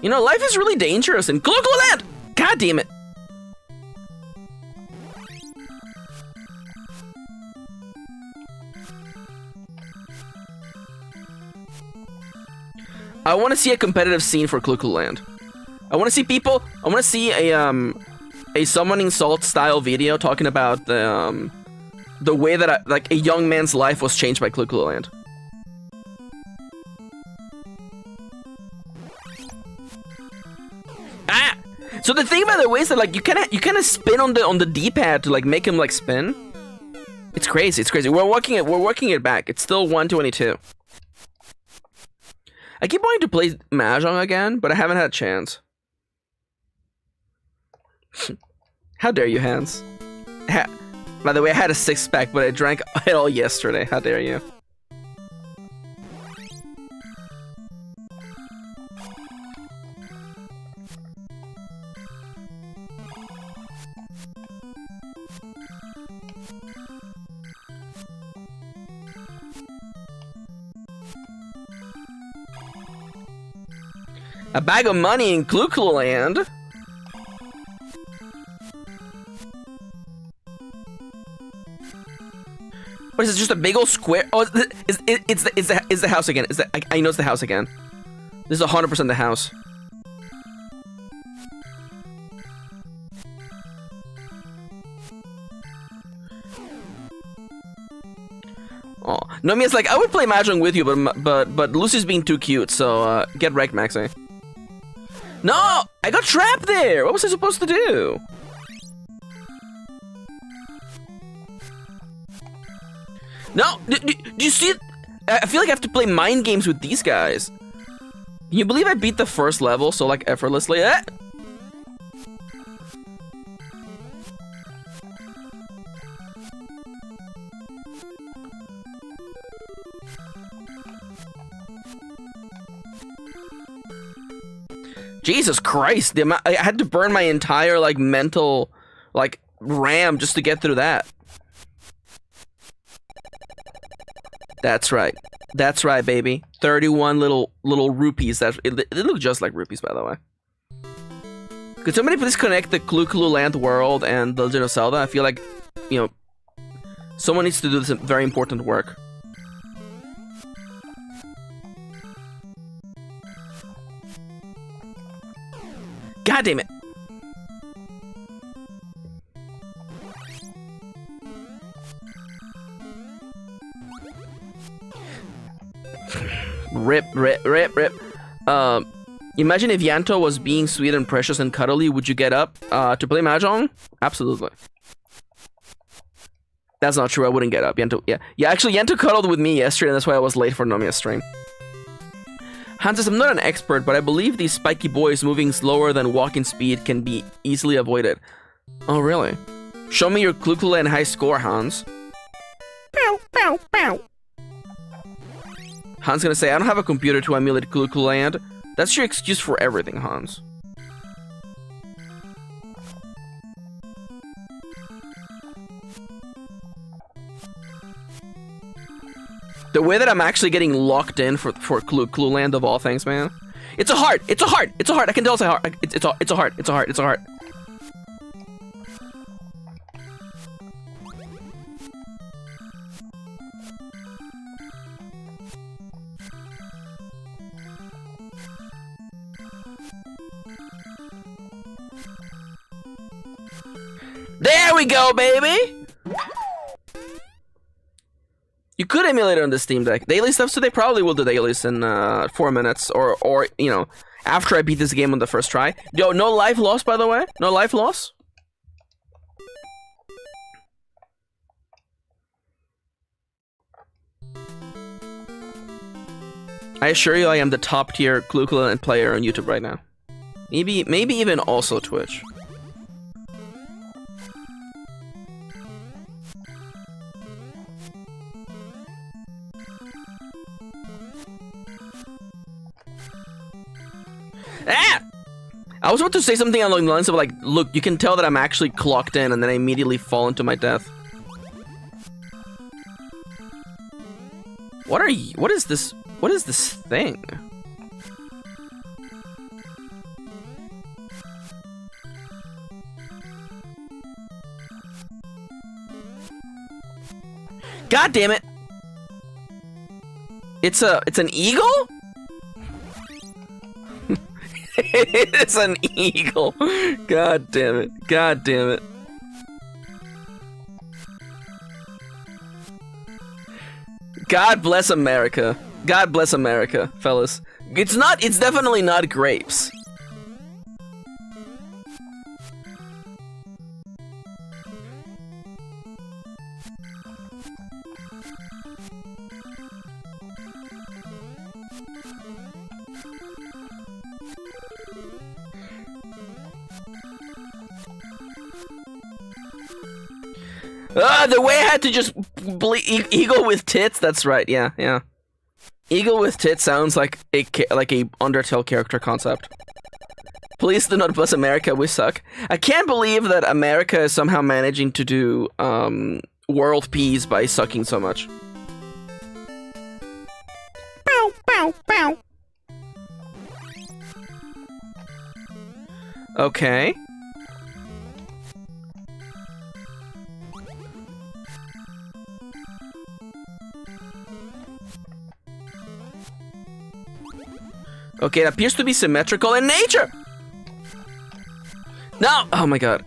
You know, life is really dangerous in Klu Klu Land! God damn it! I want to see a competitive scene for Klu Klu Land. I want to see people. I want to see a summoning salt style video talking about the way that like a young man's life was changed by Klu Klu Land. So the thing, by the way, is that like you kind of spin on the D-pad to like make him like spin. It's crazy. It's crazy. We're working it back. It's still 122. I keep wanting to play Mahjong again, but I haven't had a chance. How dare you, Hans? By the way, I had a 6-pack, but I drank it all yesterday. How dare you? A bag of money in Kluklu Land. What is it? Just a big old square? Oh, it's the house again. I know it's the house again. This is 100% the house. Oh, Nomiya's like, I would play Mahjong with you, but Lucy's being too cute. So get wrecked, Maxi. No, I got trapped there. What was I supposed to do? No, do you see it? I feel like I have to play mind games with these guys. Can you believe I beat the first level so like effortlessly? Jesus Christ, the amount, I had to burn my entire like mental like RAM just to get through that. That's right. That's right, baby. 31 little rupees. That it looked just like rupees, by the way. Could somebody please connect the Kluklu Land world and the Legend of Zelda? I feel like, you know, someone needs to do this very important work. God damn it. Rip. Imagine if Yanto was being sweet and precious and cuddly, would you get up to play Mahjong? Absolutely. That's not true, I wouldn't get up. Yanto, yeah, actually Yanto cuddled with me yesterday and that's why I was late for Nomiya's stream. Hans says, I'm not an expert, but I believe these spiky boys moving slower than walking speed can be easily avoided. Oh, really? Show me your Kluklu Land high score, Hans. Pow, pow, pow. Hans gonna say, I don't have a computer to emulate Kluklu Land. That's your excuse for everything, Hans. The way that I'm actually getting locked in for Kluklu Land of all things, man. It's a heart. It's a heart. It's a heart. I can tell it's a heart. It's a heart. It's a heart. It's a heart. There we go, baby. You could emulate it on the Steam Deck. Daily stuff, so they probably will do dailies in 4 minutes, or you know, after I beat this game on the first try. Yo, no life loss, by the way. No life loss. I assure you, I am the top tier Kluklu Land player on YouTube right now. Maybe even also Twitch. Ah! I was about to say something along the lines of like, look, you can tell that I'm actually clocked in, and then I immediately fall into my death. What are you? What is this? What is this thing? God damn it! It's an eagle? It's an eagle. God damn it. God damn it. God bless America. God bless America, fellas. It's definitely not grapes. The way I had to just eagle with tits. That's right. Yeah, yeah. Eagle with tits sounds like a Undertale character concept. Please do not bless America. We suck. I can't believe that America is somehow managing to do world peace by sucking so much. Bow, bow, bow. Okay. Okay, it appears to be symmetrical in nature. No! Oh my god.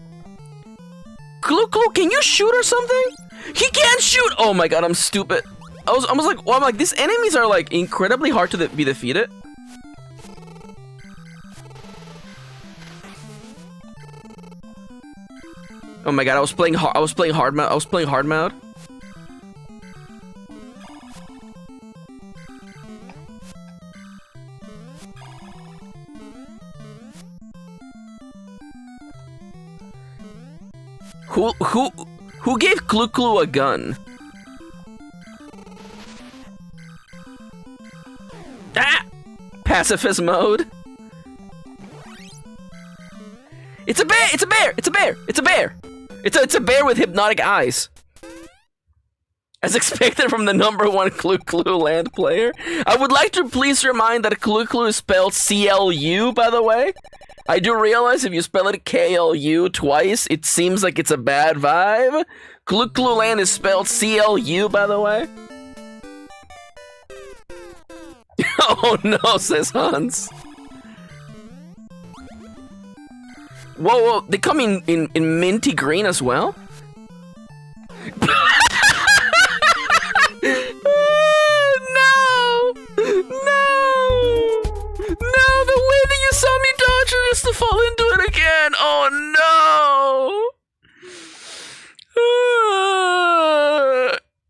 Clue, can you shoot or something? He can't shoot! Oh my god, I'm stupid. I was like, well, I'm like, these enemies are like incredibly hard to be defeated. Oh my god, I was playing hard mode. Who gave Clue a gun? Ah! Pacifist mode. It's a bear! It's a bear! It's a bear! It's a bear! It's a bear with hypnotic eyes. As expected from the #1 Clue Land player. I would like to please remind that Clue is spelled CLU, by the way. I do realize if you spell it KLU twice, it seems like it's a bad vibe. Clue Land is spelled CLU, by the way. Oh no, says Hans. Whoa, they come in minty green as well? No, the way that you saw me dodge and just to fall into it again. Oh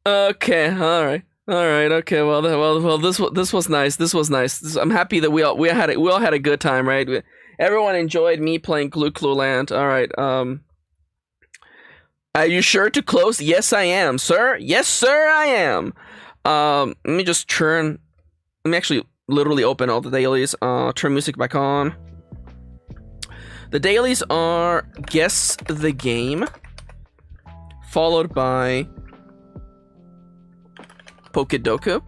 no. Okay, all right, okay. Well, this was nice. This was nice. I'm happy that we all had a good time, right? Everyone enjoyed me playing Clue Land. All right. Are you sure to close? Yes, I am, sir. Yes, sir, I am. Let me just turn. Let me actually literally open all the dailies. Turn music back on. The dailies are Guess the Game, followed by Pokedoku,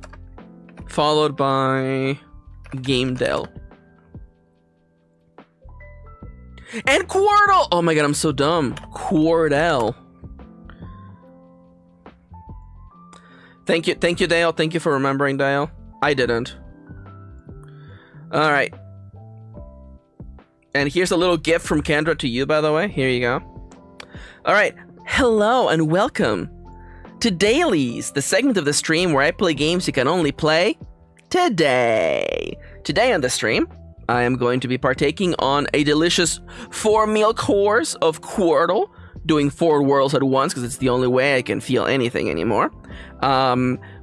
followed by Game Dell. And Quordle! Oh my god, I'm so dumb. Quordle. Thank you, Dale. Thank you for remembering, Dale. I didn't. Alright. And here's a little gift from Kendra to you, by the way. Here you go. Alright. Hello and welcome to Dailies, the segment of the stream where I play games you can only play today. Today on the stream, I am going to be partaking on a delicious 4-meal course of Quordle, doing 4 worlds at once because it's the only way I can feel anything anymore.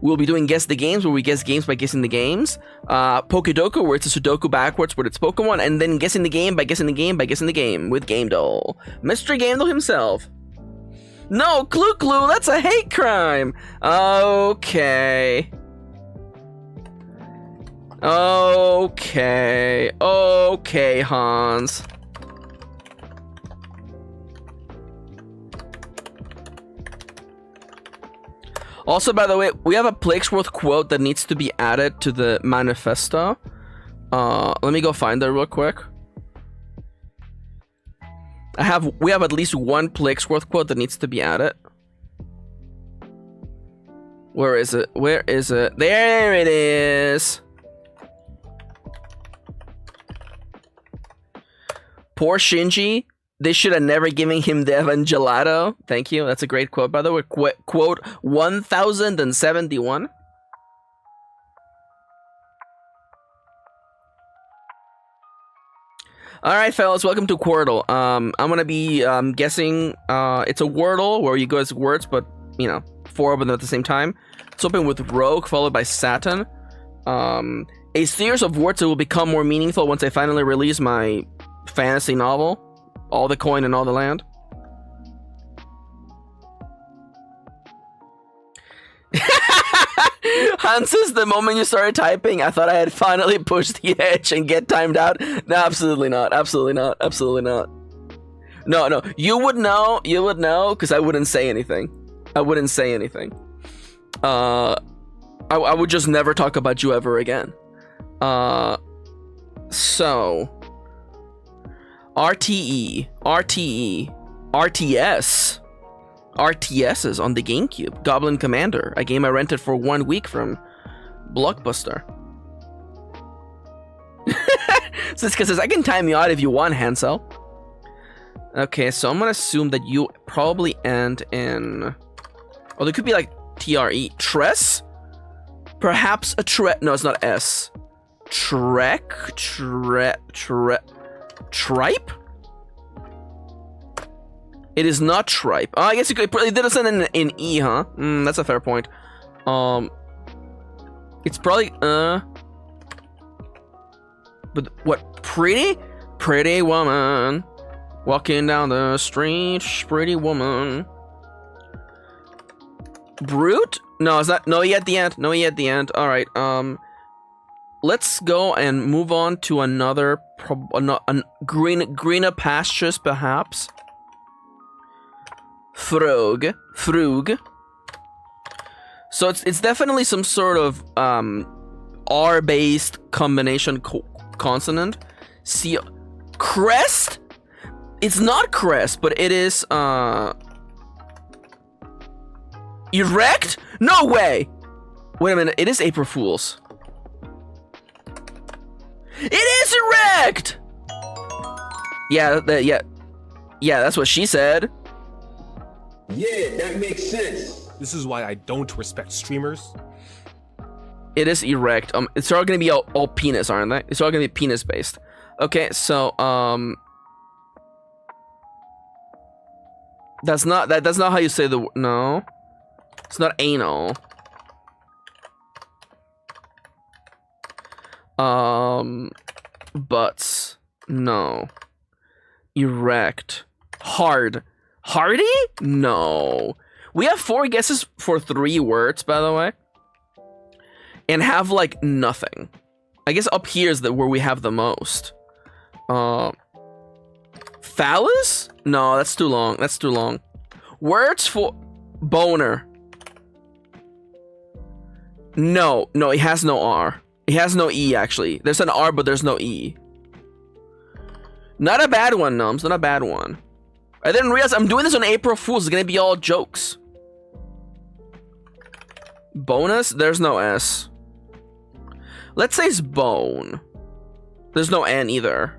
We'll be doing Guess the Games, where we guess games by guessing the games. Pokedoku, where it's a Sudoku backwards, but it's Pokemon, and then guessing the game by guessing the game by guessing the game with Game Doll. Mr. Game Doll himself. No, Clue, that's a hate crime. Okay, Hans. Also, by the way, we have a Plaguesworth quote that needs to be added to the manifesto. Let me go find that real quick. We have at least one Plaguesworth quote that needs to be added. Where is it? Where is it? There it is. Poor Shinji. They should have never given him the Evangelato. Thank you. That's a great quote, by the way. Quote 1071. Alright, fellas. Welcome to Quordle. I'm going to be guessing. It's a Wordle where you go as words, but, 4 of them at the same time. It's open with Rogue, followed by Saturn. A series of words that will become more meaningful once I finally release my fantasy novel. All the coin and all the land. Hans says the moment you started typing, I thought I had finally pushed the edge and get timed out. No, absolutely not. Absolutely not. Absolutely not. No, no. You would know. You would know because I wouldn't say anything. I wouldn't say anything. I would just never talk about you ever again. So RTE, RTS. RTS is on the GameCube. Goblin Commander, a game I rented for 1 week from Blockbuster. Siska says, I can time you out if you want, Hansel. Okay, so I'm gonna assume that you probably end in... Oh, there could be like TRE. Tress? Perhaps a Trek. No, it's not S. Tripe? It is not tripe. Oh, I guess you could probably did send in E, huh? That's a fair point. It's probably but what? Pretty woman walking down the street. Pretty woman. Brute? No, it's not. No E at the end. No E at the end. All right. Let's go and move on to another greener pastures, perhaps. Frog. So it's definitely some sort of R-based combination consonant. C. Crest? It's not crest, but it is erect? No way! Wait a minute, it is April Fool's. It is erect! Yeah, yeah, that's what she said. Yeah, that makes sense. This is why I don't respect streamers. It is erect. It's all gonna be all penis, aren't they? It's all gonna be penis based. Okay, so that's not how you say the no. It's not anal. Butts. No. Erect. Hard. Hardy? No. We have 4 guesses for 3 words, by the way. And have, like, nothing. I guess up here is where we have the most. Phallus? No, that's too long. That's too long. Words for... Boner. No, it has no R. It has no E, actually. There's an R, but there's no E. Not a bad one, Nums. Not a bad one. I didn't realize I'm doing this on April Fool's. It's gonna be all jokes. Bonus? There's no S. Let's say it's bone. There's no N either.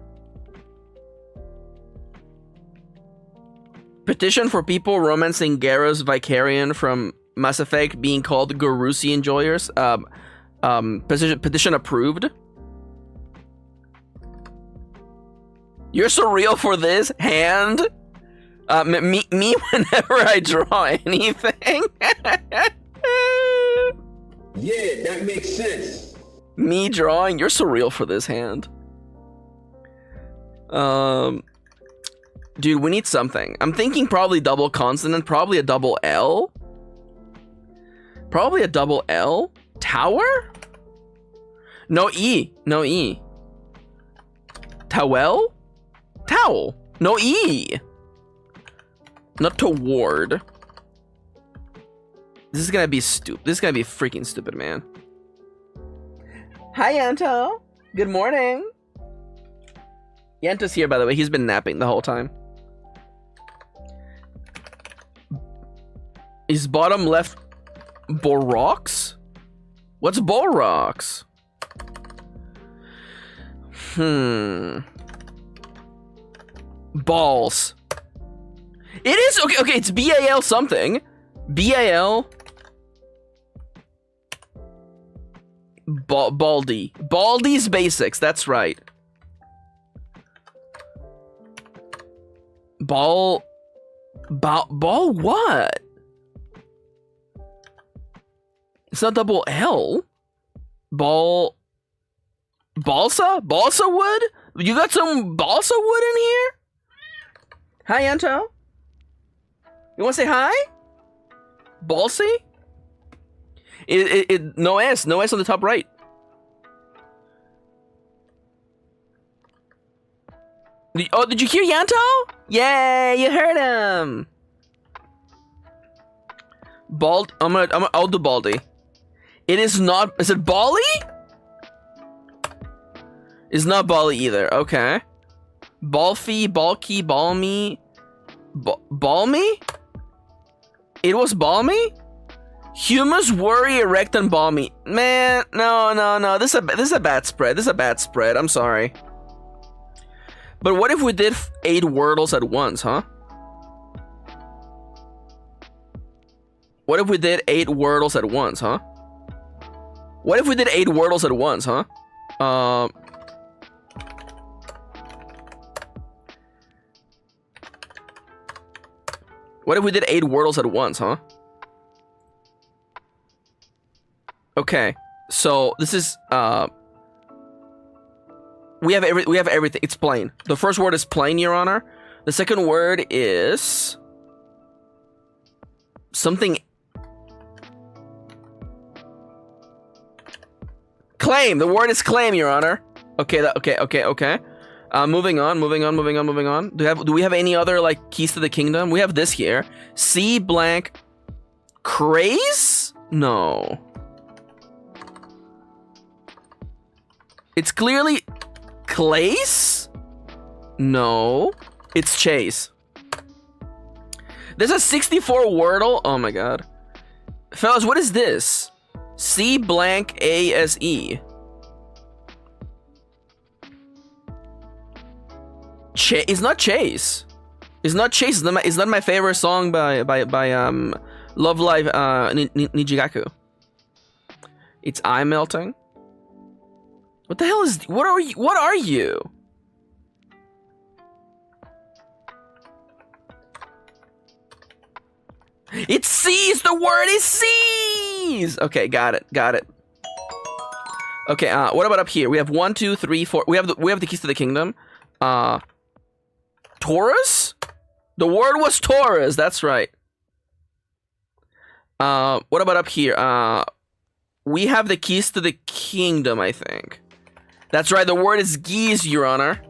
Petition for people romancing Garrus Vicarian from Mass Effect being called Garusi enjoyers. Petition approved. You're surreal for this hand. Me whenever I draw anything. Yeah, that makes sense. Me drawing, you're surreal for this hand. Dude, we need something. I'm thinking probably double consonant, probably a double L. Probably a double L. Tower? No E. No E. Towel? Towel. No E. Not toward. This is gonna be stupid. This is gonna be freaking stupid, man. Hi, Yanto. Good morning. Yanto's here, by the way. He's been napping the whole time. Is bottom left Borox? What's Borox? Balls. It is okay, it's BAL something. BAL Baldy. Baldy's Basics, that's right. Ball what? It's not double L. Balsa wood? You got some balsa wood in here? Hi, Anto. You want to say hi? Ballsy? No S on the top right. Oh, did you hear Yanto? Yay, you heard him. Bald. I'll do Baldy. It is not. Is it Bali? It's not Bali either. Okay. Balfy, Balky, Balmy, Balmy. It was Balmy. Humus, Worry, Erect, and Balmy. Man, no. This is a bad spread. This is a bad spread. I'm sorry. But what if we did 8 Wordles at once, huh? What if we did 8 Wordles at once, huh? What if we did 8 Wordles at once, huh? What if we did 8 Wordles at once, huh? Okay, so this is we have everything. It's plain. The first word is plain, Your Honor. The second word is something. Claim. The word is claim, Your Honor. Okay. Okay. Moving on. Do we have any other like keys to the kingdom? We have this here. C blank. Craze? No. It's clearly Clace? No. It's Chase. There's a 64 Wordle. Oh my god. Fellas, what is this? C blank ASE. It's not Chase. It's not Chase. It's not my favorite song by Love Live Nijigaku. It's eye melting. What the hell is? What are you? What are you? It's C's. The word is C's. Okay, got it. Okay, what about up here? We have 1, 2, 3, 4. We have the keys to the kingdom. Taurus? The word was Taurus. That's right. What about up here? We have the keys to the kingdom, I think. That's right. The word is geese, Your Honor.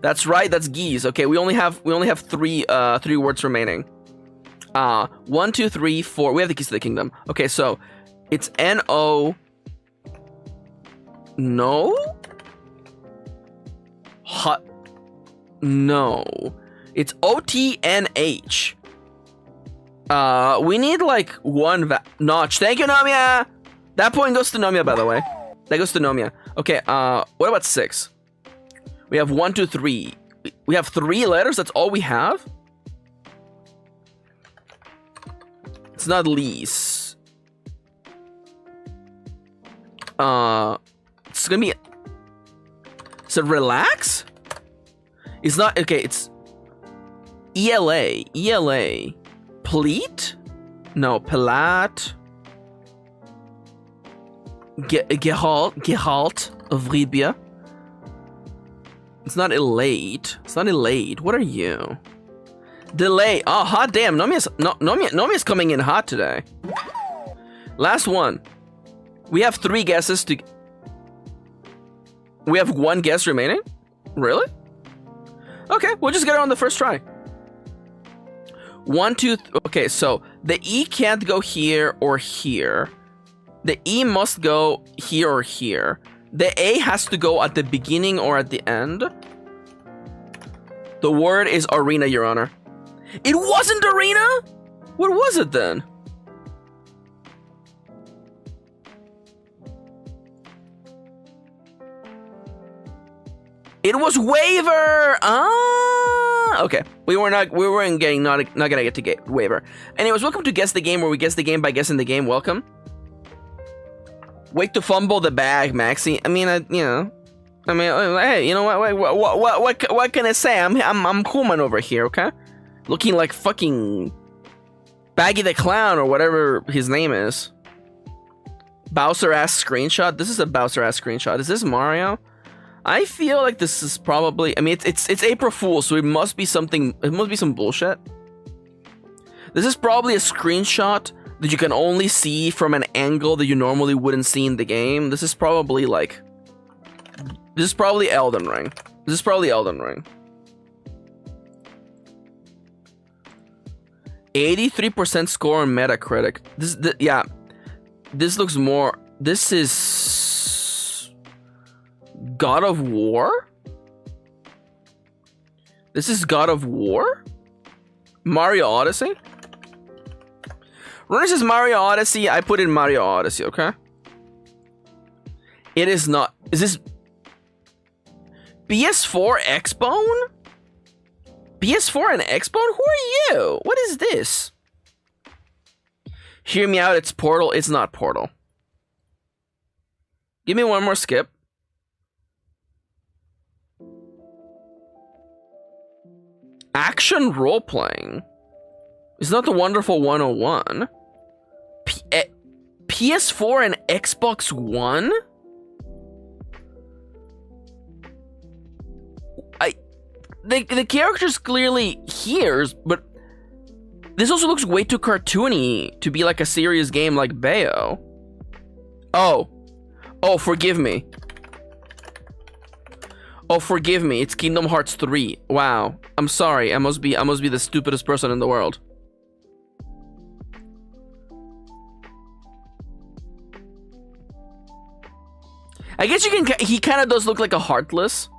That's right. That's geese. Okay, we only have 3 words remaining. 1, 2, 3, 4. We have the keys to the kingdom. Okay, so it's N-O. No? Hot. No. It's O-T-N-H. We need like one notch. Thank you, Nomia. That point goes to Nomia, by the way. That goes to Nomia. Okay, what about 6? We have 1, 2, 3. We have 3 letters? That's all we have? It's not lease. It's gonna be... Is it relax? It's not... Okay, it's... ELA. ELA. Pleat? No, Pelat. Gehalt of Ribia. It's not elate. It's not elate. What are you? Delay. Oh, hot damn. Nomia's coming in hot today. Last one. We have 3 guesses to... We have 1 guess remaining? Really? Okay, we'll just get it on the first try. 1, 2... Okay, so the E can't go here or here. The E must go here or here. The A has to go at the beginning or at the end. The word is arena, Your Honor. It wasn't arena? What was it then? It was waiver. Ah, okay. We weren't not gonna get to get waiver. Anyways, welcome to Guess the Game, where we guess the game by guessing the game. Welcome. Wait to fumble the bag, Maxi. I mean, hey, you know what can I say? I'm Kuman over here, okay? Looking like fucking Baggy the Clown or whatever his name is. Bowser ass screenshot. This is a Bowser ass screenshot. Is this Mario? I feel like this is probably... I mean, it's April Fool's, so it must be something... It must be some bullshit. This is probably a screenshot that you can only see from an angle that you normally wouldn't see in the game. This is probably like... This is probably Elden Ring. This is probably Elden Ring. 83% score on Metacritic. Yeah. This looks more... This is... God of War? This is God of War? Mario Odyssey? When it says Mario Odyssey, I put in Mario Odyssey, okay? It is not... Is this... PS4 Xbone? PS4 and Xbone? Who are you? What is this? Hear me out, it's Portal. It's not Portal. Give me one more skip. Action role-playing. It's not the Wonderful 101. PS4 and Xbox One? The character's clearly here, but this also looks way too cartoony to be like a serious game like Bayo. Oh, forgive me. Oh, forgive me. It's Kingdom Hearts 3. Wow. I'm sorry. I must be the stupidest person in the world. I guess you can. He kind of does look like a Heartless.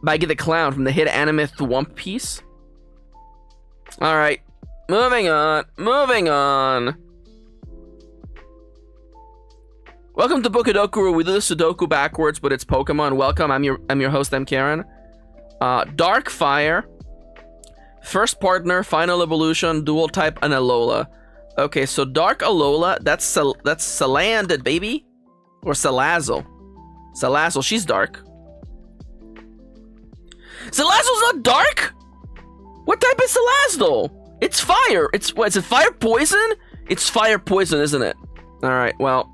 Baggy the Clown from the hit anime Thwomp Piece. Alright. Moving on. Moving on. Welcome to Bokudoku, where we do the Sudoku backwards, but it's Pokemon. Welcome. I'm your host, I'm Kirin. Dark Fire. First Partner, Final Evolution, Dual Type, and Alola. Okay, so Dark Alola, that's Salandit, baby. Or Salazzle. Salazzle, she's dark. Salazzle's not dark? What type is Salazzle? It's fire. It's what? Is it fire poison? It's fire poison, isn't it? All right. Well,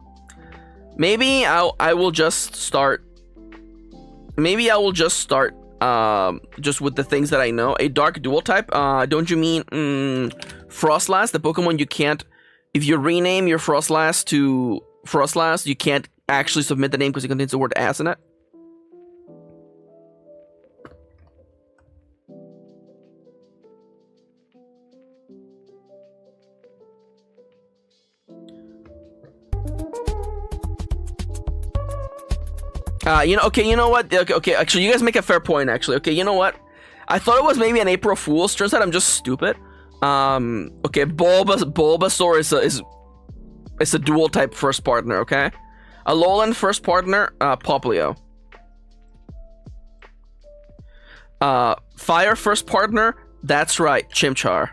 maybe I will just start. Maybe I will just start. Just with the things that I know. A dark dual type. Don't you mean Frostlass, the Pokemon you can't? If you rename your Frostlass to Frostlass, you can't actually submit the name because it contains the word ass in it. You know what? Okay, actually, you guys make a fair point, actually. Okay, you know what? I thought it was maybe an April Fool's. Turns out I'm just stupid. Okay, Bulbasaur is a dual type first partner, okay? Alolan first partner, Poplio. Fire first partner, that's right, Chimchar.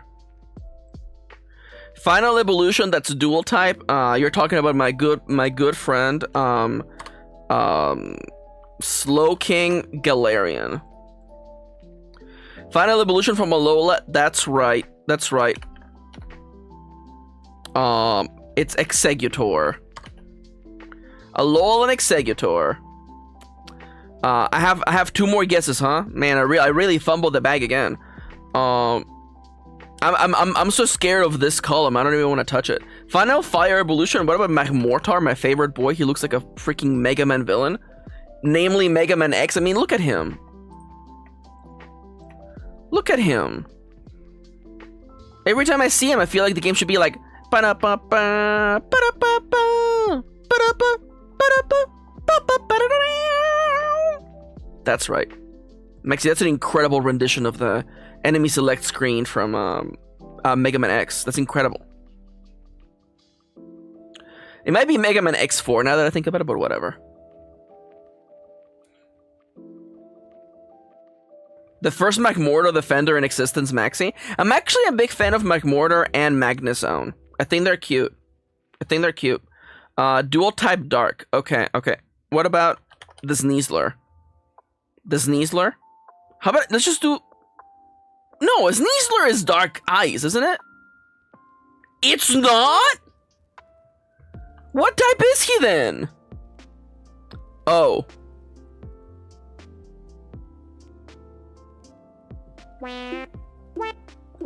Final Evolution, that's dual type. You're talking about my good friend, Slowking Galarian. Final Evolution from Alola, that's right. That's right. It's Exeggutor. Alolan Exeggutor. I have two more guesses, huh? Man, I really fumbled the bag again. I'm so scared of this column. I don't even want to touch it. Final Fire Evolution. What about Magmortar, my favorite boy? He looks like a freaking Mega Man villain. Namely Mega Man X. I mean, look at him. Look at him. Every time I see him, I feel like the game should be like... That's right. Maxi, that's an incredible rendition of the enemy select screen from Mega Man X. That's incredible. It might be Mega Man X4 now that I think about it, but whatever. The first Magmortar Defender in existence, Maxi. I'm actually a big fan of Magmortar and Magnezone. I think they're cute. Dual type dark. Okay. What about the Sneasler? How about, let's just do... No, a Sneasler is dark eyes, isn't it? It's not? What type is he then? Oh.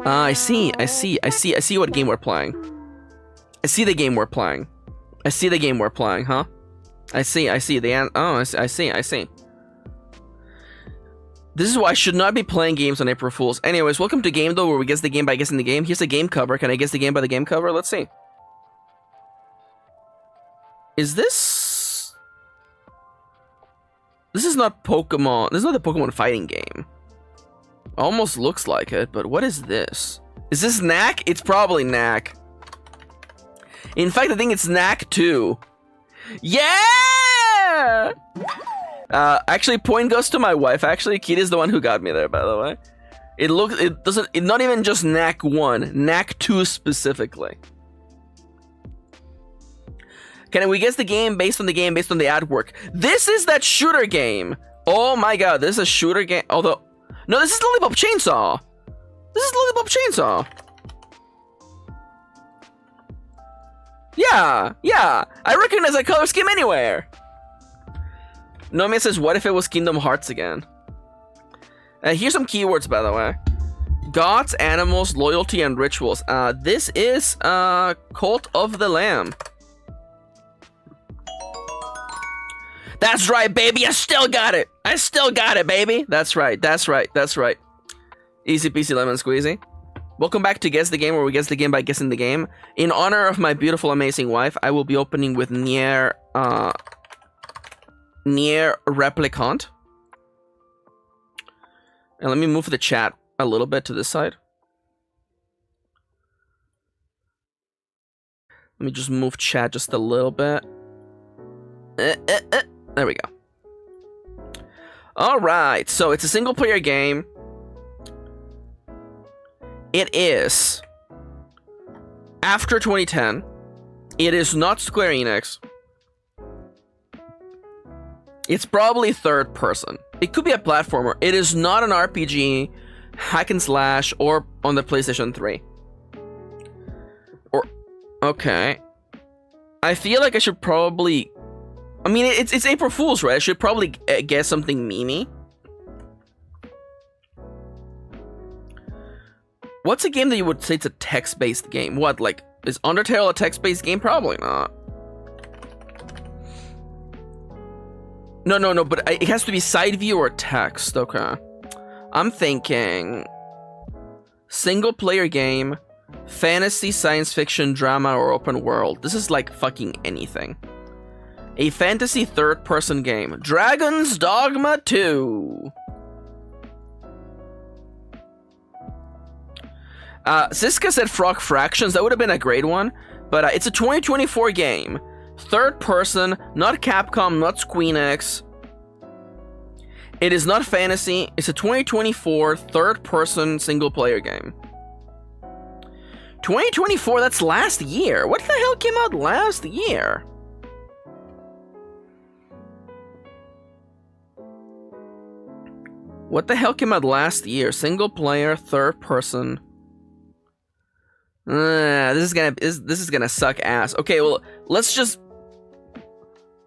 I see what game we're playing. I see the game we're playing. I see the game we're playing, huh? I see the oh, I see. This is why I should not be playing games on April Fools. Anyways, welcome to Game Though, where we guess the game by guessing the game. Here's a game cover. Can I guess the game by the game cover? Let's see. Is this... This is not Pokemon. This is not the Pokemon fighting game. Almost looks like it, but what is this? Is this Knack? It's probably Knack. In fact, I think it's Knack 2. Yeah! Actually, point goes to my wife. Actually, Kitty's the one who got me there, by the way. It's not even just Knack 1, Knack 2 specifically. Can we guess the game based on the artwork? This is that shooter game. Oh my god, this is a shooter game. Although, no, this is Lollipop Chainsaw. This is Lollipop Chainsaw. Yeah. I recognize that color scheme anywhere. Nomia says, what if it was Kingdom Hearts again? Here's some keywords, by the way. Gods, animals, loyalty, and rituals. This is Cult of the Lamb. That's right, baby. I still got it. Baby. That's right. Easy peasy lemon squeezy. Welcome back to Guess the Game, where we guess the game by guessing the game. In honor of my beautiful, amazing wife, I will be opening with Nier Replicant. And let me move the chat a little bit to this side. Let me just move chat just a little bit. There we go. Alright, so it's a single player game. It is after 2010. It is not Square Enix. It's probably third person. It could be a platformer. It is not an RPG, hack and slash, or on the PlayStation 3. Or, okay. I feel like I should probably... I mean, it's April Fool's, right? I should probably guess something memey. What's a game that you would say it's a text-based game? What, like, is Undertale a text-based game? Probably not. No, but it has to be side view or text. Okay. I'm thinking single-player game, fantasy, science fiction, drama, or open world. This is like fucking anything. A fantasy third-person game. Dragon's Dogma 2. Siska said Frog Fractions. That would have been a great one. But it's a 2024 game. Third person, not Capcom, not Squeenix. It is not fantasy. It's a 2024 third person single player game. 2024, that's last year. What the hell came out last year? What the hell came out last year? Single player, third person. This is gonna suck ass. Okay, well, let's just...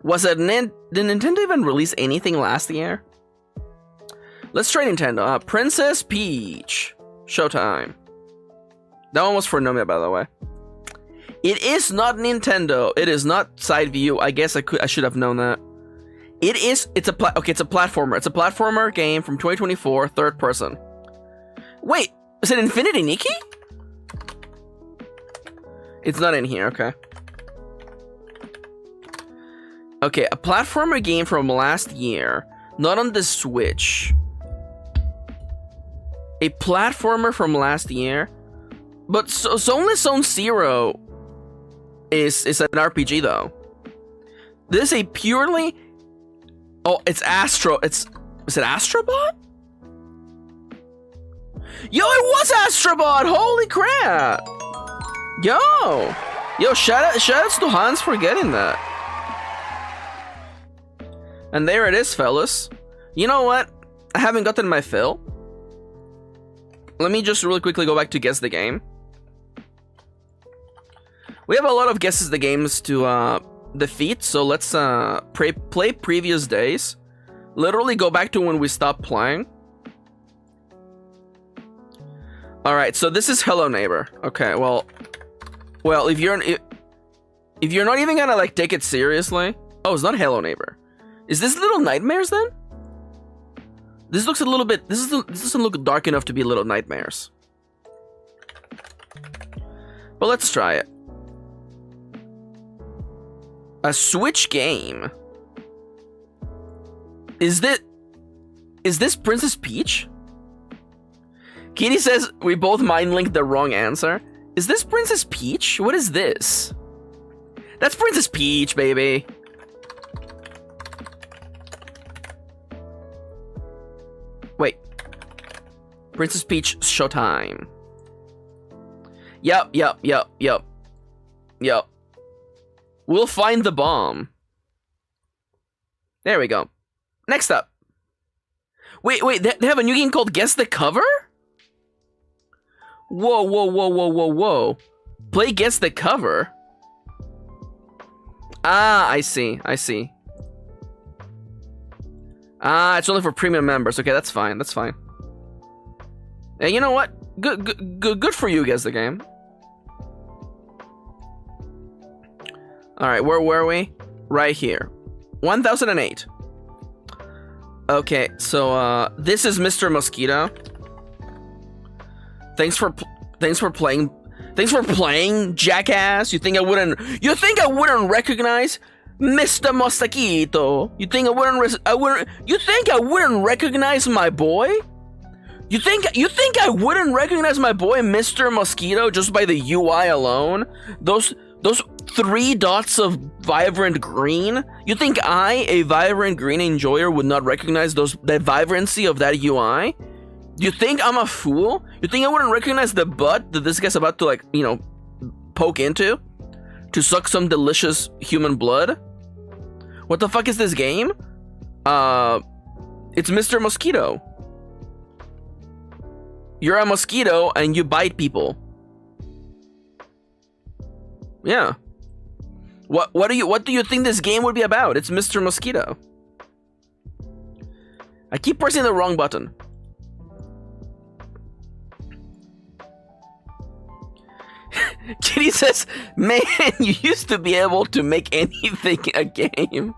Did Nintendo even release anything last year? Let's try Nintendo. Princess Peach. Showtime. That one was for Nomia, by the way. It is not Nintendo. It is not side view. I guess I should have known that. It's a platformer. It's a platformer game from 2024, third person. Wait, is it Infinity Nikki? It's not in here, okay. Okay, a platformer game from last year, not on the Switch. A platformer from last year, but only Zone Zero is an RPG though. This is a purely... Oh, it's Astro. Is it Astrobot? Yo, it was Astrobot! Holy crap! Yo, shoutouts to Hans for getting that. And there it is, fellas. You know what? I haven't gotten my fill. Let me just really quickly go back to guess the game. We have a lot of guesses the games to defeat, so let's play previous days. Literally go back to when we stopped playing. All right, so this is Hello Neighbor. Okay, well, if you're not even gonna like take it seriously. Oh, it's not Hello Neighbor. Is this Little Nightmares then? This looks a little bit. This doesn't look dark enough to be Little Nightmares. But let's try it. A Switch game. Is this Princess Peach? Kitty says we both mind linked the wrong answer. Is this Princess Peach? What is this? That's Princess Peach, baby. Wait. Princess Peach Showtime. Yep. We'll find the bomb. There we go. Next up. Wait, they have a new game called Guess the Cover? Whoa. Play Guess the Cover? Ah, I see. Ah, it's only for premium members. Okay, that's fine. Hey, you know what? Good for you, Guess the Game. Alright, where were we? Right here. 1008. Okay, so this is Mr. Mosquito. Thanks for playing, jackass. You think I wouldn't recognize Mr. Mosquito? You think I wouldn't recognize my boy? You think I wouldn't recognize my boy Mr. Mosquito just by the UI alone? Those 3 dots of vibrant green? You think I, a vibrant green enjoyer, would not recognize the vibrancy of that UI? You think I'm a fool? You think I wouldn't recognize the butt that this guy's about to, like, you know, poke into? To suck some delicious human blood? What the fuck is this game? It's Mr. Mosquito. You're a mosquito and you bite people. Yeah. What do you think this game would be about? It's Mr. Mosquito. I keep pressing the wrong button. Kitty says, man, you used to be able to make anything a game.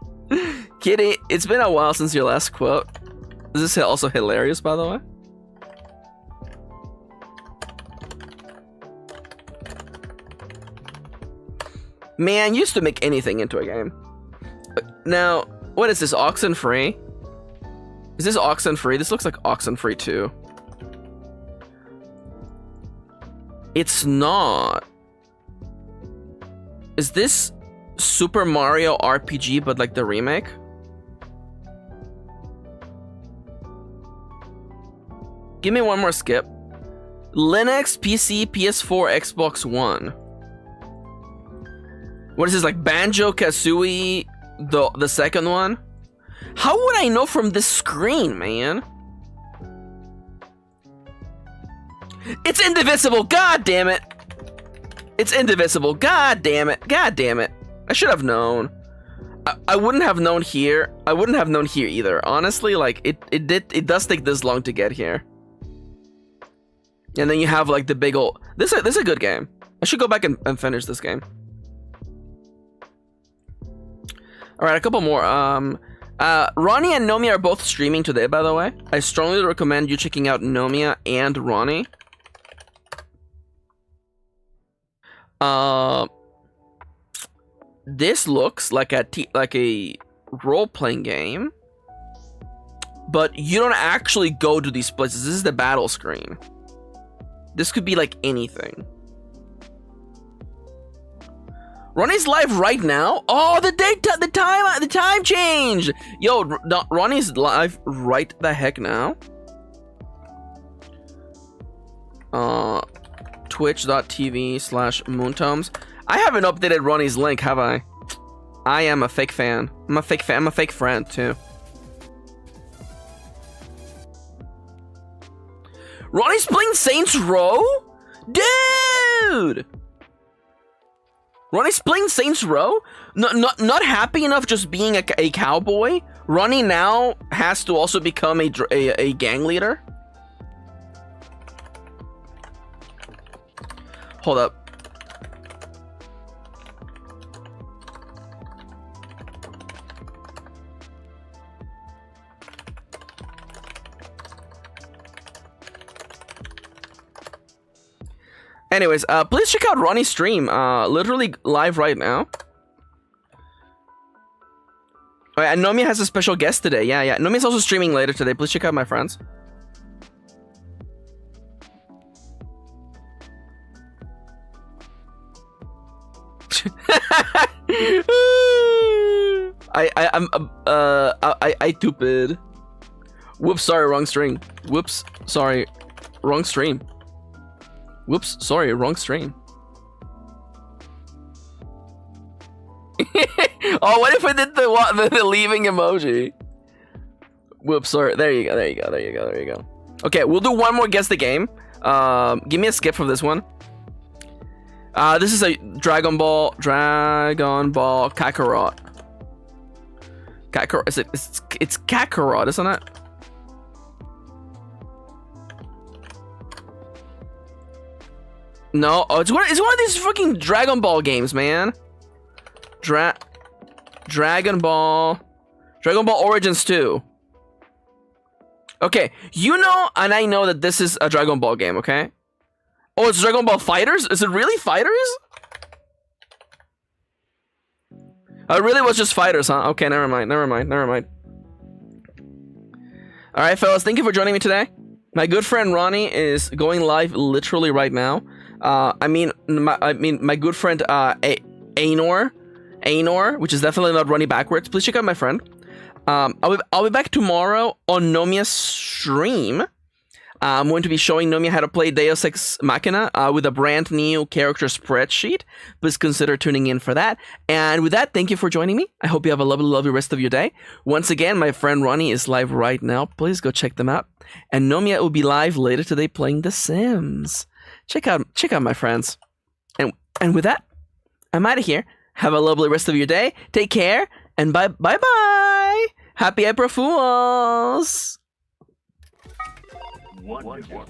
Kitty, it's been a while since your last quote. Is this also hilarious, by the way? Man, used to make anything into a game. Now, what is this, Oxenfree? Is this Oxenfree? This looks like Oxenfree 2. It's not. Is this Super Mario RPG, but like the remake? Give me one more skip. Linux, PC, PS4, Xbox One. What is this, like Banjo-Kazooie, the second one? How would I know from this screen, man? It's indivisible, god damn it! It's indivisible, god damn it, god damn it. I should have known. I wouldn't have known here. I wouldn't have known here either. Honestly, like, it does take this long to get here. And then you have like the big old... This is a good game. I should go back and finish this game. Alright, a couple more. Ronnie and Nomia are both streaming today, by the way. I strongly recommend you checking out Nomia and Ronnie. This looks like a role-playing game, but you don't actually go to these places. This is the battle screen. This could be like anything. Ronnie's live right now. Oh, the time changed. Yo, Ronnie's live right the heck now. Twitch.tv/Moontomes. I haven't updated Ronnie's link, have I? I am a fake fan. I'm a fake fan. I'm a fake friend too. Ronnie's playing Saints Row? Dude! Ronnie's playing Saints Row? Not happy enough just being a cowboy? Ronnie now has to also become a gang leader? Hold up. Anyways, please check out Ronnie's stream. Literally live right now. Oh, yeah, and Nomi has a special guest today. Yeah. Nomi's also streaming later today. Please check out my friends. I stupid. Whoops, sorry, wrong string. Whoops, sorry, wrong stream. Whoops, sorry, wrong stream. Oh, what if I did the leaving emoji? Whoops, sorry. There you go. Okay, we'll do one more guess the game. Give me a skip for this one. This is a Dragon Ball Kakarot. It's Kakarot, isn't it? No, oh, it's one of these fucking Dragon Ball games, man. Dragon Ball Origins 2. Okay, you know, and I know that this is a Dragon Ball game, okay? Oh, it's Dragon Ball Fighters? Is it really Fighters? Oh, it really was just Fighters, huh? Okay, never mind. Alright, fellas, thank you for joining me today. My good friend Ronnie is going live literally right now. I mean, my good friend Ainor, which is definitely not Ronnie backwards. Please check out my friend. I'll be back tomorrow on Nomia's stream. I'm going to be showing Nomia how to play Deus Ex Machina with a brand new character spreadsheet. Please consider tuning in for that. And with that, thank you for joining me. I hope you have a lovely, lovely rest of your day. Once again, my friend Ronnie is live right now. Please go check them out. And Nomia will be live later today playing The Sims. Check out my friends. And with that, I'm out of here. Have a lovely rest of your day. Take care. And bye. Happy April Fools. Wonderful.